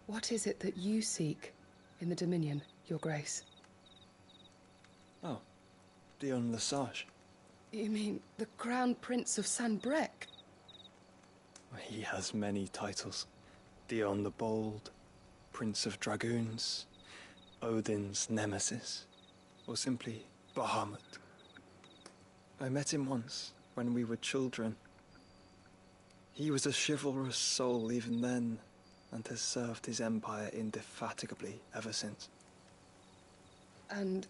What is it that you seek in the Dominion, Your Grace? Oh, Dion Lesage. You mean the Crown Prince of Sanbrec? He has many titles. Dion the Bold, Prince of Dragoons, Odin's Nemesis, or simply Bahamut. I met him once, when we were children. He was a chivalrous soul even then, and has served his empire indefatigably ever since. And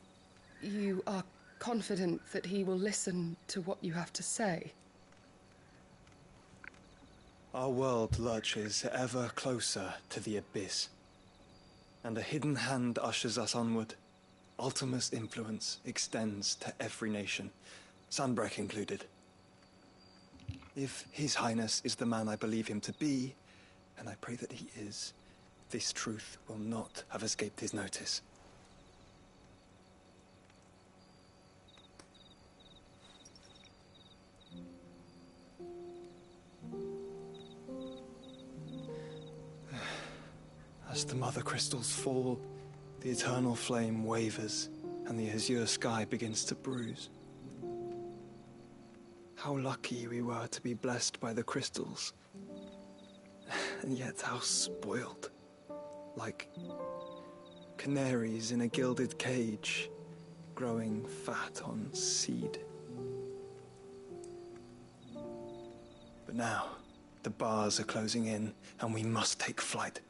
you are confident that he will listen to what you have to say? Our world lurches ever closer to the abyss. and a hidden hand ushers us onward. Ultima's influence extends to every nation, Sanbreque included. If His Highness is the man I believe him to be, and I pray that he is, this truth will not have escaped his notice. As the mother crystals fall, the eternal flame wavers, and the azure sky begins to bruise. How lucky we were to be blessed by the crystals, and yet how spoiled. Like canaries in a gilded cage, growing fat on seed. But now, the bars are closing in, and we must take flight.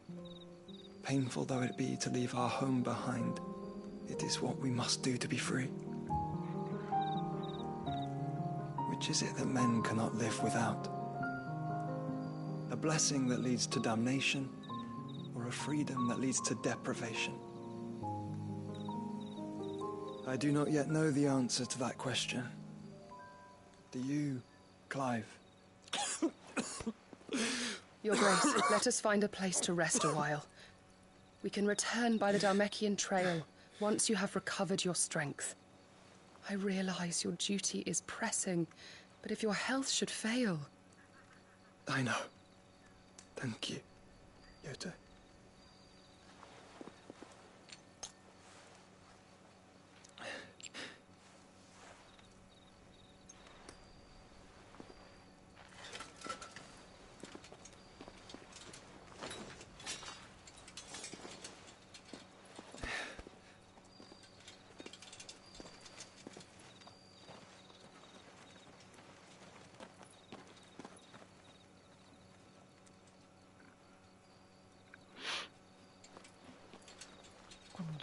Painful though it be to leave our home behind, it is what we must do to be free. Which is it that men cannot live without? A blessing that leads to damnation, or a freedom that leads to deprivation? I do not yet know the answer to that question. Do you, Clive? Your Grace, let us find a place to rest a while. We can return by the Dalmekian trail once you have recovered your strength. I realize your duty is pressing, but if your health should fail... I know. Thank you, Yoto.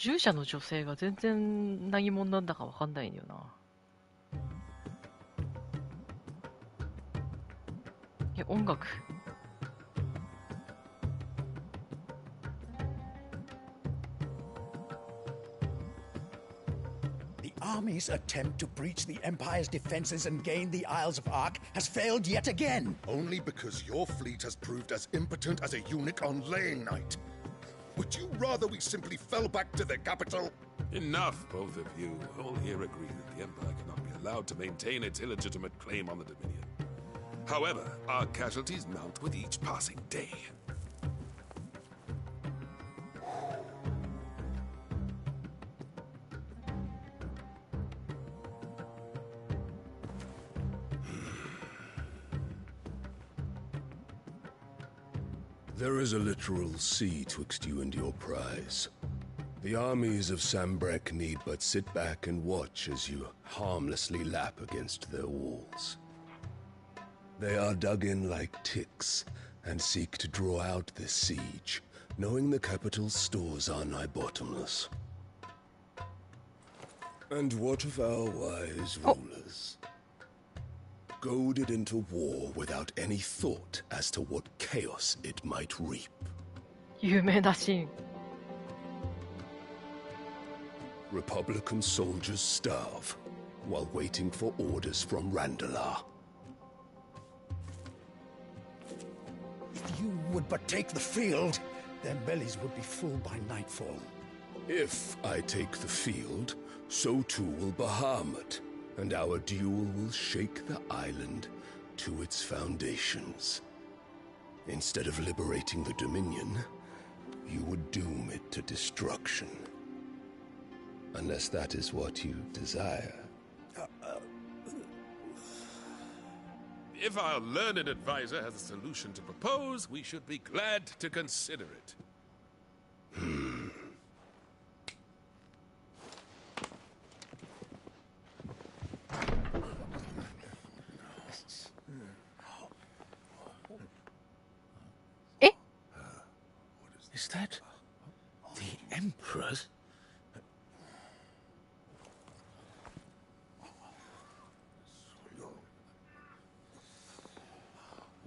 従者の女性が全然何者なんだかわかんないんだよな。音楽。The army's attempt to breach the Empire's defenses and gain the Isles of Ark has failed yet again. Only because your fleet has proved as impotent as a eunuch on laying night. Would you rather we simply fell back to the capital? Enough, both of you. All here agree that the Empire cannot be allowed to maintain its illegitimate claim on the Dominion. However, our casualties mount with each passing day. There is a literal sea twixt you and your prize. The armies of Sanbreque need but sit back and watch as you harmlessly lap against their walls. They are dug in like ticks and seek to draw out this siege, knowing the capital's stores are nigh bottomless. And what of our wise rulers? Goaded into war without any thought as to what chaos it might reap. 有名なシーン。Republican soldiers starve while waiting for orders from Randalar. If you would but take the field, their bellies would be full by nightfall. If I take the field, so too will Bahamut, and our duel will shake the island to its foundations. Instead of liberating the Dominion, you would doom it to destruction. Unless that is what you desire. If our learned advisor has a solution to propose, we should be glad to consider it. Is that the Emperor's?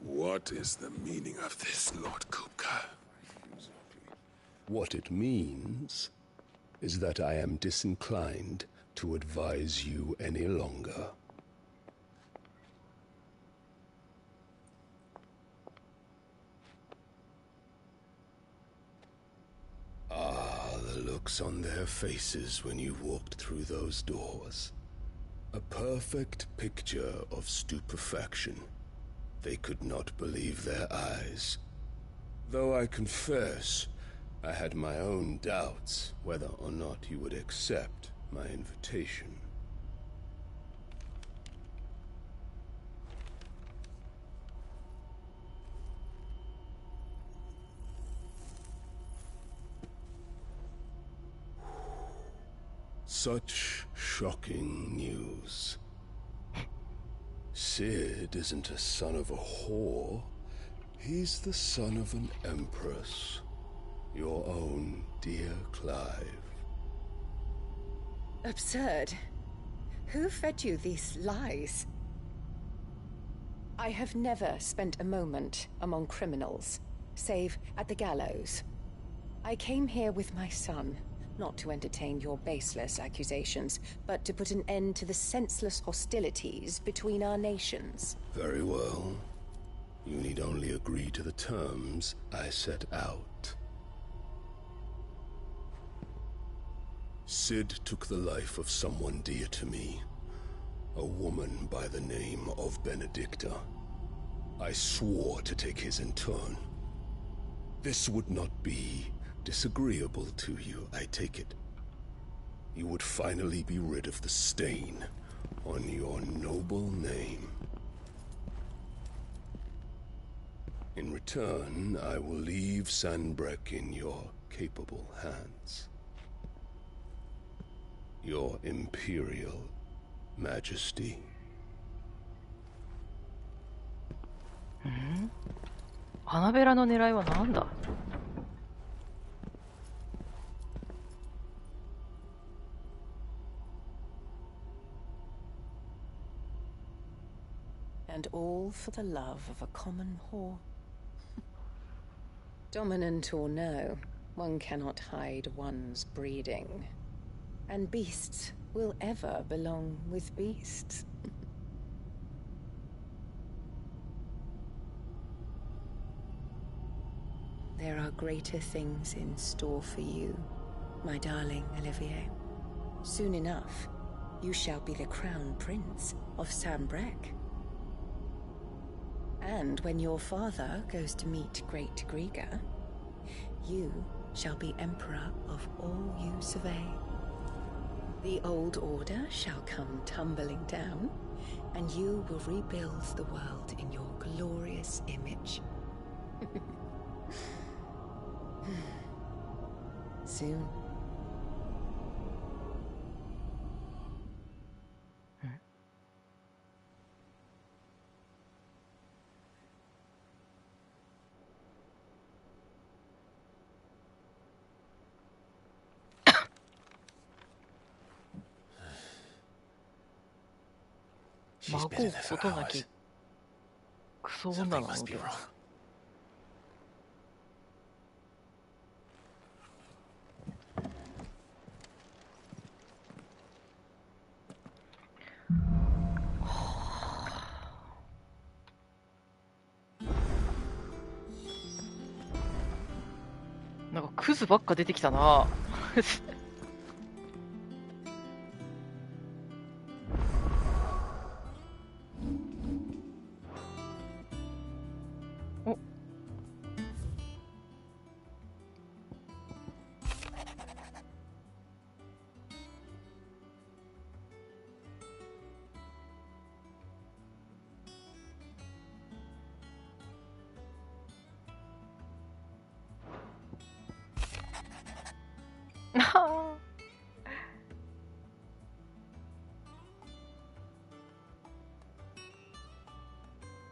What is the meaning of this, Lord Kupka? What it means is that I am disinclined to advise you any longer. Ah, the looks on their faces when you walked through those doors. A perfect picture of stupefaction. They could not believe their eyes. Though I confess, I had my own doubts whether or not you would accept my invitation. Such shocking news. Sid isn't a son of a whore. He's the son of an empress. Your own dear Clive. Absurd. Who fed you these lies? I have never spent a moment among criminals, save at the gallows. I came here with my son, not to entertain your baseless accusations, but to put an end to the senseless hostilities between our nations. Very well. You need only agree to the terms I set out. Sid took the life of someone dear to me, a woman by the name of Benedicta. I swore to take his in turn. This would not be disagreeable to you, I take it. You would finally be rid of the stain on your noble name. In return, I will leave Sanbreque in your capable hands. Your Imperial Majesty. アナベラの狙いは何だ? And all for the love of a common whore. Dominant or no, one cannot hide one's breeding. And beasts will ever belong with beasts. There are greater things in store for you, my darling Olivier. Soon enough, you shall be the crown prince of Sanbreque. And when your father goes to meet Great Griga, you shall be emperor of all you survey. The old order shall come tumbling down, and you will rebuild the world in your glorious image. Soon. She's been in there for hours. Something must be wrong.なんかクズばっか出てきたな。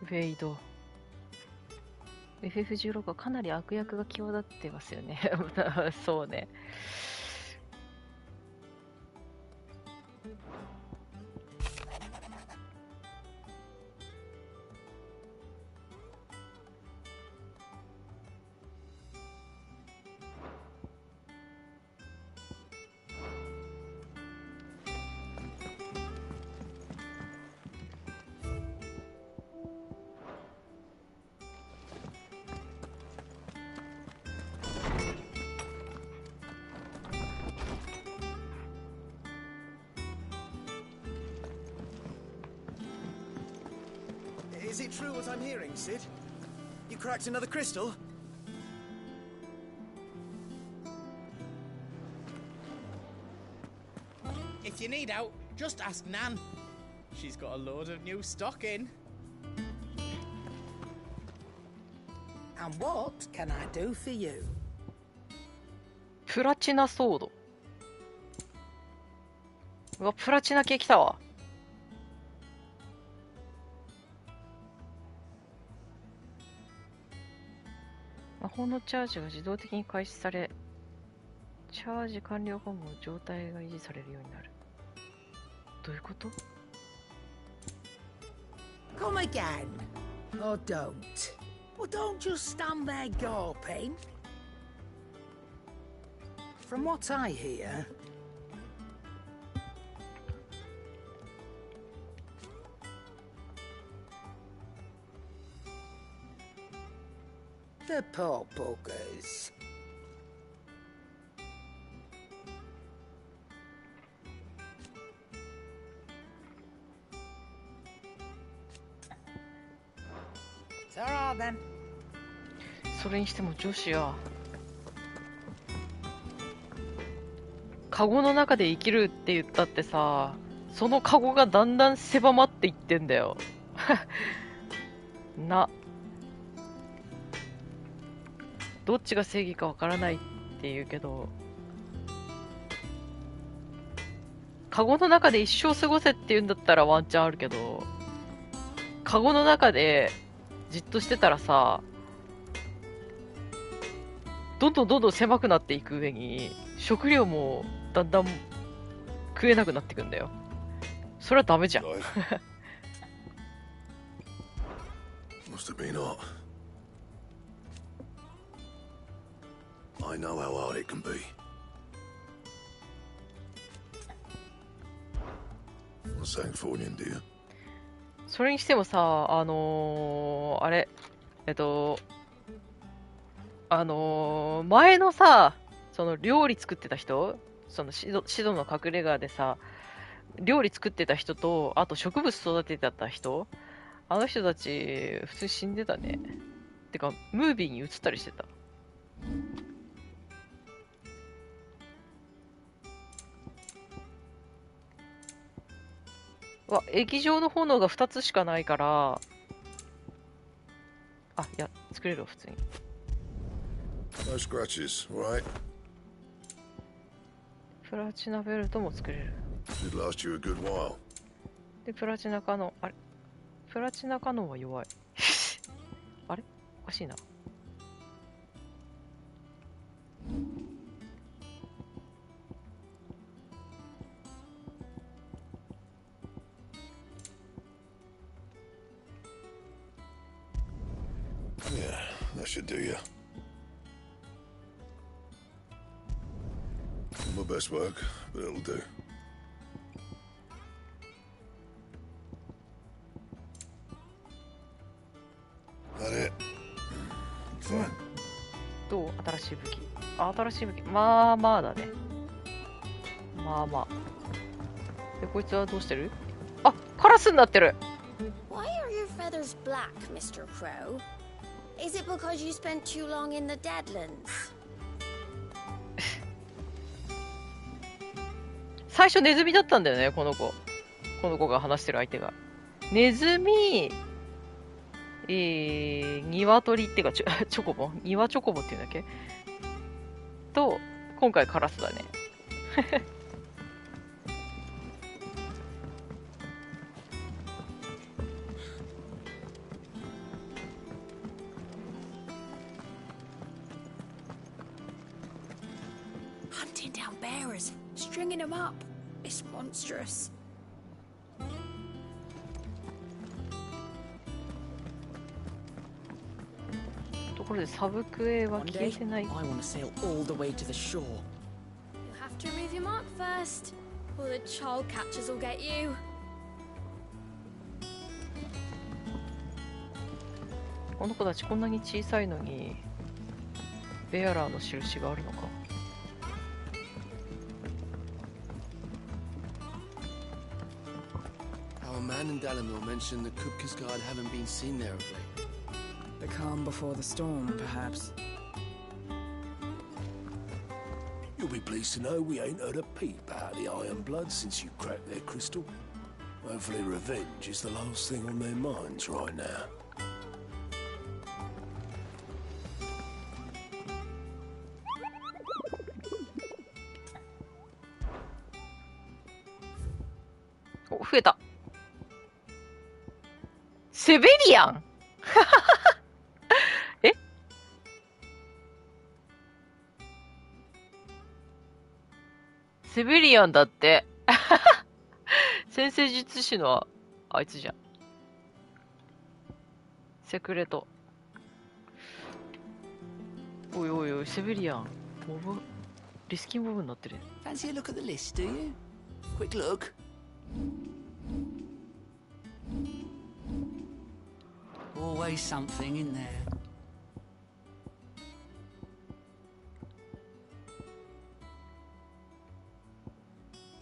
ウェイド FF16 はかなり悪役が際立ってますよね。そうね。Is it true what I'm hearing, Sid? You cracked another crystal? If you need out, just ask Nan. She's got a load of new stock in. And what can I do for you? プラチナソード。うわ、プラチナ系来たわ。魔法のチャージが自動的に開始され、チャージ完了後も状態が維持されるようになる。どういうこと？ Come again? Or don't? Or don't just stand there gawping? From what I hear, the poor buggers. Ta-ra then. それにしても女子はカゴの中で生きるって言ったってさ、そのカゴがだんだん狭まっていってんだよな。どっちが正義かわからないって言うけど、カゴの中で一生過ごせって言うんだったらワンチャンあるけど、カゴの中でじっとしてたらさ、どんどん狭くなっていく上に食料もだんだん食えなくなっていくんだよ。それはダメじゃんMust have been hot. I know how hard it can be. Thanks for an India. それにしてもさ、あれ、前のさ、その料理作ってた人、そのシドの隠れ家でさ、料理作ってた人と、あと植物育ててた人、あの人たち、普通に死んでたね。てか、ムービーに映ったりしてた。わ、液状の炎が2つしかないから、あ、いや、作れるわ、普通に。No scratches, right? プラチナベルトも作れる。Should last you a good while. で、プラチナカノン、あれプラチナカノンは弱い。あれおかしいな。Yeah, that should do you. My best work, but it'll do. That it? Fine. どう新しい武器。あ、新しい武器。まあまあだね。まあまあ。で、こいつはどうしてる？あ、カラスになってる。Why are your feathers black, Mr. Crow? Is it because you spent too long in the Deadlands? 最初ネズミだったんだよね、この子。この子が話してる相手が。ネズミ、鶏っていうかチョコボニワチョコボっていうんだっけと、今回カラスだね。Hunting down bearers, stringing them up. It's monstrous. ところでサブクエは消えてない。 I want to sail all the way to the shore. You'll have to remove your mark first, or the child catchers will get you. この子たちこんなに小さいのにベアラーの印があるのか。Our man in Dalamil mentioned the Kupka's guard haven't been seen there of late. The calm before the storm, perhaps. You'll be pleased to know we ain't heard a peep out of the Iron Blood since you cracked their crystal. Hopefully revenge is the last thing on their minds right now. Oh, 増えた。セベリアンえセベリアンだって。先生術師のあいつじゃん。セクレト。おいおいおい、セベリアン。モブ、リスキーモブになってる。Fancy a look at the list, do you? Quick look. Always something in there.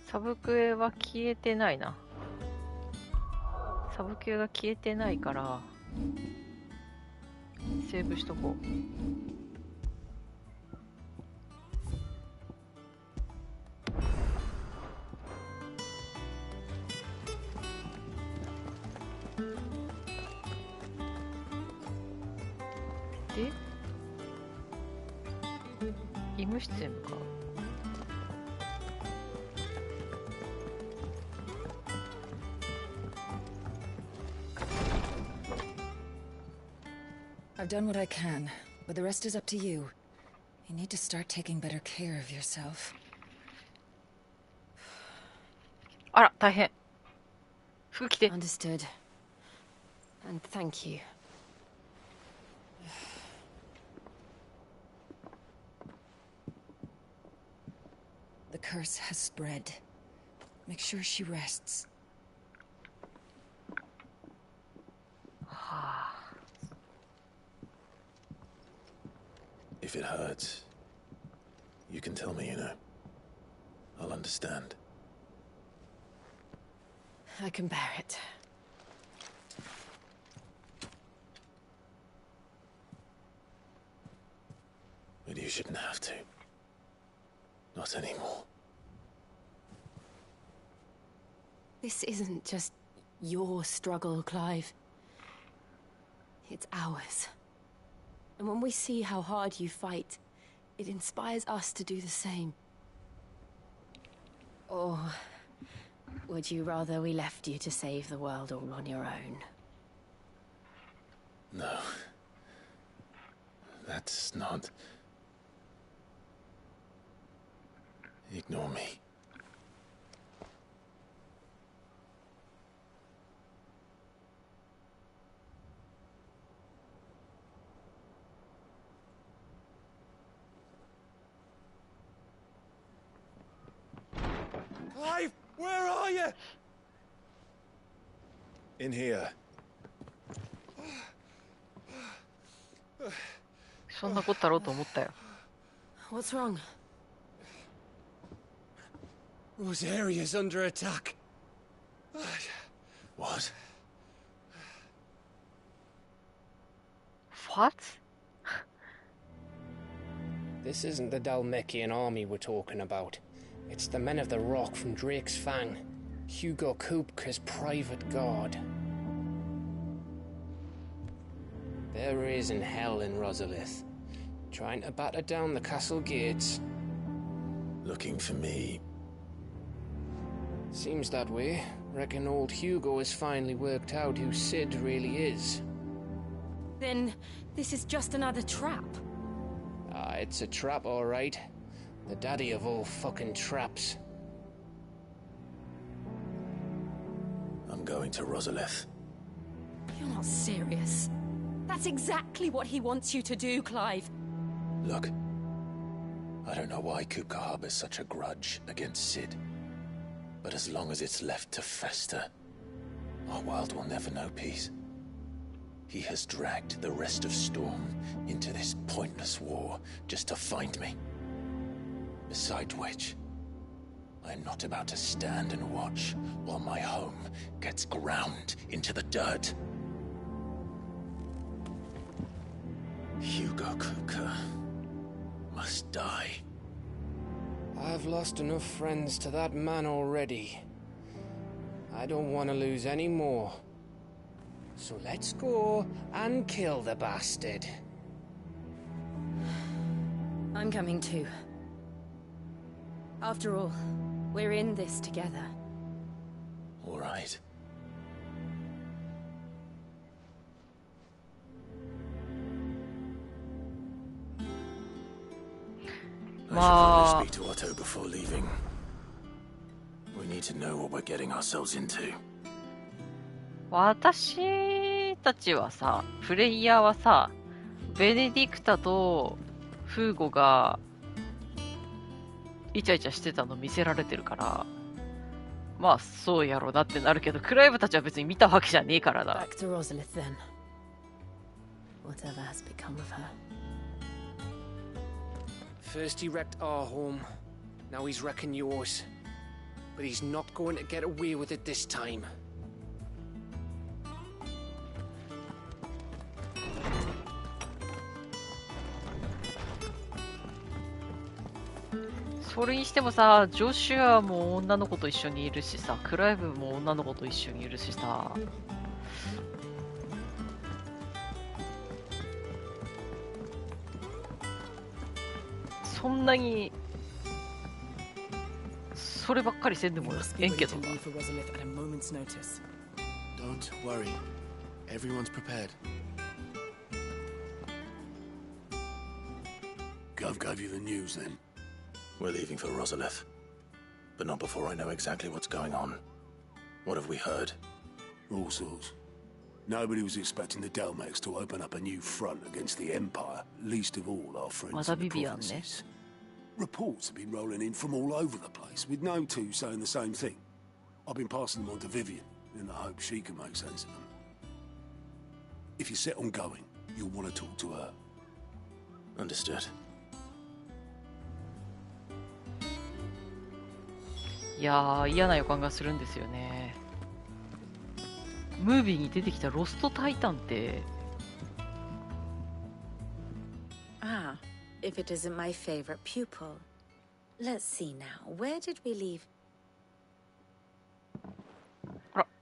サブクエは消えてないな。サブクエが消えてないからセーブしとこう。で医務室へ向かう。I've done what I can, but the rest is up to you. You need to start taking better care of yourself. あら、大変。服着て。Understood. And thank you. The curse has spread. Make sure she rests. If it hurts, you can tell me, you know. I'll understand. I can bear it. But you shouldn't have to. Not anymore. This isn't just your struggle, Clive. It's ours. And when we see how hard you fight, it inspires us to do the same. Or would you rather we left you to save the world all on your own? No. That's not... Ignore me. Clive, where are you? In here. そんなことだろうと思ったよ。What's wrong? Those areas under attack. What? What? This isn't the Dalmekian army we're talking about. It's the men of the Rock from Drake's Fang. Hugo Kupka's private guard. There is in hell in Rosalith, trying to batter down the castle gates. Looking for me. Seems that way. Reckon old Hugo has finally worked out who Sid really is. Then this is just another trap. Ah, it's a trap, all right. The daddy of all fucking traps. I'm going to Rosalith. You're not serious. That's exactly what he wants you to do, Clive. Look, I don't know why Kupka harbors such a grudge against Sid. But as long as it's left to fester, our world will never know peace. He has dragged the rest of Storm into this pointless war just to find me. Besides which, I'm not about to stand and watch while my home gets ground into the dirt. Hugo Kupka must die. I've lost enough friends to that man already. I don't want to lose any more. So let's go and kill the bastard. I'm coming too. After all, we're in this together. All right. I should probably speak to Otto before leaving. We need to know what we're getting ourselves into. 私たちはさ、プレイヤーはさ、ベネディクタとフーゴがイチャイチャしてたの見せられてるから、まあそうやろうなってなるけど、クライブたちは別に見たわけじゃねえからだ。Back to Rosalith then. Whatever has become of her. First he wrecked our home, now he's wrecking yours. But he's not going to get away with it this time. それにしてもさ、ジョシュアも女の子と一緒にいるしさ、クライブも女の子と一緒にいるしさ、そんなにそればっかりせんでもええんけどな。Don't worry. Everyone's prepared. Gov gave you the news then? We're leaving for Rosalith. But not before I know exactly what's going on. What have we heard? All sorts. Nobody was expecting the Dalmex to open up a new front against the Empire, least of all our friends in the provinces. Reports have been rolling in from all over the place, with no two saying the same thing. I've been passing them on to Vivian, in the hope she can make sense of them. If you're set on going, you'll want to talk to her. Understood. いやー、嫌な予感がするんですよね。ムービーに出てきたロストタイタンって。Ah, if it isn't my favorite pupil. Let's see now. Where did we leave?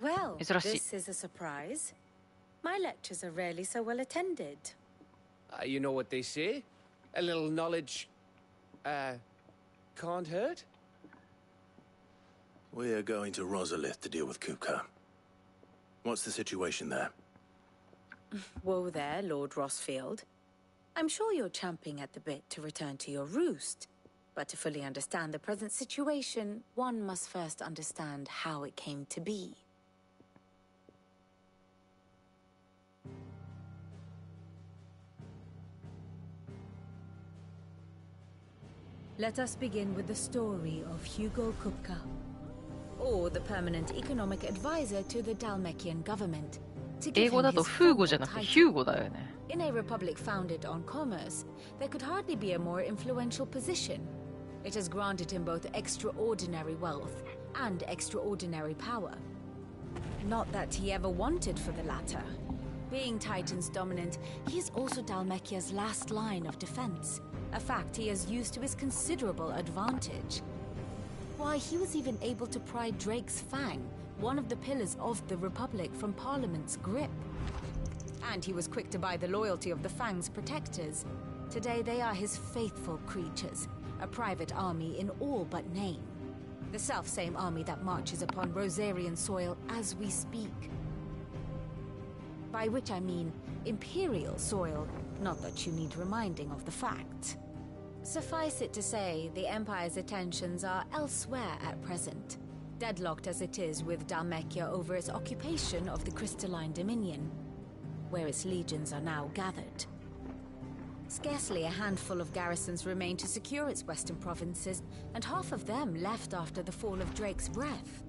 Well, this is a surprise. My lectures are rarely so well attended. You know what they say? A little knowledge, can't hurt? We're going to Rosalith to deal with Kupka. What's the situation there? Whoa there, Lord Rossfield. I'm sure you're champing at the bit to return to your roost. But to fully understand the present situation, one must first understand how it came to be. Let us begin with the story of Hugo Kupka, or the permanent economic advisor to the Dalmekian government. 英語だとフーゴじゃなくてヒューゴだよね。In a republic founded on commerce, there could hardly be a more influential position. It has granted him both extraordinary wealth and extraordinary power. Not that he ever wanted for the latter. Being Titan's dominant, he is also Dalmekia's last line of defense, a fact he has used to his considerable advantage. Why, he was even able to pry Drake's Fang, one of the pillars of the Republic, from Parliament's grip. And he was quick to buy the loyalty of the Fang's protectors. Today they are his faithful creatures, a private army in all but name. The self-same army that marches upon Rosarian soil as we speak. By which I mean Imperial soil, not that you need reminding of the fact. Suffice it to say, the Empire's attentions are elsewhere at present, deadlocked as it is with Dalmekia over its occupation of the Crystalline Dominion, where its legions are now gathered. Scarcely a handful of garrisons remain to secure its western provinces, and half of them left after the fall of Drake's Breath.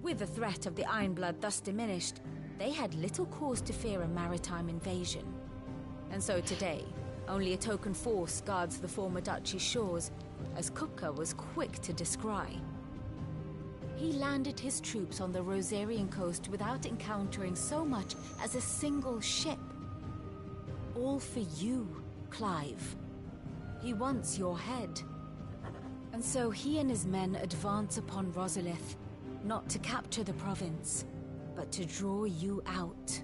With the threat of the Ironblood thus diminished, they had little cause to fear a maritime invasion. And so today, only a token force guards the former duchy's shores, as Kupka was quick to descry. He landed his troops on the Rosarian coast without encountering so much as a single ship. All for you, Clive. He wants your head. And so he and his men advance upon Rosalith, not to capture the province, but to draw you out.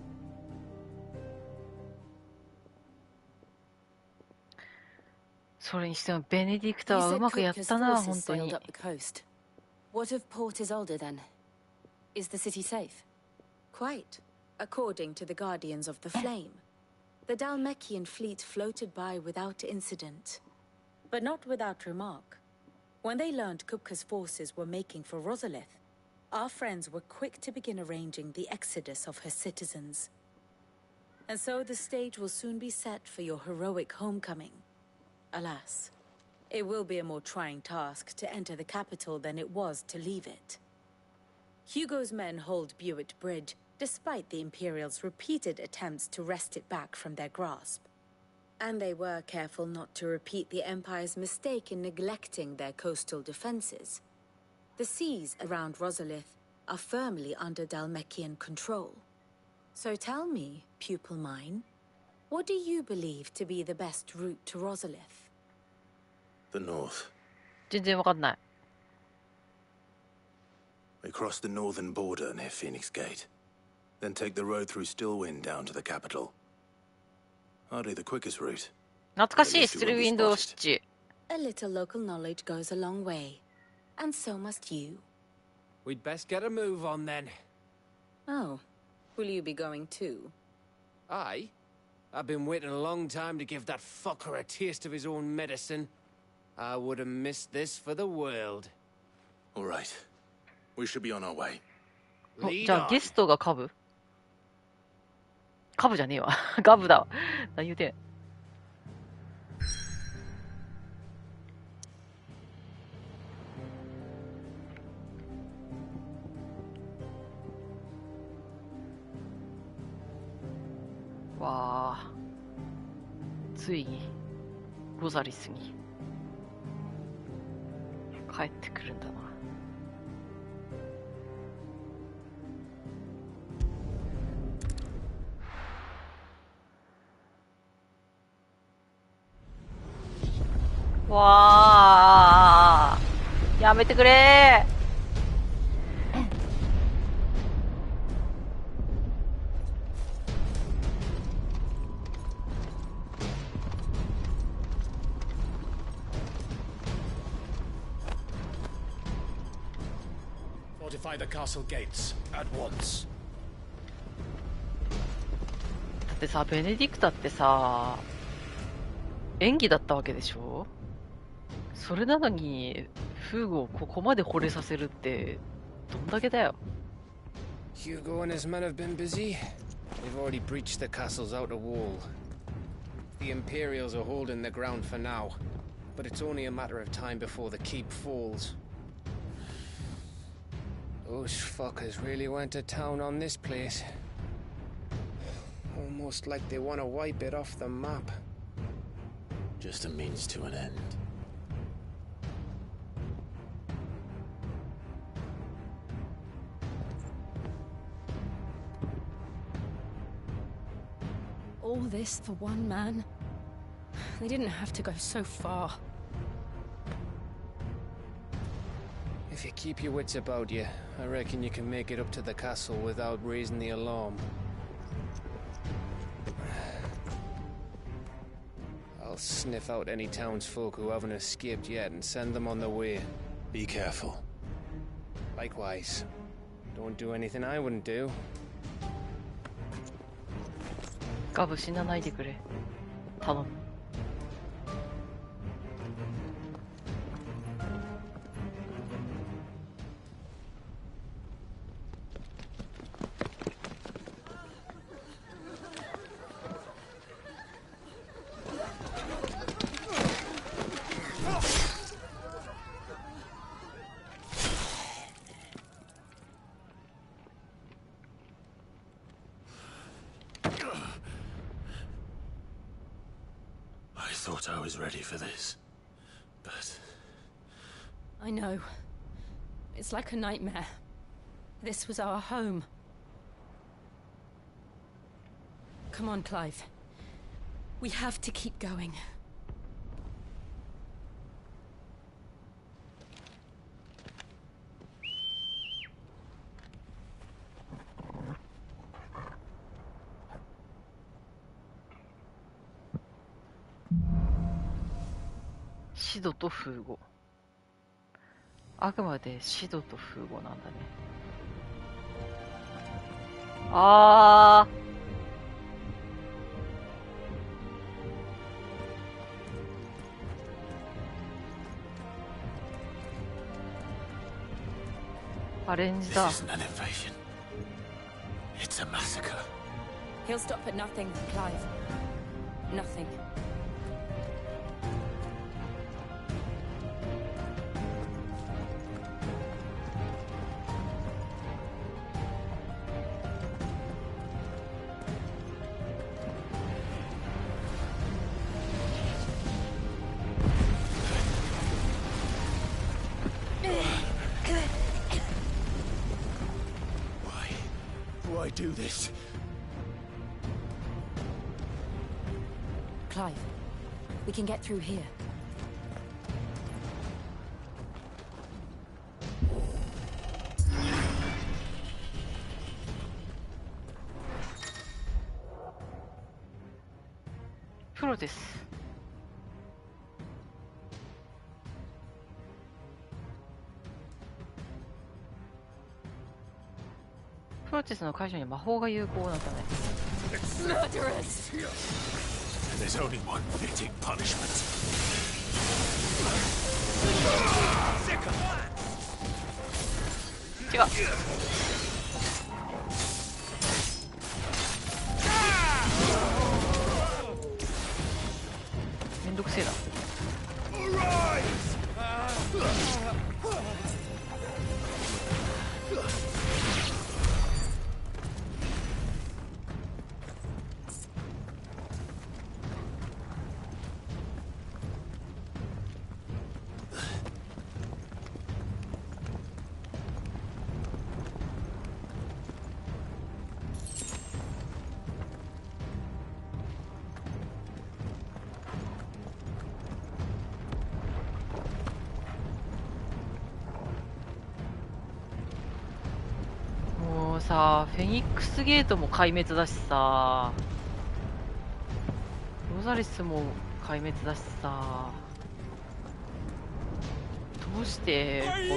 Soにしてもベネディクトはうまくやったな、本当に。 What of Port Isolde then? Is the city safe? Quite, according to the Guardians of the Flame. The Dhalmekian fleet floated by without incident, but not without remark. When they learned Kupka's forces were making for Rosalith, our friends were quick to begin arranging the exodus of her citizens. And so the stage will soon be set for your heroic homecoming. Alas, it will be a more trying task to enter the capital than it was to leave it. Hugo's men hold Buett Bridge, despite the Imperials' repeated attempts to wrest it back from their grasp. And they were careful not to repeat the Empire's mistake in neglecting their coastal defenses. The seas around Rosalith are firmly under Dhalmekian control. So tell me, pupil mine, what do you believe to be the best route to Rosalith? The north. 全然わかんない。 We cross the northern border near Phoenix Gate, then take the road through Stillwind down to the capital. Hardly the quickest route. 懐かしい、ステルウィンドシッチ。 A little local knowledge goes a long way, and so must you. We'd best get a move on then. Oh, will you be going too? Aye. I've been waiting a long time to give that fucker a taste of his own medicine. I would have missed this for the world. All right. We should be on our way. じゃあゲストがカブ？カブじゃねえわ。ガブだわ。何言うてん。わあ。ついにロザリスに帰ってくるんだな。わあ、やめてくれー。Fortify the castle gates at once. だってさ、ベネディクタってさ、演技だったわけでしょ？それなのにフーゴをここまで惚れさせるってどんだけだよ。 Hugo and his men have been busy. They've already breached the castle's outer wall. The Imperials are holding the ground for now, but it's only a matter of time before the keep falls. Those fuckers really went to town on this place. Almost like they want to wipe it off the map. Just a means to an end. All this for one man? They didn't have to go so far. If you keep your wits about you, I reckon you can make it up to the castle without raising the alarm. I'll sniff out any townsfolk who haven't escaped yet and send them on their way. Be careful. Likewise. Don't do anything I wouldn't do. ガブ死なないでくれ。頼む。I thought I was ready for this, but... I know. It's like a nightmare. This was our home. Come on, Clive. We have to keep going.湿度と風語。あくまで湿度と風語なんだね。あー。アレンジだ。This isn't an invasion. It's a massacre. He'll stop at nothing, Clive. Nothing. Why do this? Clive, we can get through here. Pro です。プロテスの解除に魔法が有効なんだね。Murderous! There's only one fitting punishment. 違う。めんどくせえな。さあフェニックスゲートも壊滅だしさ、ロザリスも壊滅だしさ、どうしてこ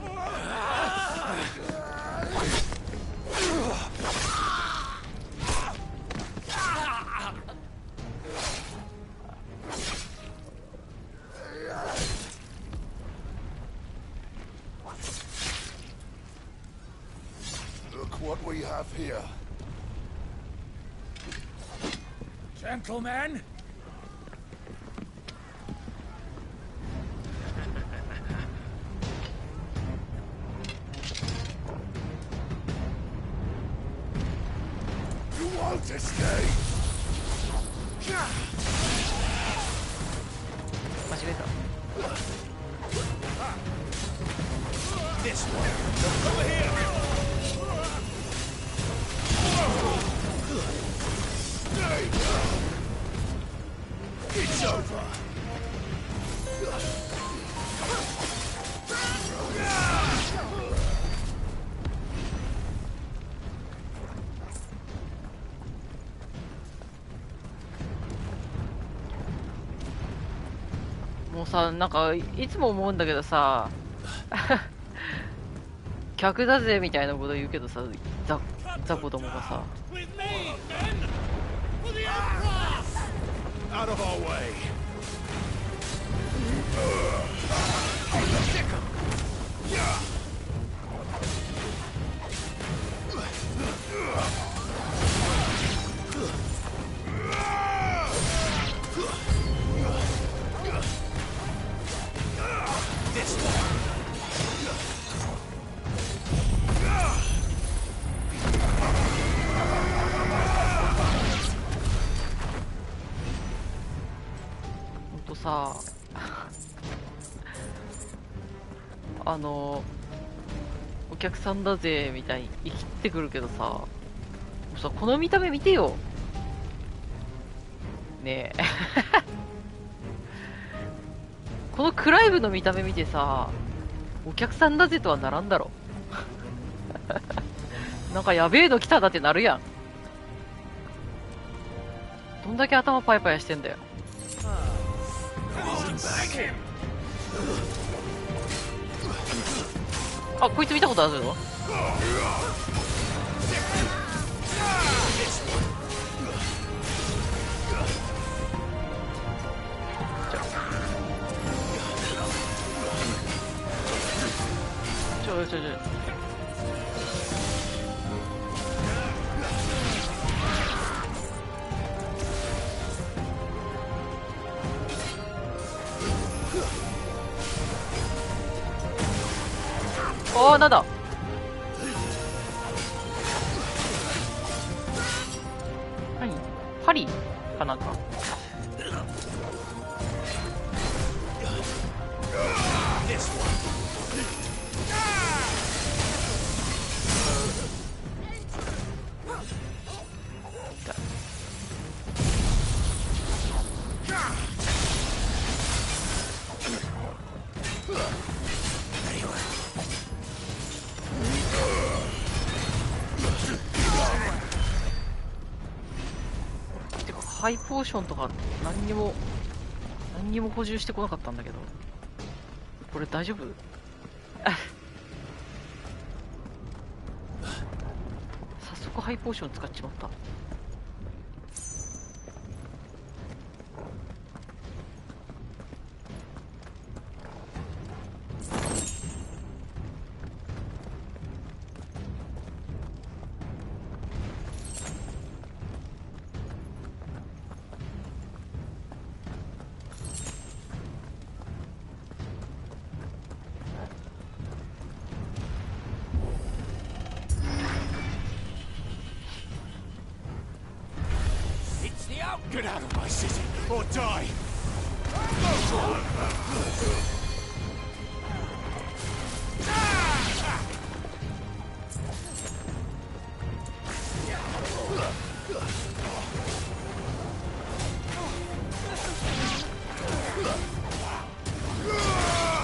んな。What we have here. Gentlemen! You won't escape! 間違えた。This one! Look over here! It's over. もうさ、なんかいつも思うんだけどさ客だぜみたいなこと言うけどさ、ザ子供がさ、 Out of our way. This one! さお客さんだぜみたいに生きてくるけどさ、もうさ、この見た目見てよねえこのクライブの見た目見てさ、お客さんだぜとはならんだろなんかやべえの来ただってなるやん。どんだけ頭パヤパヤしてんだよ。あ、こいつ見たことあるの？ちょああ、なんだ。何？針かなんか。ハイポーションとか何にも補充してこなかったんだけど、これ大丈夫？早速ハイポーション使っちまった。Get out of my city, or die!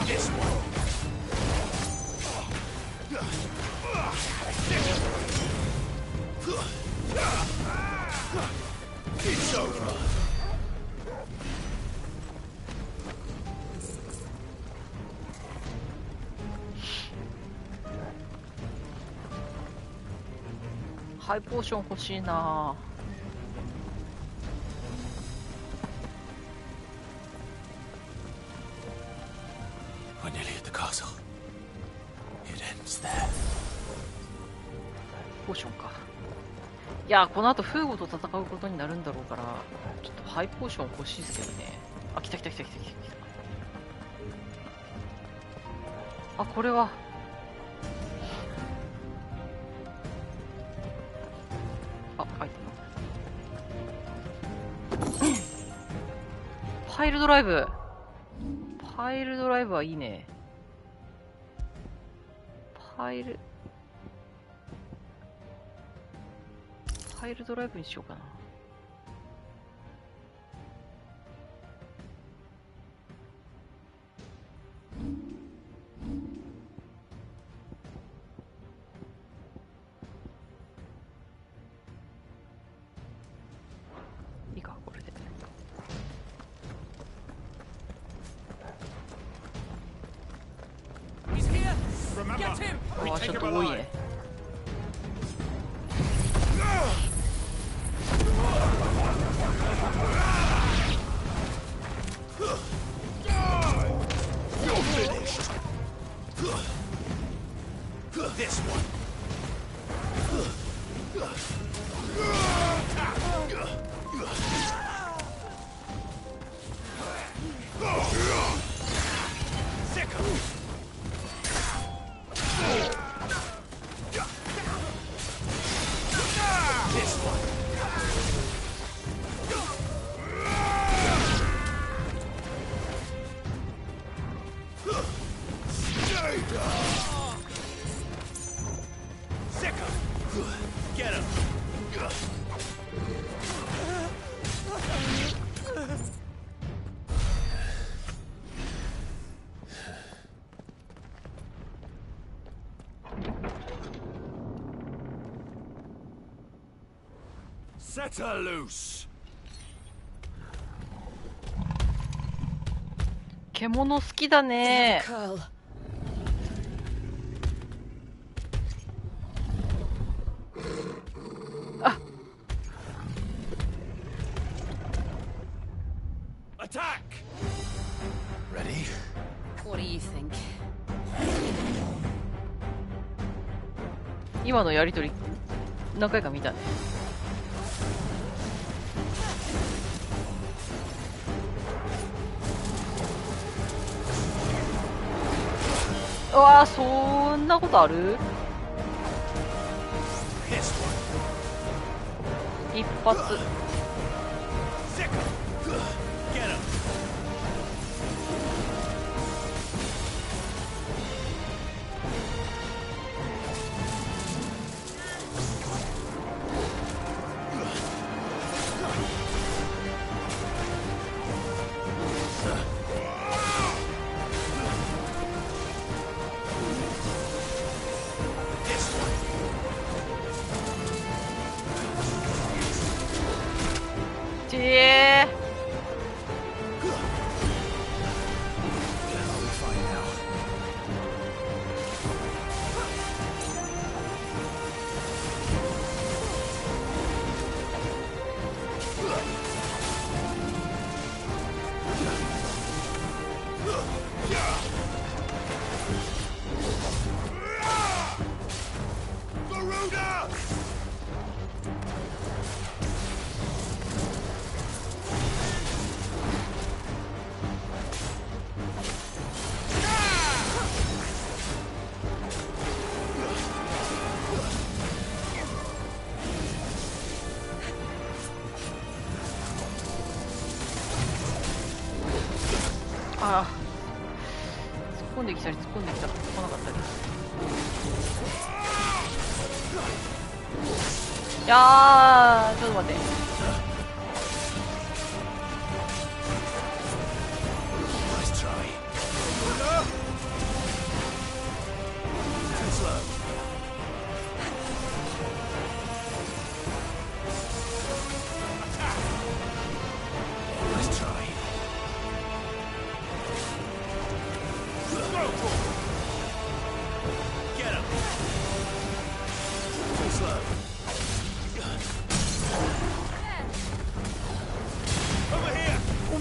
This one. It's over. ハイポーション欲しいな。We're nearly at the castle. It ends there. ポーションか。いや、この後フーゴと戦うことになるんだろうから、ちょっとハイポーション欲しいですけどね。あ、来た。あ、これはアイテム。パイルドライブはいいね。パイルドライブにしようかな。いいか、これで。ああ、ちょっと多いね。This one. Get him. Set her loose. 獣好きだね。あ。Attack. Ready? What do you think? 今のやりとり何回か見たね。うわー、そんなことある？一発。ああ、突っ込んできたり突っ込んできた、来なかったり。いやー、ちょっと待って。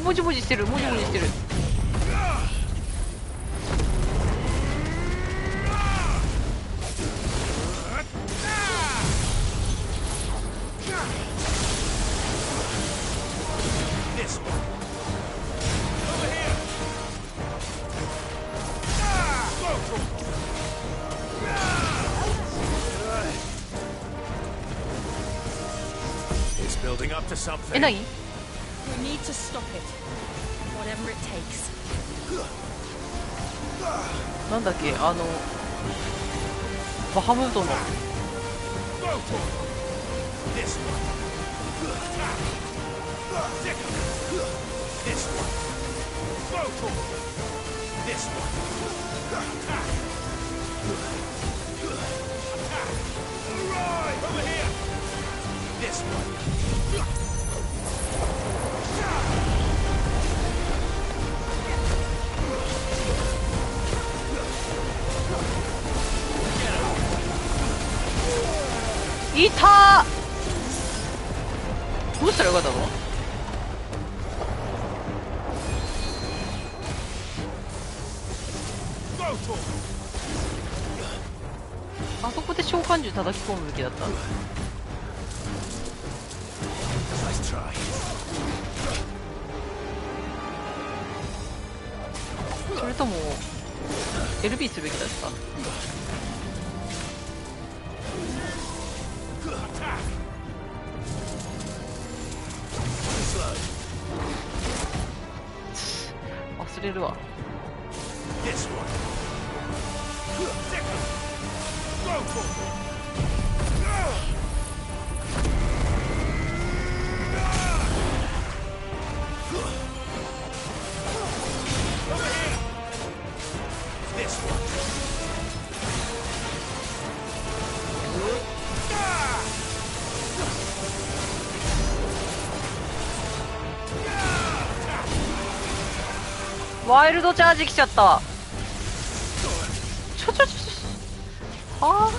もじもじしてる、もじもじしてる。え、何？ We need to stop it. Whatever it takes. なんだっけ、バハムートの。いたー。どうしたらよかったの？あそこで召喚獣叩き込むべきだった。それとも LB するべきだった。忘れるわ。ワイルドチャージ来ちゃったわ。はあ。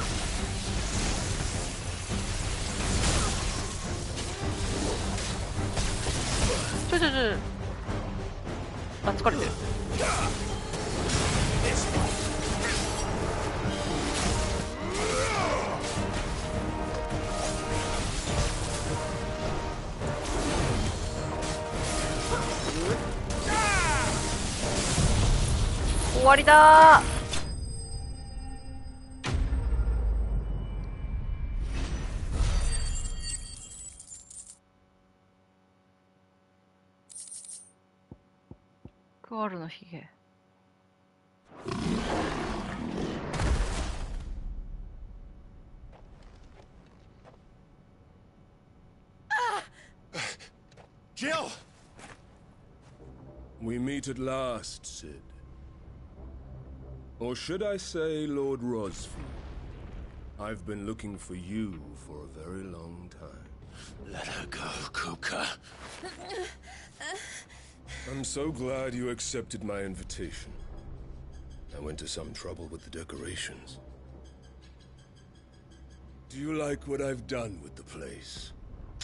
あ、疲れてる。終わりだー。クワルのヒゲ。Jill! We meet at last, Sid. Or should I say, Lord Rosfield? I've been looking for you for a very long time. Let her go, Kuka. I'm so glad you accepted my invitation. I went to some trouble with the decorations. Do you like what I've done with the place?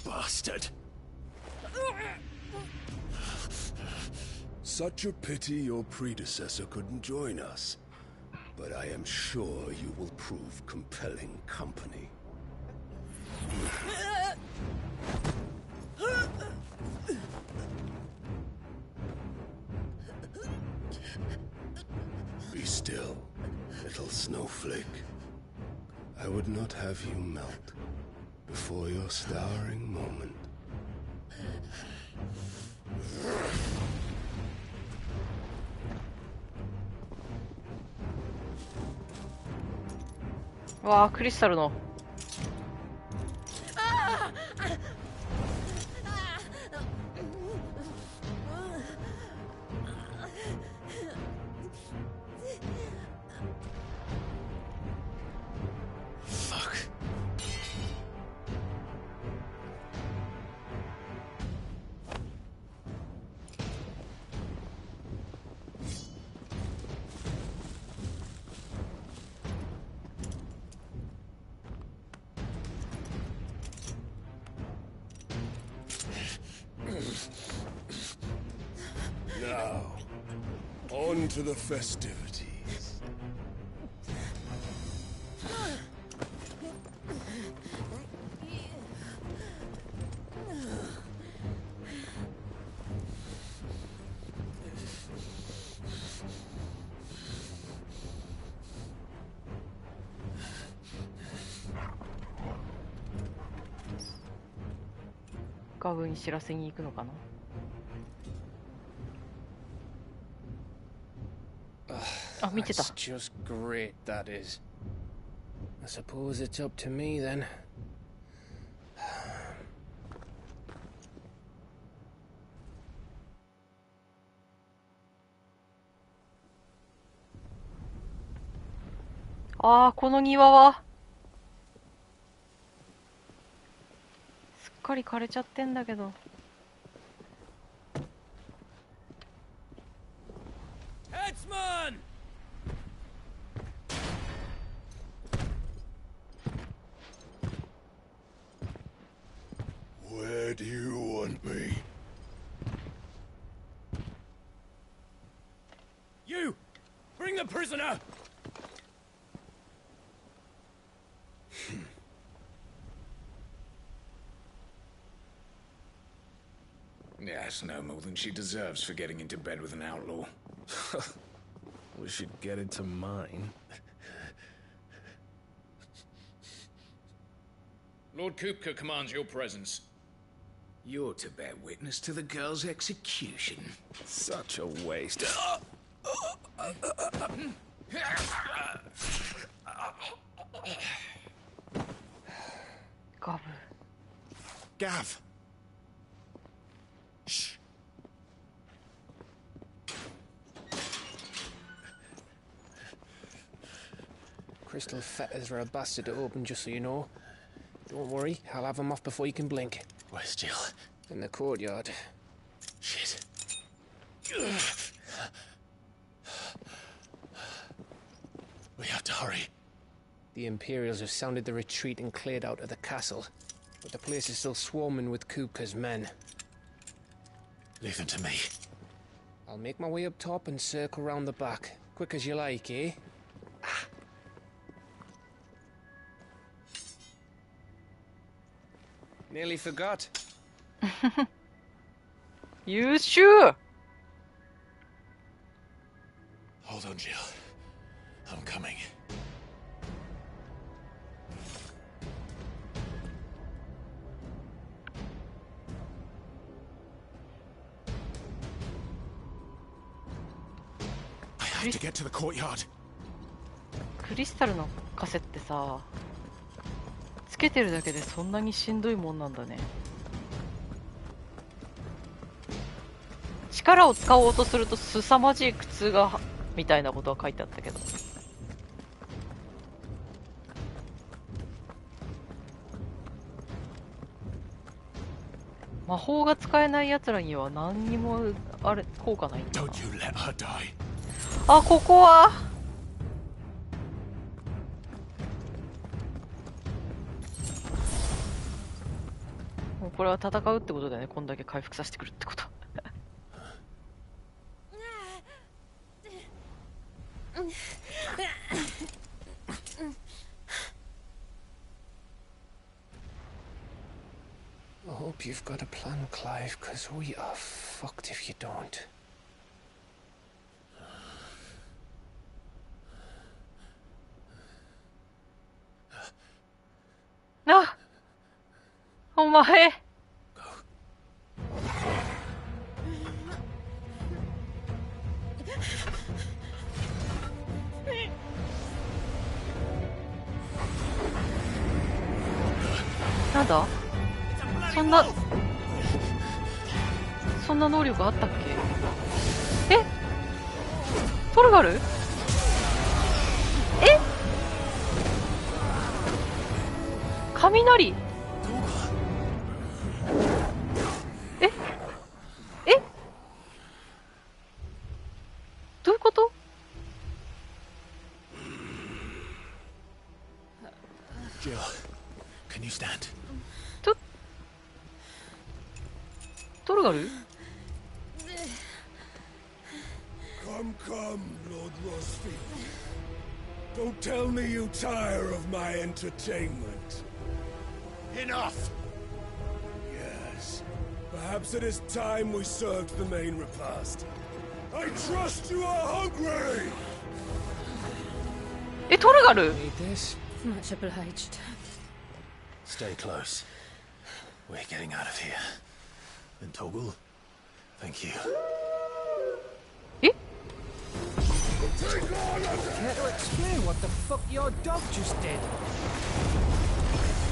Bastard. Such a pity your predecessor couldn't join us. But I am sure you will prove compelling company. Be still, little snowflake. I would not have you melt before your starring moment.わあ、クリスタルの。Now, on to the festivities.ガブに知らせに行くのかな。That's just great, that is. I suppose it's up to me then. Ah, この庭はすっかり枯れちゃってんだけど。Headsman! Where do you want me? You! Bring the prisoner! Yes, no more than she deserves for getting into bed with an outlaw. We should get into mine. Lord Kupka commands your presence. You're to bear witness to the girl's execution. Such a waste. Gav. Gav. Shh. Crystal fetters are a bastard to open, just so you know. Don't worry, I'll have them off before you can blink. Where's Jill? In the courtyard. Shit. hurry. The Imperials have sounded the retreat and cleared out of the castle, but the place is still swarming with Kupka's men. Leave them to me. I'll make my way up top and circle round the back. Quick as you like, eh? Nearly forgot. You sure? Hold on, Jill. I'm coming. I have to get to the courtyard. クリスタルの枷ってさ、つけてるだけでそんなにしんどいもんなんだね。力を使おうとすると凄まじい苦痛がみたいなことは書いてあったけど。魔法が使えない奴らには何にもあれ効果ないんだ。あ、ここはもうこれは戦うってことだよね。こんだけ回復させてくるってこと。I hope you've got a plan, Clive, because we are fucked if you don't. Ah! お前なんだそんな能力あったっけ？え？トルガル？え？雷？え？え？どういうこと？Jill, can you stand? トルガル？ Come, come, Lord Rosfield. Don't tell me you tire of my entertainment. Enough! Yes. Perhaps it is time we served the main repast. I trust you are hungry! え、トルガル？ Much obliged. Stay close. We're getting out of here. And Toggle, thank you. Eh? Care to explain what the fuck your dog just did?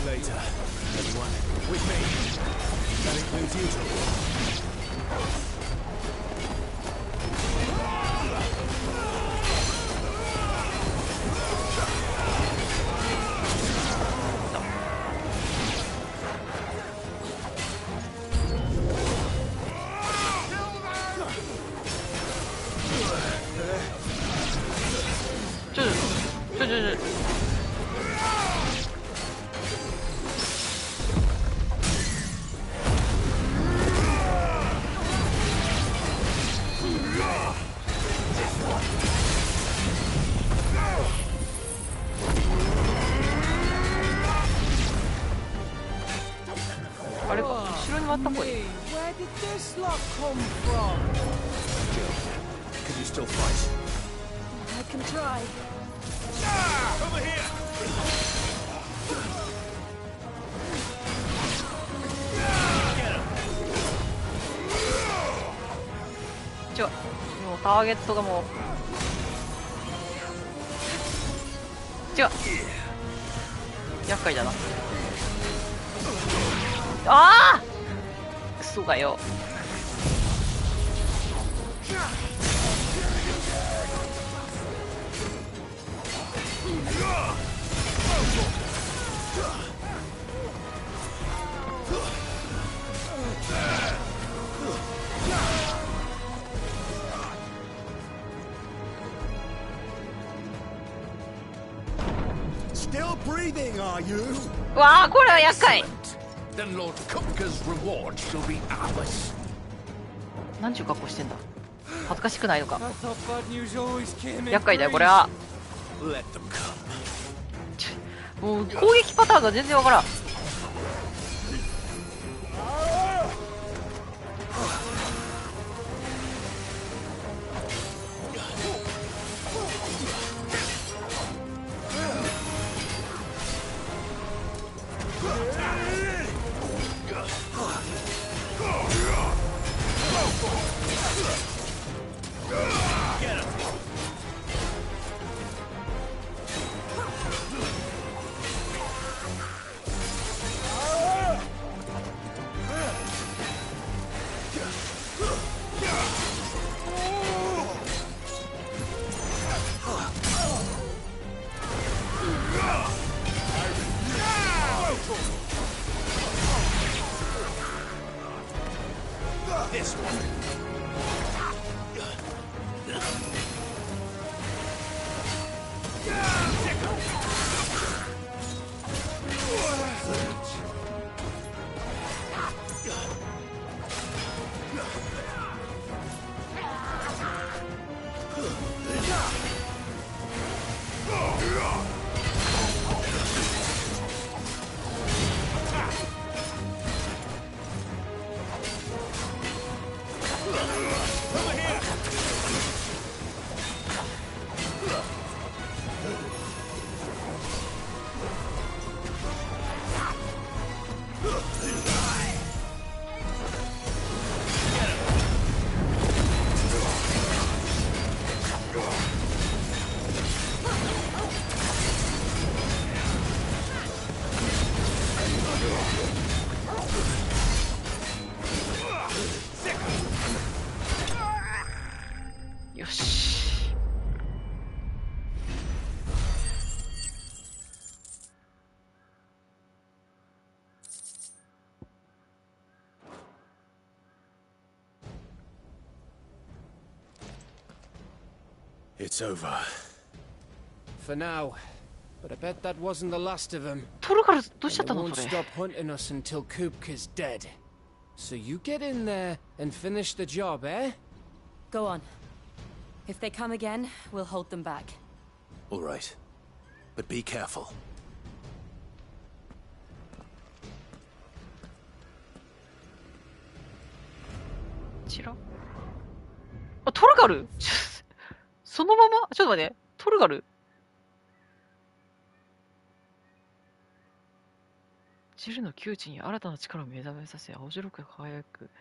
Later, everyone, with me. That includes you, Toggle. 저. あれか、後ろに回った方がいい。Where did this lot come from? Can you still fight? I can try. Over here! もうターゲットがもう違う厄介だな。ああクソがよ。breathing, are you? わあ、これは厄介。 Then Lord Kupka's reward shall be ours. なんちゅう格好してんだ。恥ずかしくないのか。厄介だよこれは。もう攻撃パターンが全然わからん。This one. It's over. For now. But I bet that wasn't the last of them. トルガルどうしちゃったの They そ won't れ。 stop hunting us until Kupka's dead. So you get in there and finish the job, eh? Go on. If they come again, we'll hold them back. All right. But be careful. ちら。あ、トルガルそのままちょっと待って。トルガルジルの窮地に新たな力を目覚めさせ、青白く輝く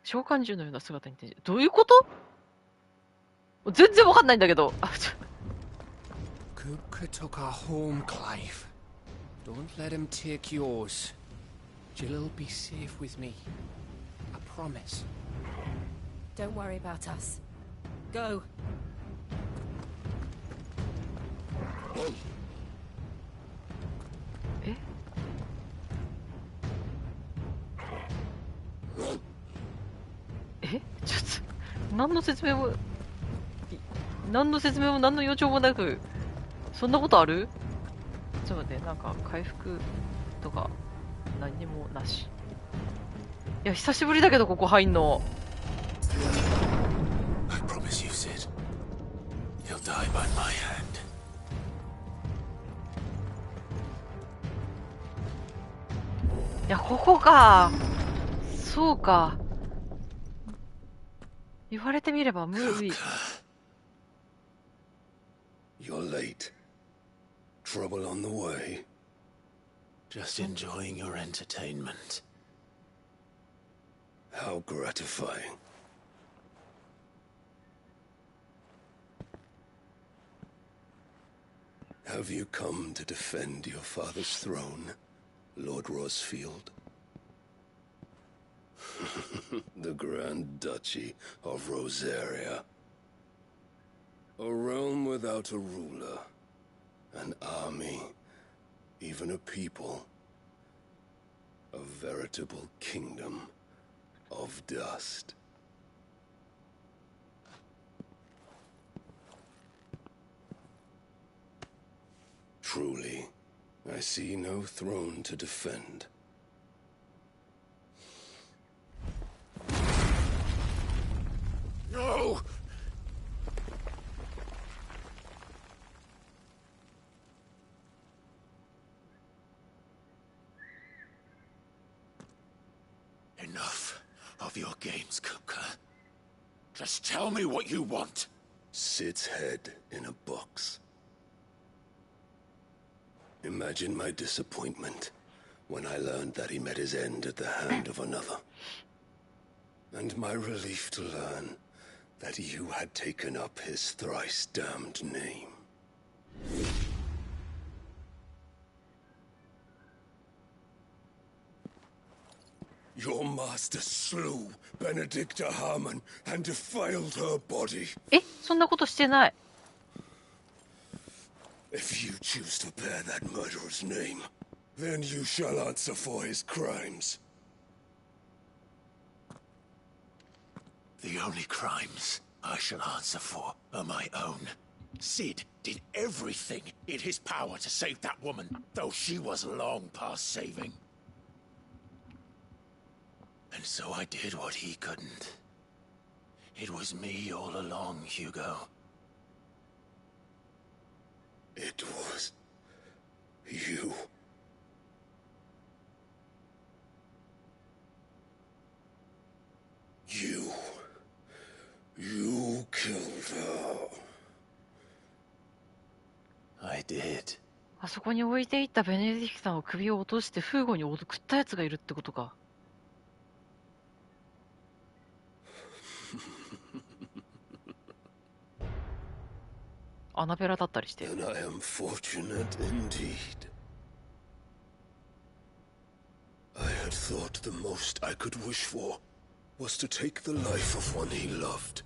召喚獣のような姿に転じ、どういうこと？全然わかんないんだけど。Kupka took our home, Clive. Don't let him take yours. Jill'll be safe with me. I promise. Don't worry about us. Go.ちょっと何の説明も何の予兆もなく、そんなことある？ちょっと待って、なんか回復とか何にもなし。いや久しぶりだけどここ入んの。I promise you, Sid. He'll die by my hand. いやここか。そうか。言われてみれば無理。You're late. Trouble on the way. Just enjoying your entertainment. How gratifying. Have you come to defend your father's throne, Lord Rosfield? The Grand Duchy of Rosaria. A realm without a ruler, an army, even a people. A veritable kingdom of dust. Truly, I I see no throne to defend. No! Enough of your games, Kuka. Just tell me what you want. Sid's head in a box. Imagine my disappointment when I learned that he met his end at the hand of another. And my relief to learn that you had taken up his thrice-damned name. Your master slew Benedicta Harmon and defiled her body. そんなことしてない。 If you choose to bear that murderer's name, then you shall answer for his crimes. The only crimes I shall answer for are my own. Sid did everything in his power to save that woman, though she was long past saving. And so I did what he couldn't. It was me all along, Hugo. It was you. You killed her. I did. あそこに置いていったベネディクさんを首を落としてフーゴに送ったやつがいるってことか。アナベラだったりして。 And I am fortunate indeed. I had thought the most I could wish for was to take the life of one he loved,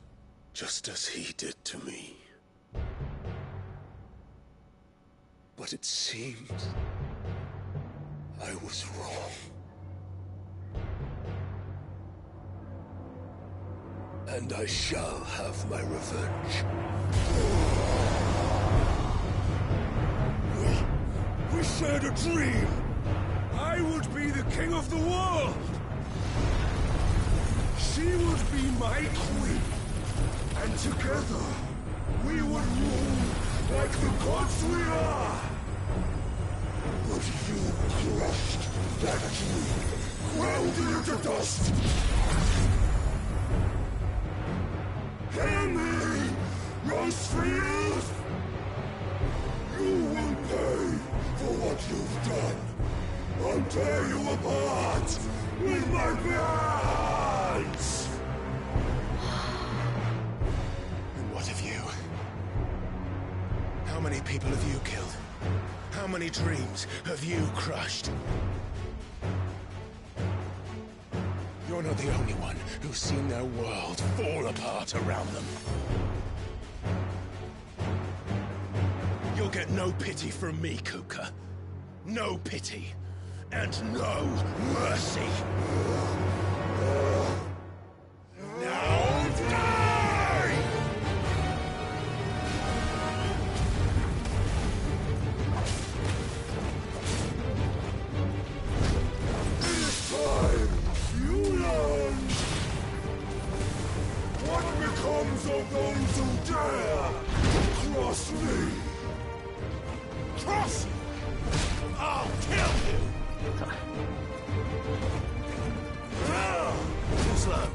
just as he did to me. But it seems I was wrong. And I shall have my revenge. We shared a dream. I would be the king of the world. She would be my queen. And together, we would rule like the gods we are. But you crushed that dream, ground it into dust. Hear me, Rosefield! You will pay for what you've done. I'll tear you apart with my hands! And what of you? How many people have you killed? How many dreams have you crushed? You're not the only one who's seen their world fall apart around them. You'll get no pity from me, Kuka. No pity. And no mercy. Now die! This time, you learn what becomes of those who dare cross me. Cross! I'll kill you! Too slow.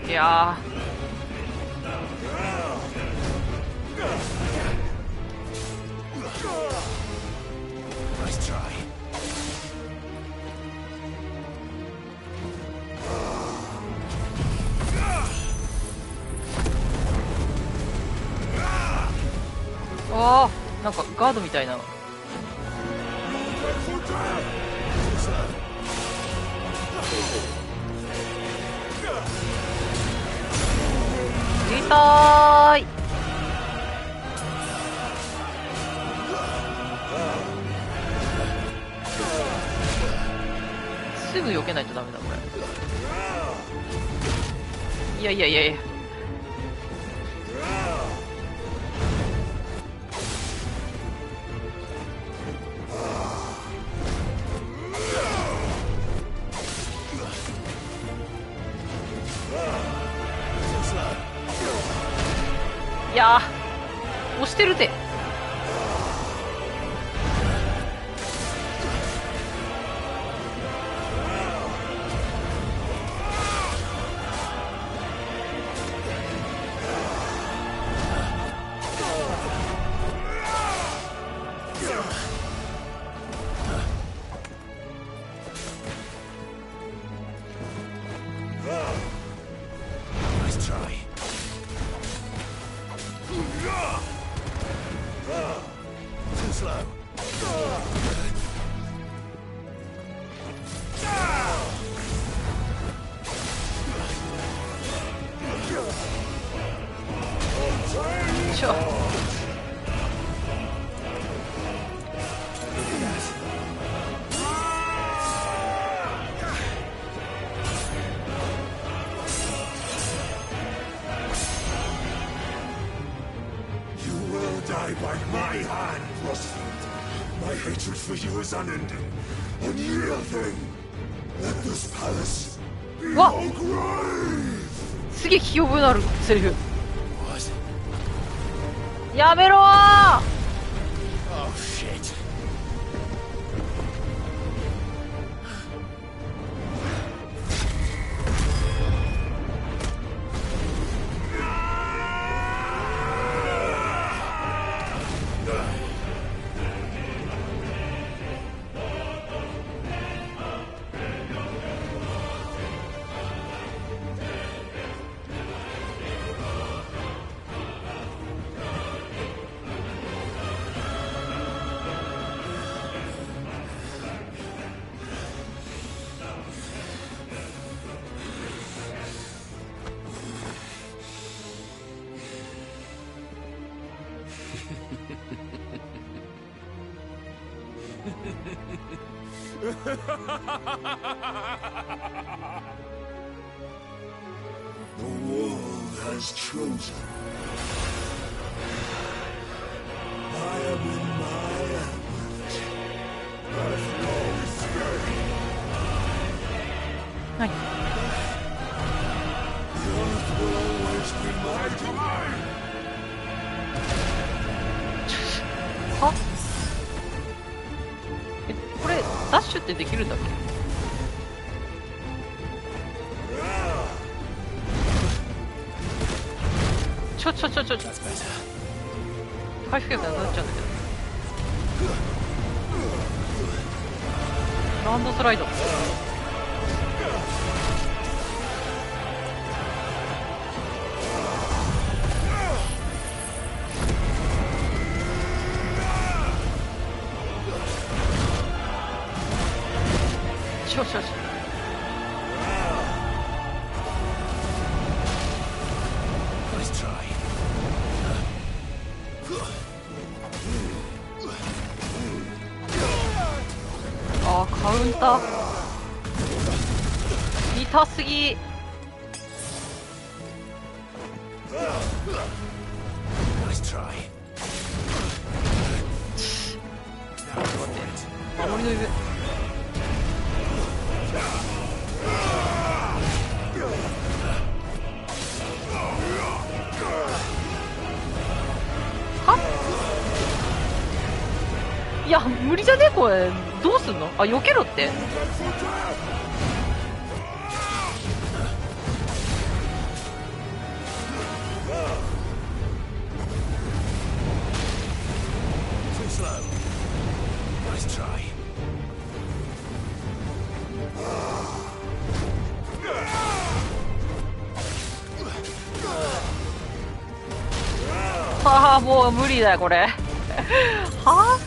Yeah. Nice try.ああ、なんかガードみたいな。痛い。すぐ避けないとダメだこれ。いやいやいやいや。いやー押してるて。わっ、すげえ聞き覚えのあるセリフ。やめろー。The world has chosen. I am in my element. There's no escape. The earth will always be my domain. は？これダッシュってできるんだっけ？ちょ回復力なくなっちゃうんだけど。ランドスライド。あー、カウンター痛すぎ。守りの指。いや無理じゃねこれ。どうすんの？あ、避けろって。はあ、もう無理だよこれ。はあ。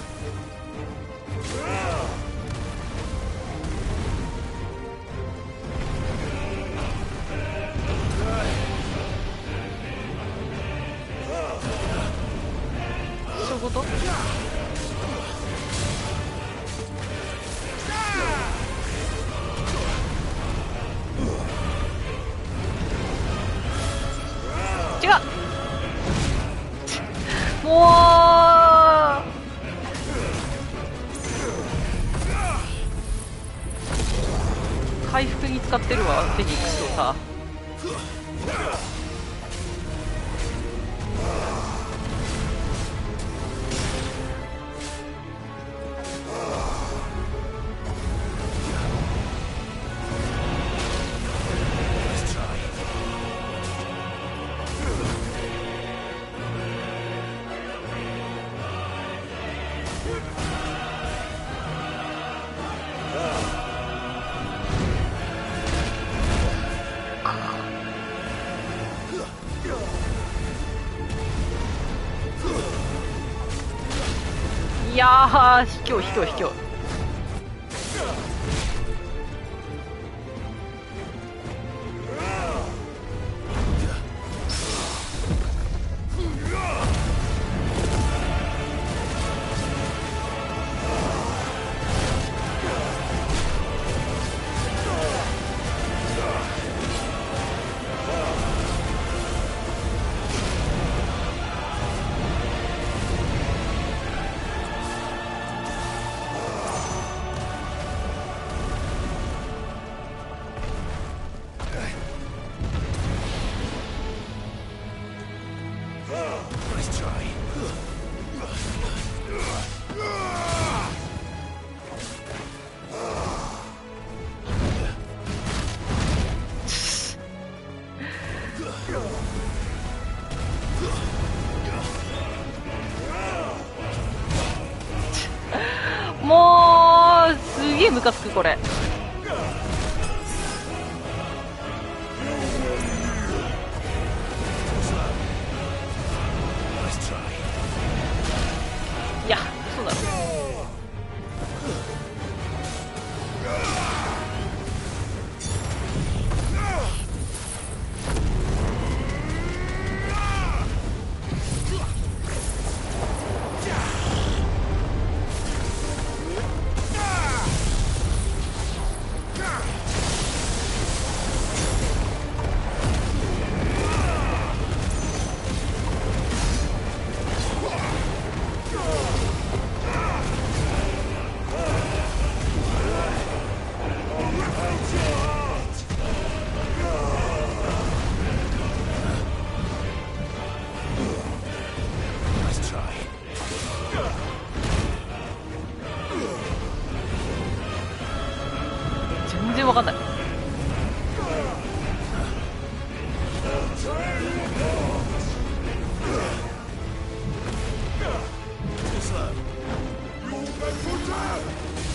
こと？違う。もう回復に使ってるわ、フェニックスをさ。いやー、卑怯卑怯卑怯。もうすげえムカつくこれ。いや、そうだろ。全然わかんない。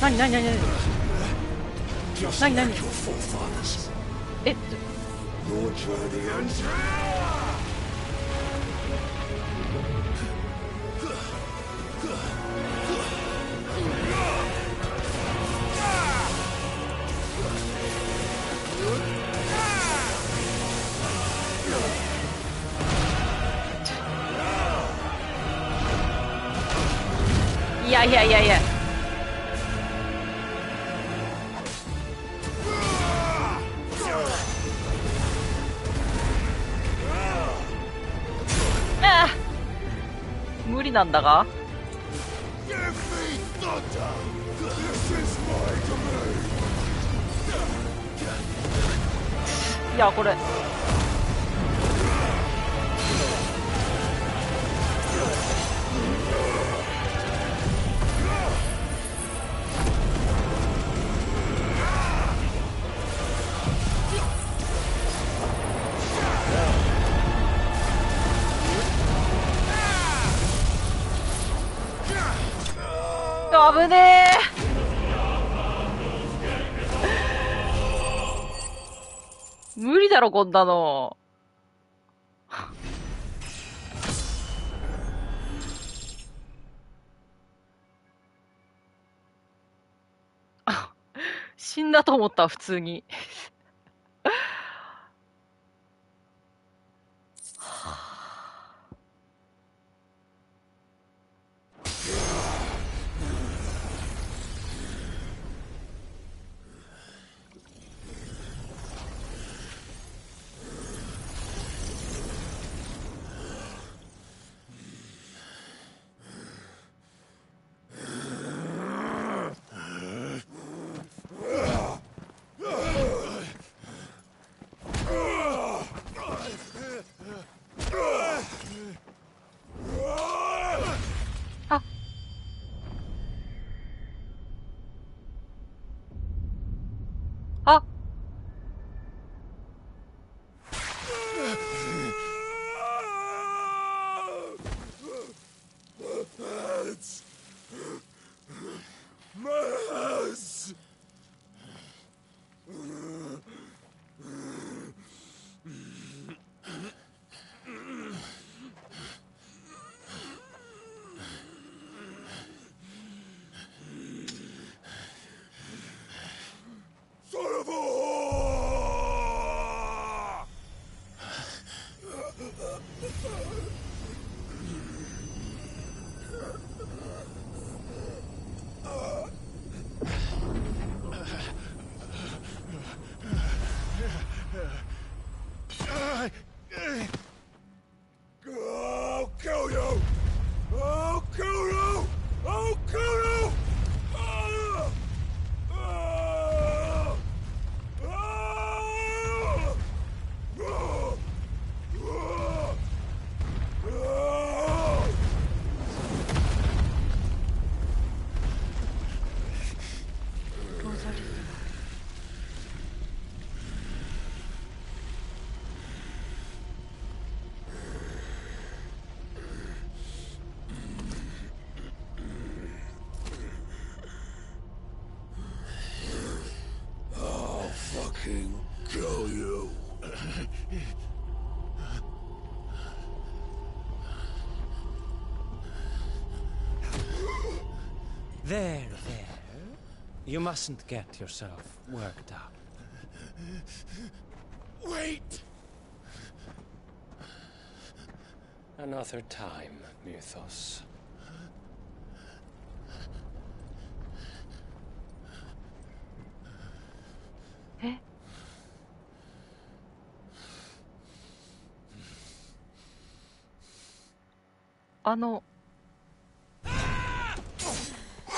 何何何何何何えっいやいやいやいや。ああ、無理なんだが。いやこれ危ねえ。無理だろこんなの。あ、死んだと思った普通に。fucking kill you. There. You mustn't get yourself worked up. Wait! Another time, Mythos. Eh?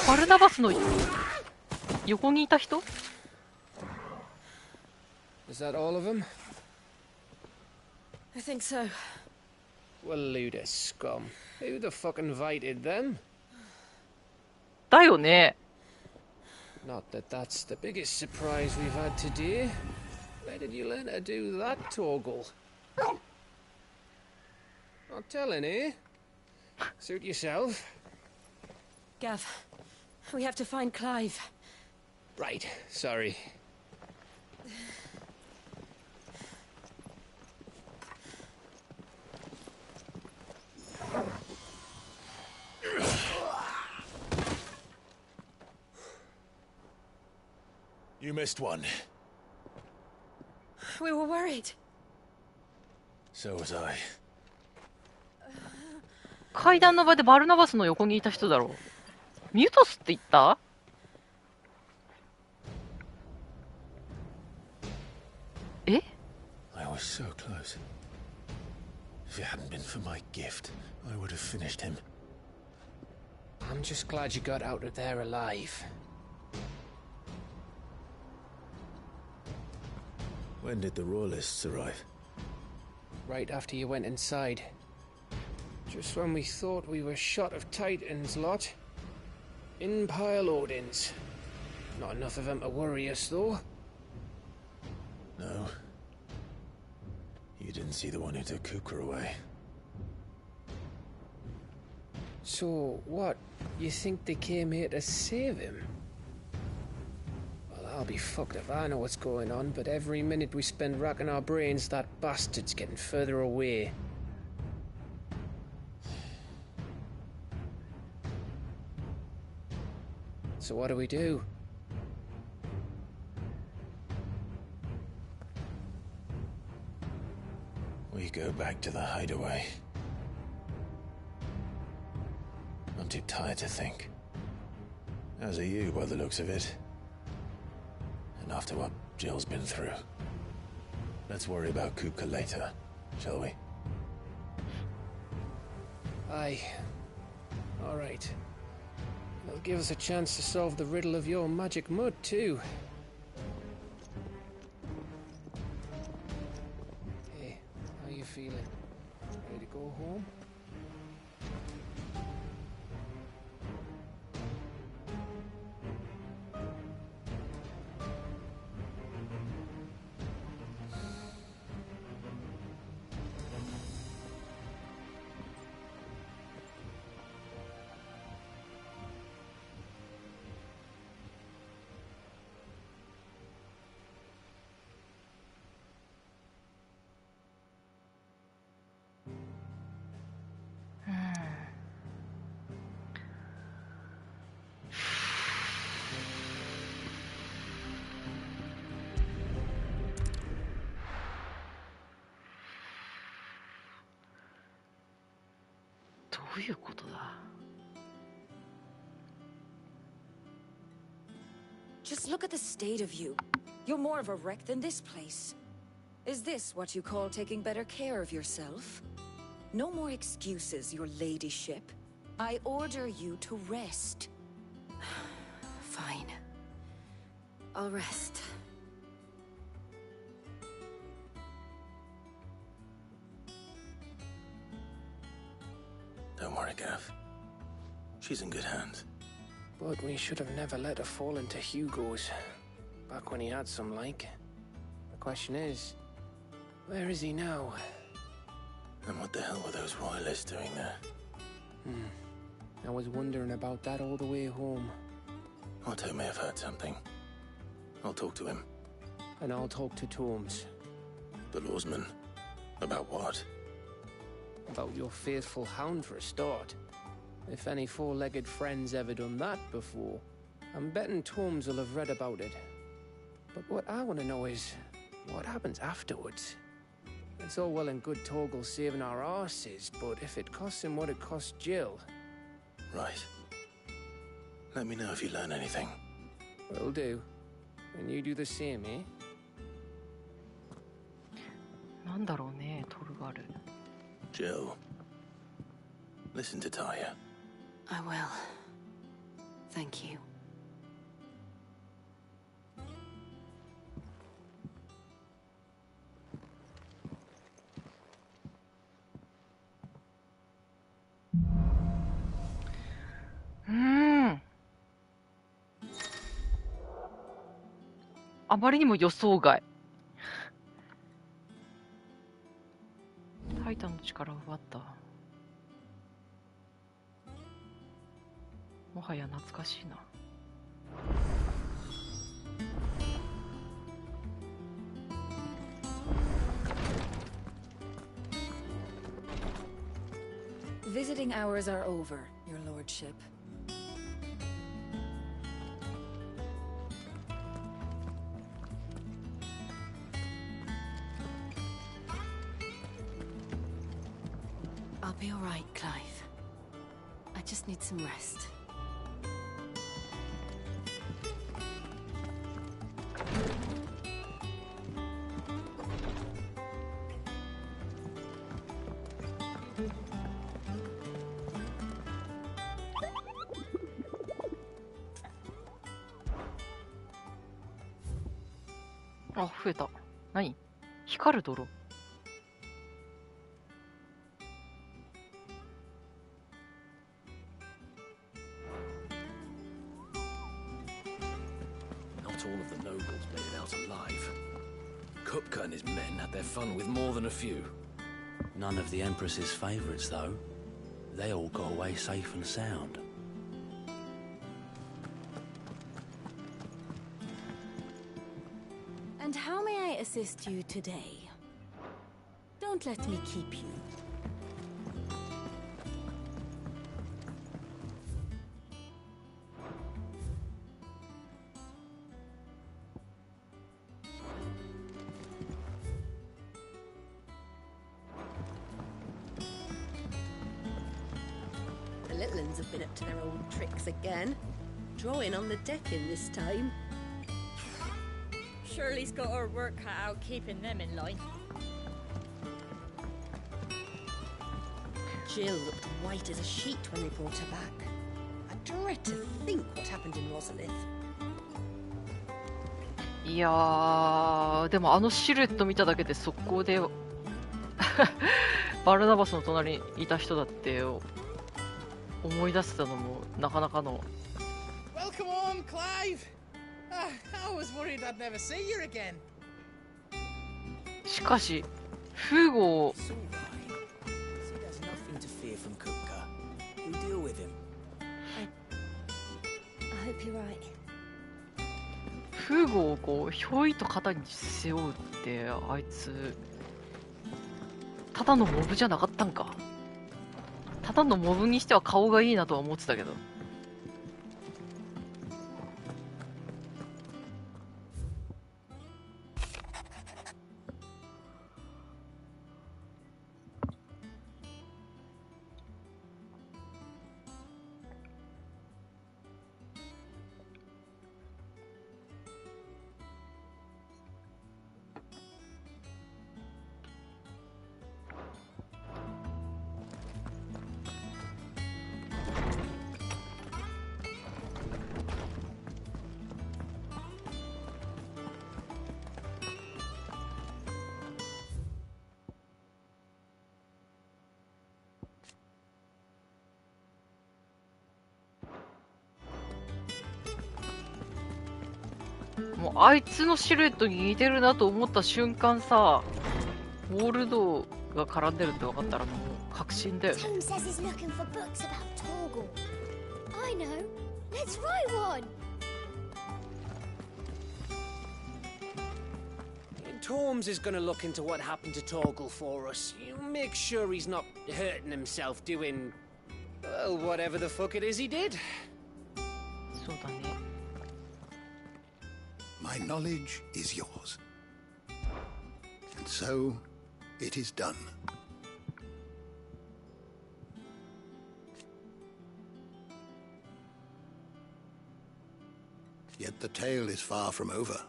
バルナバスの横にいた人? Is that all of them? I think so. Well, load of scum. Who the fuck invited them? だよね. Not that that's the biggest surprise we've had today. Where did you learn to do that, Torgal? Not telling, eh? Suit yourself. Gav, we have to find Clive. Right, sorry. You missed one. We were worried. So was I. 階段の場でバルナバスの横にいた人だろう。ミュトスって言った？え？ I was so close. If it hadn't been for my gift, I would have finished him. I'm just glad you got out of there alive. When did the Royalists arrive? Right after you went inside. Just when we thought we were shot of Titans, lot. In pile Odins. Not enough of them to worry us, though. No. You didn't see the one who took Kukra away. So, what? You think they came here to save him? Well, I'll be fucked if I know what's going on, but every minute we spend racking our brains, that bastard's getting further away. So what do we do? We go back to the hideaway. I'm too tired to think. As are you, by the looks of it. And after what Jill's been through. Let's worry about Kupka later, shall we? Aye. All right. It'll give us a chance to solve the riddle of your magic mud, too. Hey, how you feeling? Ready to go home?どういうことだ? Just look at the state of you. You're more of a wreck than this place. Is this what you call taking better care of yourself? No more excuses, your ladyship. I order you to rest. Fine. I'll rest. Don't worry, Gav. She's in good hands. But we should have never let her fall into Hugo's. Back when he had some like. The question is, where is he now? And what the hell were those royalists doing there? I was wondering about that all the way home. Otto may have heard something. I'll talk to him. and I'll talk to Torms. The lawsman? About what? About your faithful hound for a start. If any four-legged friend's ever done that before, I'm betting Torms will have read about it. But what I want to know is, what happens afterwards? It's all well and good Torgal saving our arses, but if it costs him what it cost Jill... Right. Let me know if you learn anything. Will do. And you do the same, eh? なんだろうね、トルガル。Jill, listen to Taya. I will. Thank you. Hmm. あまりにも予想外。タイタンの力を奪った。もはや懐かしいな。Visiting hours are over, Your Lordship. I'll be all right, Clive. I just need some rest.あ、増えた。何？光る泥。Not all of the nobles made it out alive. Kupka and his men had their fun with more than a few. None of the Empress's favourites, though. They all got away safe and sound. And how may I assist you today? Don't let me keep you. The little uns have been up to their old tricks again. Drawing on the decking this time. Shirley's got her work cut out keeping them in line. Jill looked white as a sheet when they brought her back. I dread to think what happened in Rosalith. いやー、でもあのシルエット見ただけで速攻でバルナバスの隣にいた人だって思い出せたのもなかなかの。 Welcome home, Clive! I was worried I'd never see you again. しかし、フーゴを It's all right. See, there's nothing to fear from Kupka. We'll deal with him. I hope you're right. フーゴをこうひょいと肩に背負うってあいつただのモブじゃなかったんか。ただのモブにしては顔がいいなとは思ってたけど。もうあいつのシルエットに似てるなと思った瞬間さ、ウォールドが絡んでるって分かったらもう確信だよね。 Tom says he's looking for books about Torgal. I know. Let's write one. Holmes is gonna look into what happened to Torgal for us. You make sure he's not hurting himself doing, well, whatever the fuck it is he did. My knowledge is yours. And so, it is done. Yet the tale is far from over.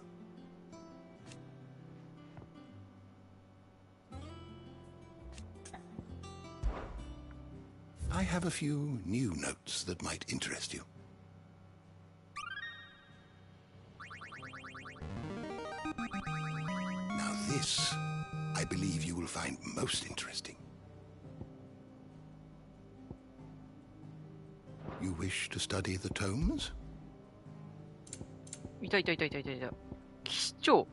I have a few new notes that might interest you. Now this, I believe you will find most interesting. You wish to study the tomes? いたいたいたいたいたいた。騎士長。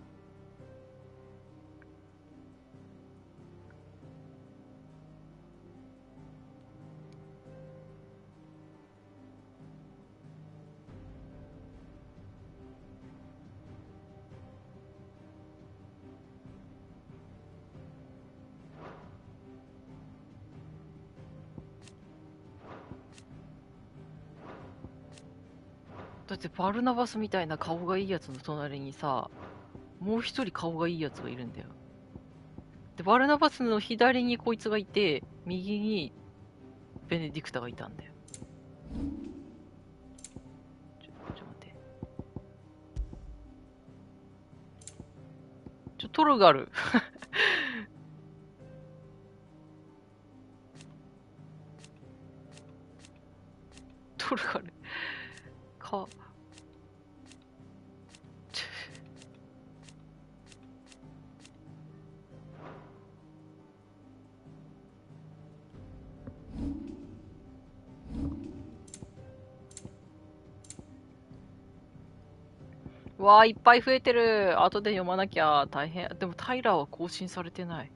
だってバルナバスみたいな顔がいいやつの隣にさ、もう一人顔がいいやつがいるんだよ。で、バルナバスの左にこいつがいて、右にベネディクタがいたんだよ。ちょ待って。トルガル。トルガル。か。わあ、いっぱい増えてる。後で読まなきゃ大変。でもタイラーは更新されてない。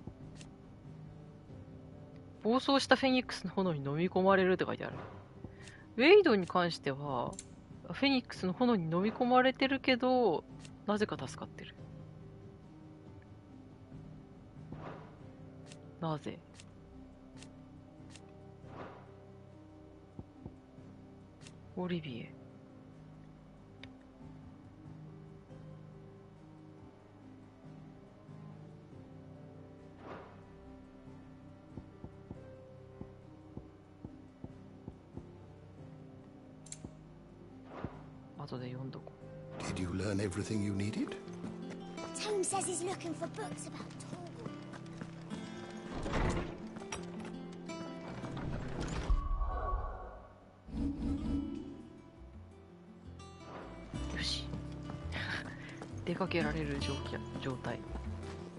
暴走したフェニックスの炎に飲み込まれるって書いてある。ウェイドに関しては、フェニックスの炎に飲み込まれてるけど、なぜか助かってる。なぜ？オリビエ。後で読んどこう。Did you learn everything you needed? Tone says he's looking for books about Torgal. よし。出かけられる状態。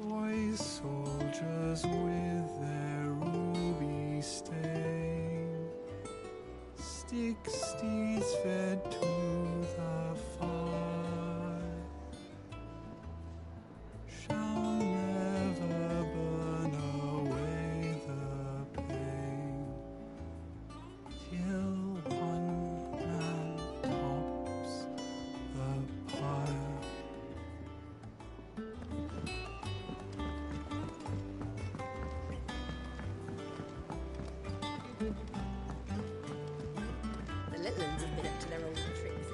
Boy soldiers with their ruby stain, stick steeds fed to the fire, shall never burn away the pain, till one man tops the pyre. The little ones have been up to their old tricks.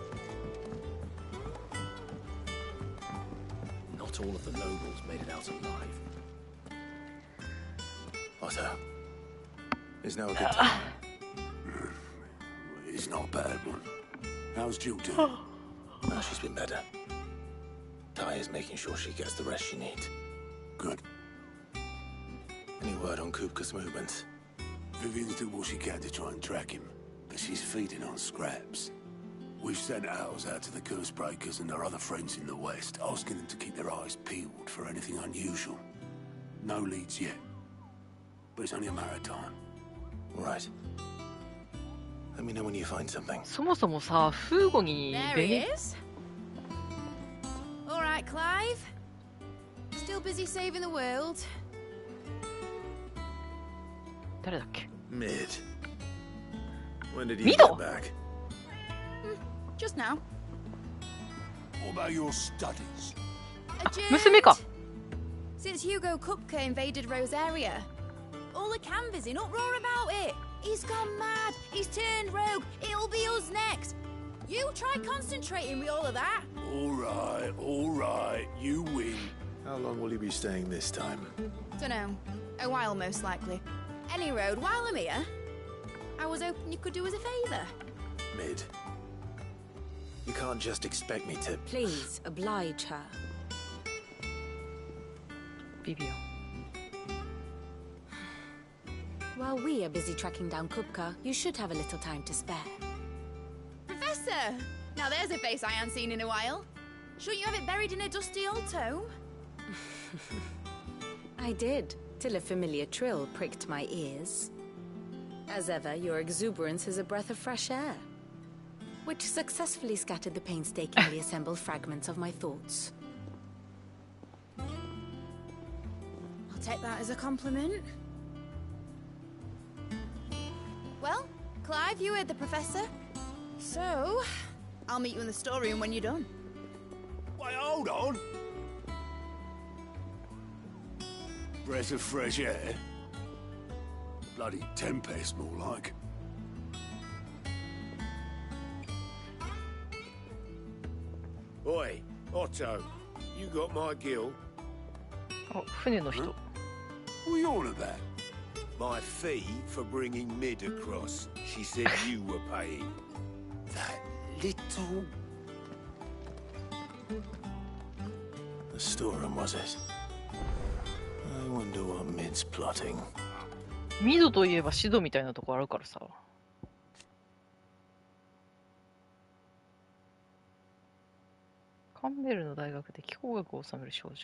Not all of the nobles made it out alive. Otto, is now a good time? It's not a bad one. How's Jill doing? Well, she's been better. Ty is making sure she gets the rest she needs. Good. Any word on Kupka's movements? Vivian's doing what she can to try and track him, but she's feeding on scraps. We've sent ours out to the Cursebreakers and their other friends in the West, asking them to keep their eyes peeled for anything unusual. No leads yet, but it's only a matter of time. Right. Let me know when you find something. そもそもさ、フーゴに There he is. All right, Clive. Still busy saving the world. 誰だっけ？ Mid. When did you Mido? get back? Just now. What about your studies? Adjourned. 娘か。Since Hugo Kupka invaded Rosaria. All the canvassing, uproar about it. He's gone mad. He's turned rogue. It'll be us next. You try concentrating with all of that. All right, you win. How long will you be staying this time? Dunno. A while, most likely. Any road, while I'm here, I was hoping you could do us a favour. Mid. You can't just expect me to... Please, oblige her. Vivio. While we are busy tracking down Kupka, you should have a little time to spare. Professor! Now there's a face I haven't seen in a while. Shouldn't you have it buried in a dusty old tome? I did, till a familiar trill pricked my ears. As ever, your exuberance is a breath of fresh air, which successfully scattered the painstakingly assembled fragments of my thoughts. I'll take that as a compliment. Well, Clive, you heard the Professor. So, I'll meet you in the storeroom when you're done. Wait, hold on. Breath of fresh air? Bloody tempest, more like. Oi, Otto, you got my gill? あ、船の人。What are you on about? My fee for bringing Mid across. She said you were paying. That little... The storeroom, was it? I wonder what Mid's plotting. ミドといえばシドみたいなとこあるからさ。カンベルの大学で気候学を治める少女。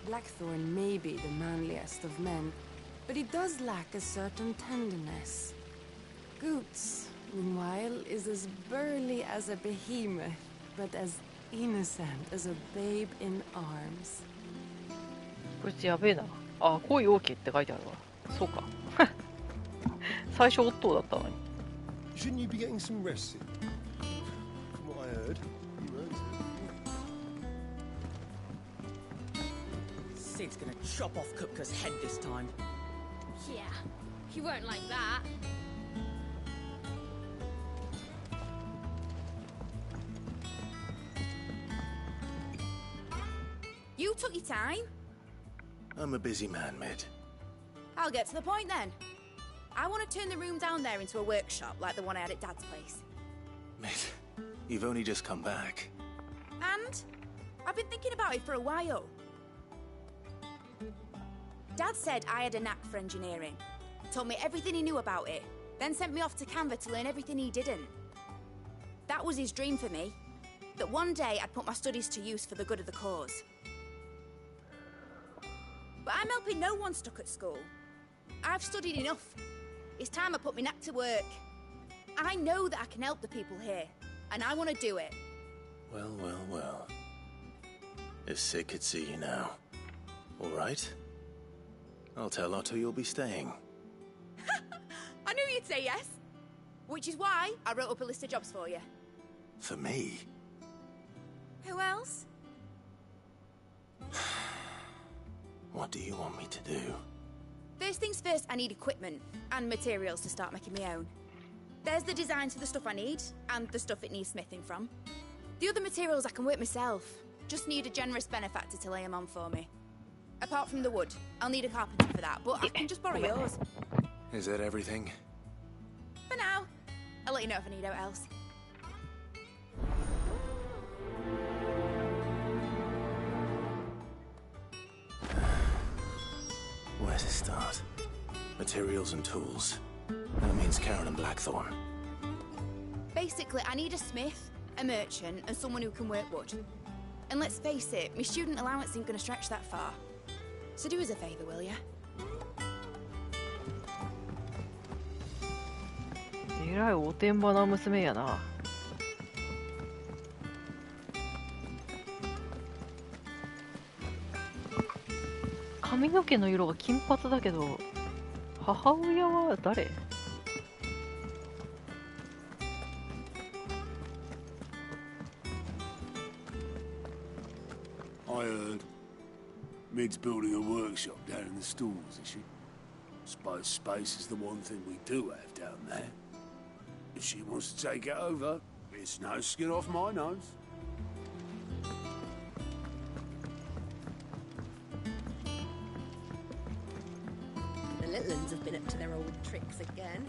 Blackthorn may be the manliest of men, but he does lack a certain tenderness. Goots, meanwhile, is as burly as a behemoth, but as innocent as a babe in arms. こいつやべえな。あ、恋大きいって書いてあるわ。そうか。最初オットーだったのに。Shouldn't you be getting some rest? From what I heard, you weren't. Sid's gonna chop off Kupka's head this time. Yeah, he won't like that. You took your time. I'm a busy man, Mid. I'll get to the point then. I want to turn the room down there into a workshop like the one I had at Dad's place. Mid, you've only just come back. And I've been thinking about it for a while. Dad said I had a knack for engineering. Told me everything he knew about it, then sent me off to Canva to learn everything he didn't. That was his dream for me. That one day I'd put my studies to use for the good of the cause. But I'm helping no one stuck at school. I've studied enough. It's time I put my knack to work. I know that I can help the people here, and I want to do it. Well, well, well. If Sid could see you now. All right. I'll tell Otto you'll be staying. I knew you'd say yes. Which is why I wrote up a list of jobs for you. For me? Who else? What do you want me to do? First things first, I need equipment and materials to start making my own. There's the designs for the stuff I need, and the stuff it needs smithing from. The other materials I can work myself. Just need a generous benefactor to lay them on for me. Apart from the wood, I'll need a carpenter for that, but I can just borrow yours. Is that everything? For now. I'll let you know if I need out else. Where to start? Materials and tools. That means Karen and Blackthorn. Basically, I need a smith, a merchant, and someone who can work wood. And let's face it, my student allowance isn't going to stretch that far. So do us a favour, will ya? えらいおてんばな娘やな。髪の毛の色が金髪だけど、母親は誰？ I heard Mid's building a workshop down in the stalls, is she? Suppose space is the one thing we do have down there. If she wants to take it over, it's no skin off my nose. The little uns have been up to their old tricks again.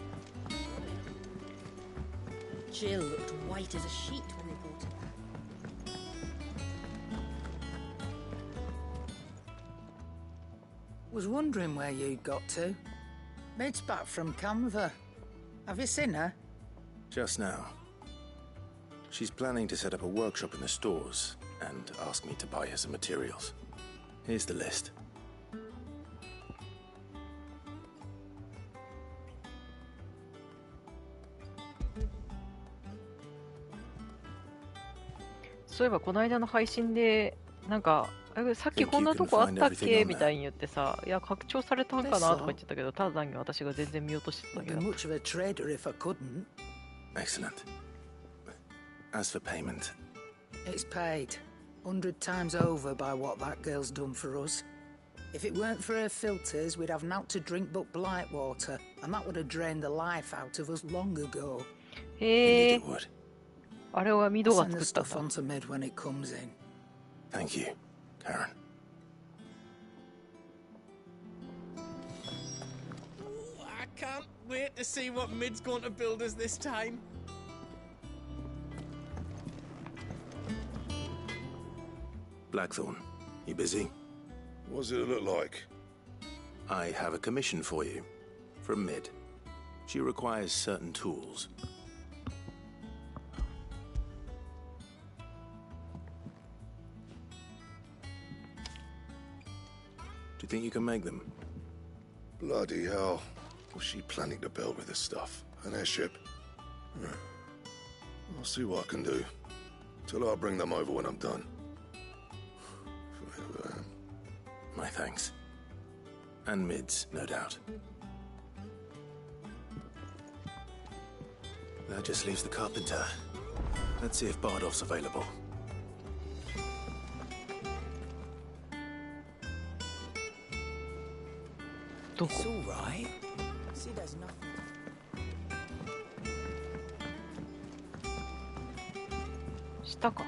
Jill looked white as a sheet when they brought her back. Was wondering where you'd got to. Mid's back from Canva. Have you seen her? Just now. She's planning to set up a workshop in the stores and ask me to buy her some materials. Here's the list.そういえばこの間の配信でなんかさっきこんなとこあったっけみたいに言ってさ、いや拡張されたんかなとか言ってたけど、ただ単に私が全然見落としてたけど。Much of a trader if I couldn't. Excellent. As for payment, It's paid 100 times over by what that girl's done for us. If it weren't for her filters, we'd have naught to drink but blight water, and that would have drained the life out of us long ago. へえ。あれはミドが Send 作 the った stuff んだ。 onto Mid when it comes in. thank you, Karen. I can't wait to see what Mid's going to build us this time. Blackthorn, you busy? What's it look like? I have a commission for you. From Mid. She requires certain tools. Do you think you can make them? Bloody hell. What's she planning to build with this stuff? An airship? I'll see what I can do. Tell her I'll bring them over when I'm done. My thanks. And Mid's, no doubt. That just leaves the carpenter. Let's see if Bardolph's available. It's all right. See, there's nothing. 下か。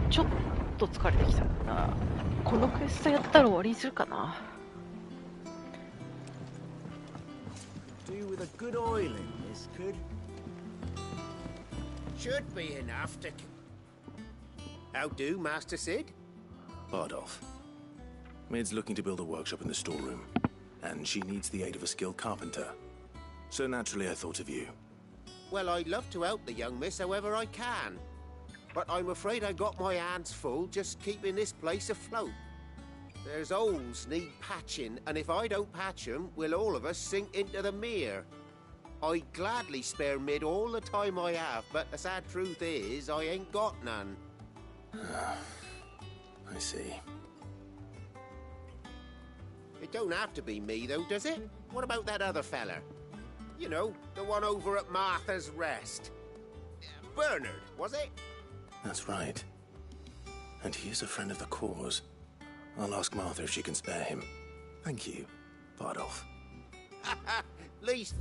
ちょっと疲れてきたな。このクエストやったら終わりにするかな。Do with a good oiling, this could. Should be enough to. How do, Master Sid? Bardolph. Mid's looking to build a workshop in the storeroom, and she needs the aid of a skilled carpenter. So naturally I thought of you. Well, I'd love to help the young miss however I can. But I'm afraid I got my hands full just keeping this place afloat. There's holes need patching, and if I don't patch them, we'll all of us sink into the mere. I'd gladly spare Mid all the time I have, but the sad truth is, I ain't got none. I see. It don't have to be me, though, does it? What about that other fella? You know, the one over at Martha's Rest. Bernard, was it? That's right. And he is a friend of the cause. I'll ask Martha if she can spare him. Thank you, Bardolph. Least...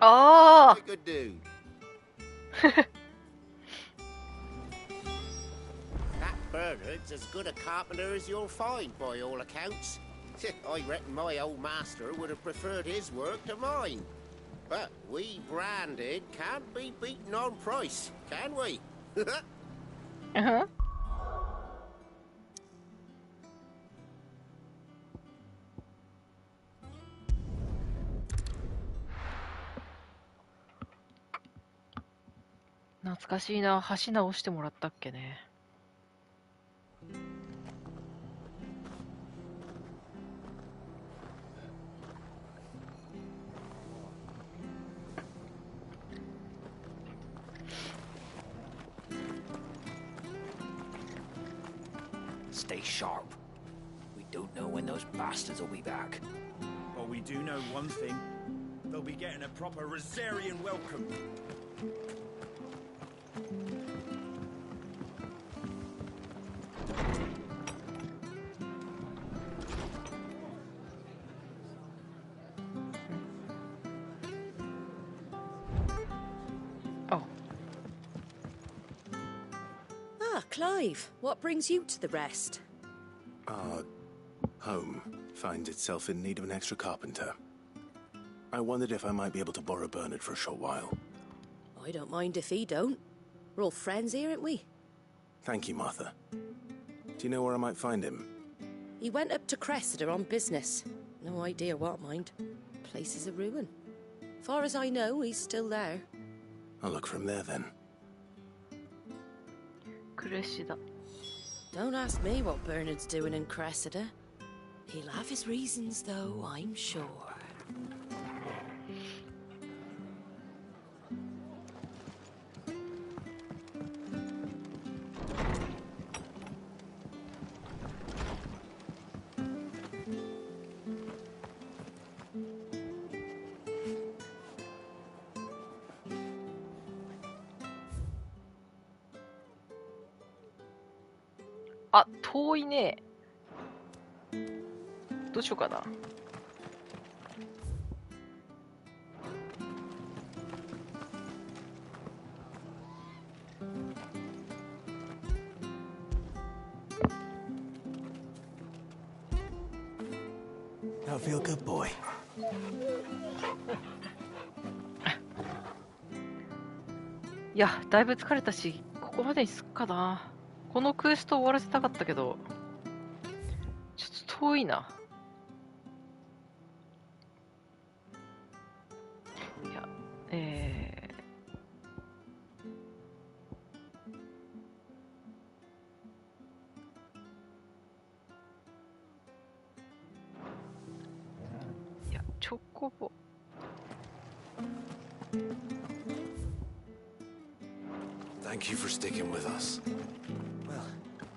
Oh! Good dude. That Bernard's as good a carpenter as you'll find, by all accounts. I reckon my old master would have preferred his work to mine. But we branded can't be beaten on price, can we? Uh-huh.懐かしいな。橋直してもらったっけね。stay sharp. We don't know when those bastards will be back. But we do know one thing. They'll be getting a proper Rosarian welcome. Clive, what brings you to the rest? Our home finds itself in need of an extra carpenter. I wondered if I might be able to borrow Bernard for a short while. I don't mind if he don't. We're all friends here, aren't we? Thank you, Martha. Do you know where I might find him? He went up to Cressida on business. No idea what, mind. Place is a ruin. Far as I know, he's still there. I'll look for him there then. Cressida. Don't ask me what Bernard's doing in Cressida. He'll have his reasons, though, I'm sure.あ、遠いね。どうしようかな。Now feel good, boy. いや、だいぶ疲れたし、ここまでにすっかな。このクエスト終わらせたかったけど、ちょっと遠いな。いや、いや、チョコボ。Thank you for sticking with us.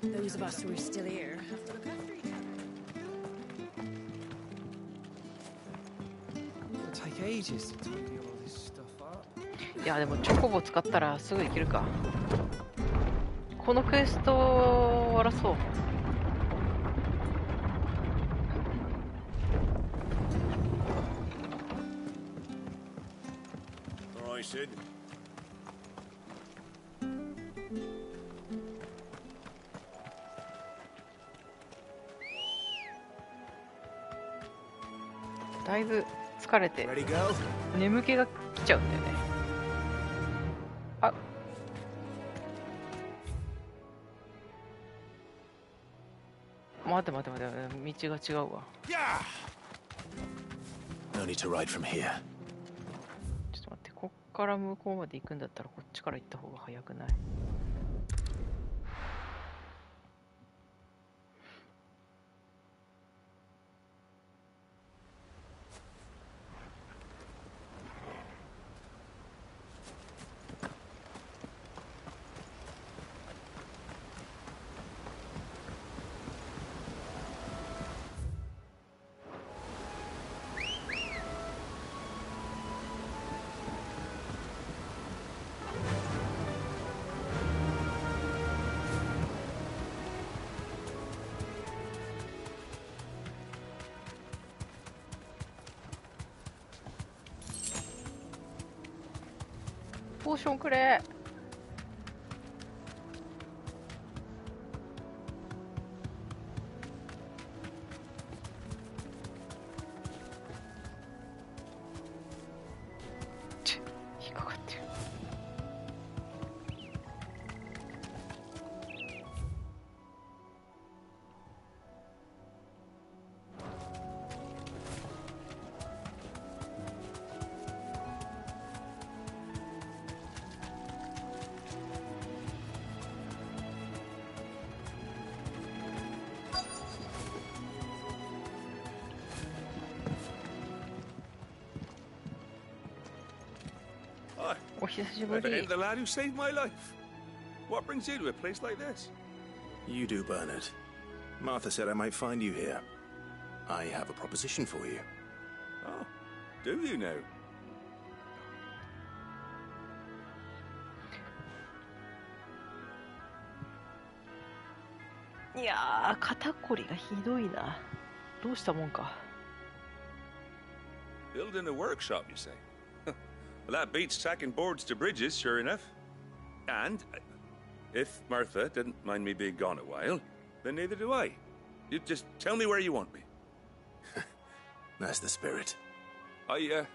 Those of us who are still here have to look after each other. It'll take ages to tidy all this stuff up. いや、でもチョコボ使ったらすぐ行けるか。このクエストを終わらそう。All right, Sid.だいぶ疲れて眠気が来ちゃうんだよね。あ、待て、道が違うわ。No need to ride from here. ちょっと待って、こっから向こうまで行くんだったらこっちから行った方が早くない？ポーションくれ。引っかかってる。お久しぶり。The lad who saved my life. What brings you to a place like this? You do, Bernard. Martha said I might find you here. I have a proposition for you. Oh, do you now? いやー、肩こりがひどいな。どうしたもんか。Building a workshop, you say? Well, that beats tacking boards to bridges, sure enough. And if Martha didn't mind me being gone a while, then neither do I. You just tell me where you want me. That's the spirit. I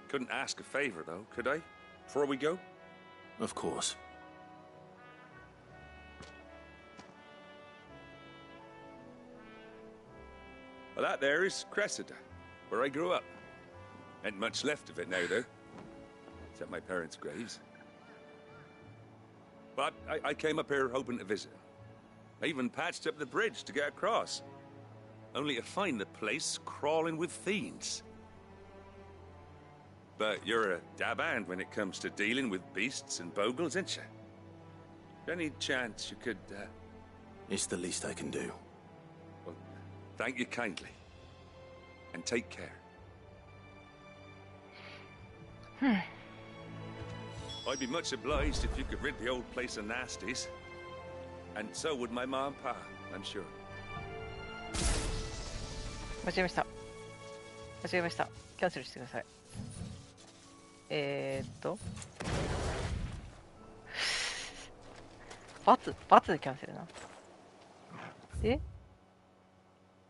couldn't ask a favor, though, could I? Before we go? Of course. Well, that there is Cressida, where I grew up. Ain't much left of it now, though. Except my parents' graves. But I came up here hoping to visit. I even patched up the bridge to get across. Only to find the place crawling with fiends. But you're a dab hand when it comes to dealing with beasts and bogles, ain't you? Any chance you could, It's the least I can do. Well, thank you kindly. And take care. I'd be much obliged if you could rid the old place of nasties. And so would my ma and pa, I'm sure. 間違えました。間違えました。キャンセルしてください。×でキャンセルな。で、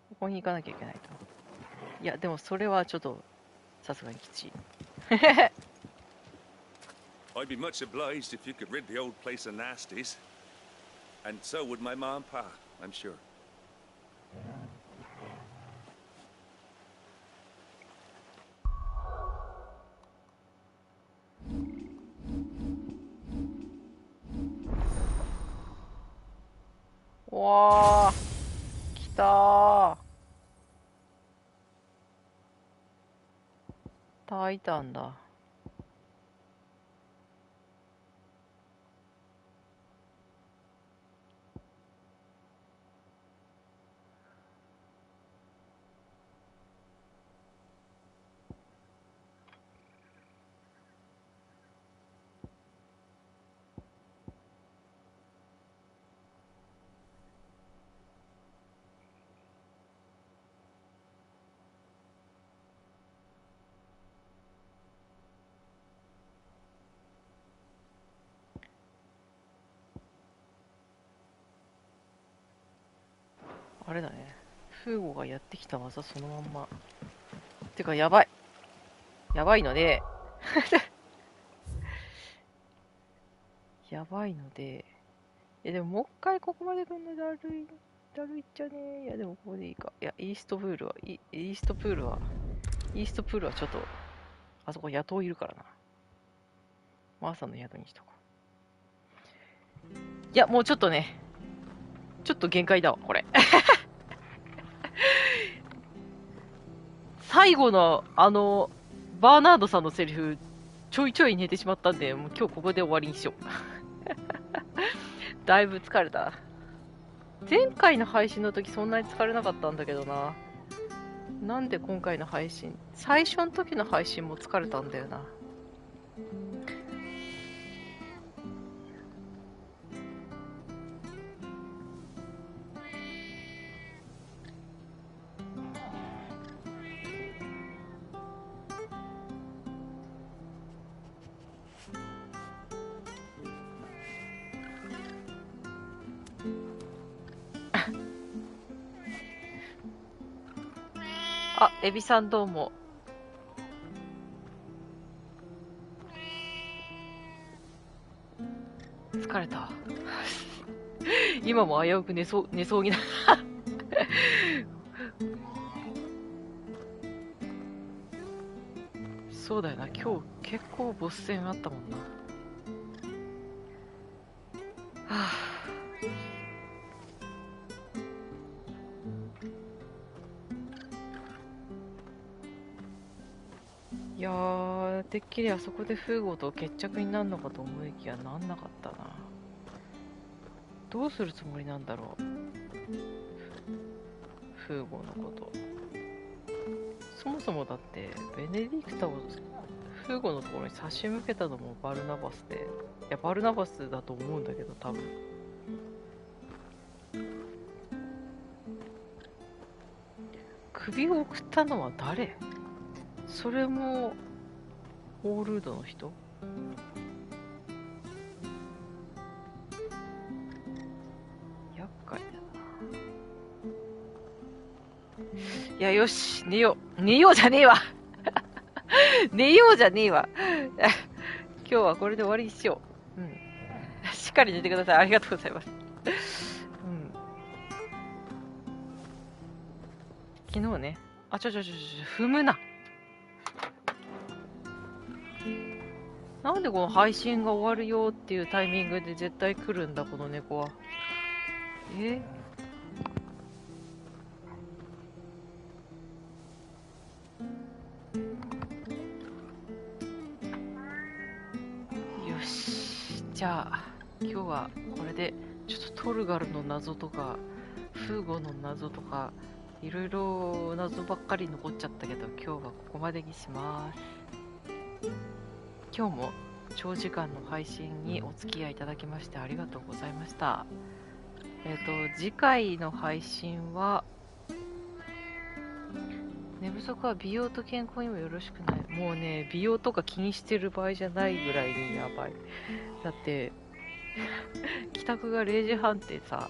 ここに行かなきゃいけないと。いや、でもそれはちょっと、さすがにきつい。I'd be much obliged if you could rid the old place of nasties. And so would my ma and pa, I'm sure. わー、来たー。タイタンだ。あれだね。フーゴがやってきた技そのまんま。てか、やばい。やばいので、やばいので、いやでももう一回ここまで来るのだるいっちゃね。いやでもここでいいか。いや、イーストプールはちょっと、あそこ野党いるからな。マーサの宿にしとこう。いや、もうちょっとね、ちょっと限界だわ、これ。最後の、バーナードさんのセリフ、ちょいちょい寝てしまったんで、もう今日ここで終わりにしよう。だいぶ疲れた。前回の配信の時そんなに疲れなかったんだけどな。なんで今回の配信、最初の時の配信も疲れたんだよな。あ、エビさんどうも。疲れた。今も危うく寝そうにな。そうだよな、今日結構ボス戦あったもんな。はあ、いやー、てっきりあそこでフーゴと決着になるのかと思いきやなんなかったな。どうするつもりなんだろう。フーゴのこと。そもそもだってベネディクタをフーゴのところに差し向けたのもバルナバスで、いやバルナバスだと思うんだけど、多分首を送ったのは誰？それもオールードの人？厄介だな。いや、よし、寝よう。寝ようじゃねえわ寝ようじゃねえわ今日はこれで終わりにしよう。うん。しっかり寝てください。ありがとうございます。うん。昨日ね、あ、踏むな。なんでこの配信が終わるよっていうタイミングで絶対来るんだ、この猫は。よし。じゃあ、今日はこれで、ちょっとトルガルの謎とか、フーゴの謎とか、いろいろ謎ばっかり残っちゃったけど、今日はここまでにします。今日も長時間の配信にお付き合いいただきましてありがとうございました。次回の配信は、寝不足は美容と健康にもよろしくない。もうね、美容とか気にしてる場合じゃないぐらいにやばい。だって、帰宅が0時半ってさ、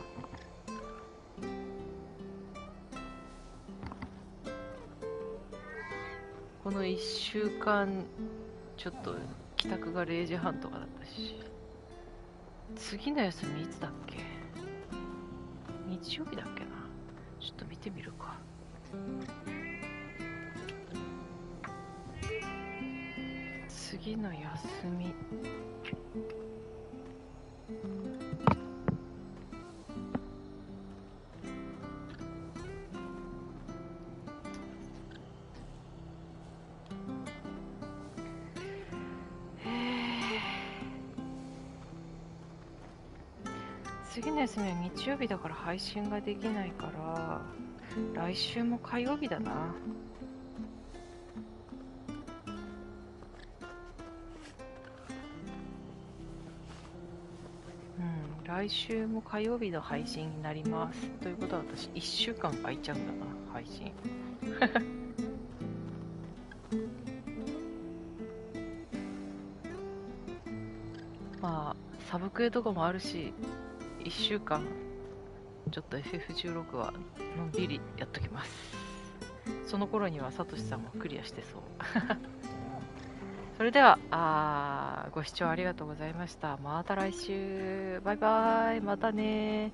この1週間ちょっと帰宅が0時半とかだったし、次の休みいつだっけ？日曜日だっけな。ちょっと見てみるか。次の休み、次の休みは日曜日だから配信ができないから、来週も火曜日だな。来週も火曜日の配信になります。ということは私1週間空いちゃうんだな、配信まあサブクエとかもあるし、1週間ちょっと FF16 はのんびりやっときます。その頃にはサトシさんもクリアしてそうそれではご視聴ありがとうございました。また来週。バイバイ。またね。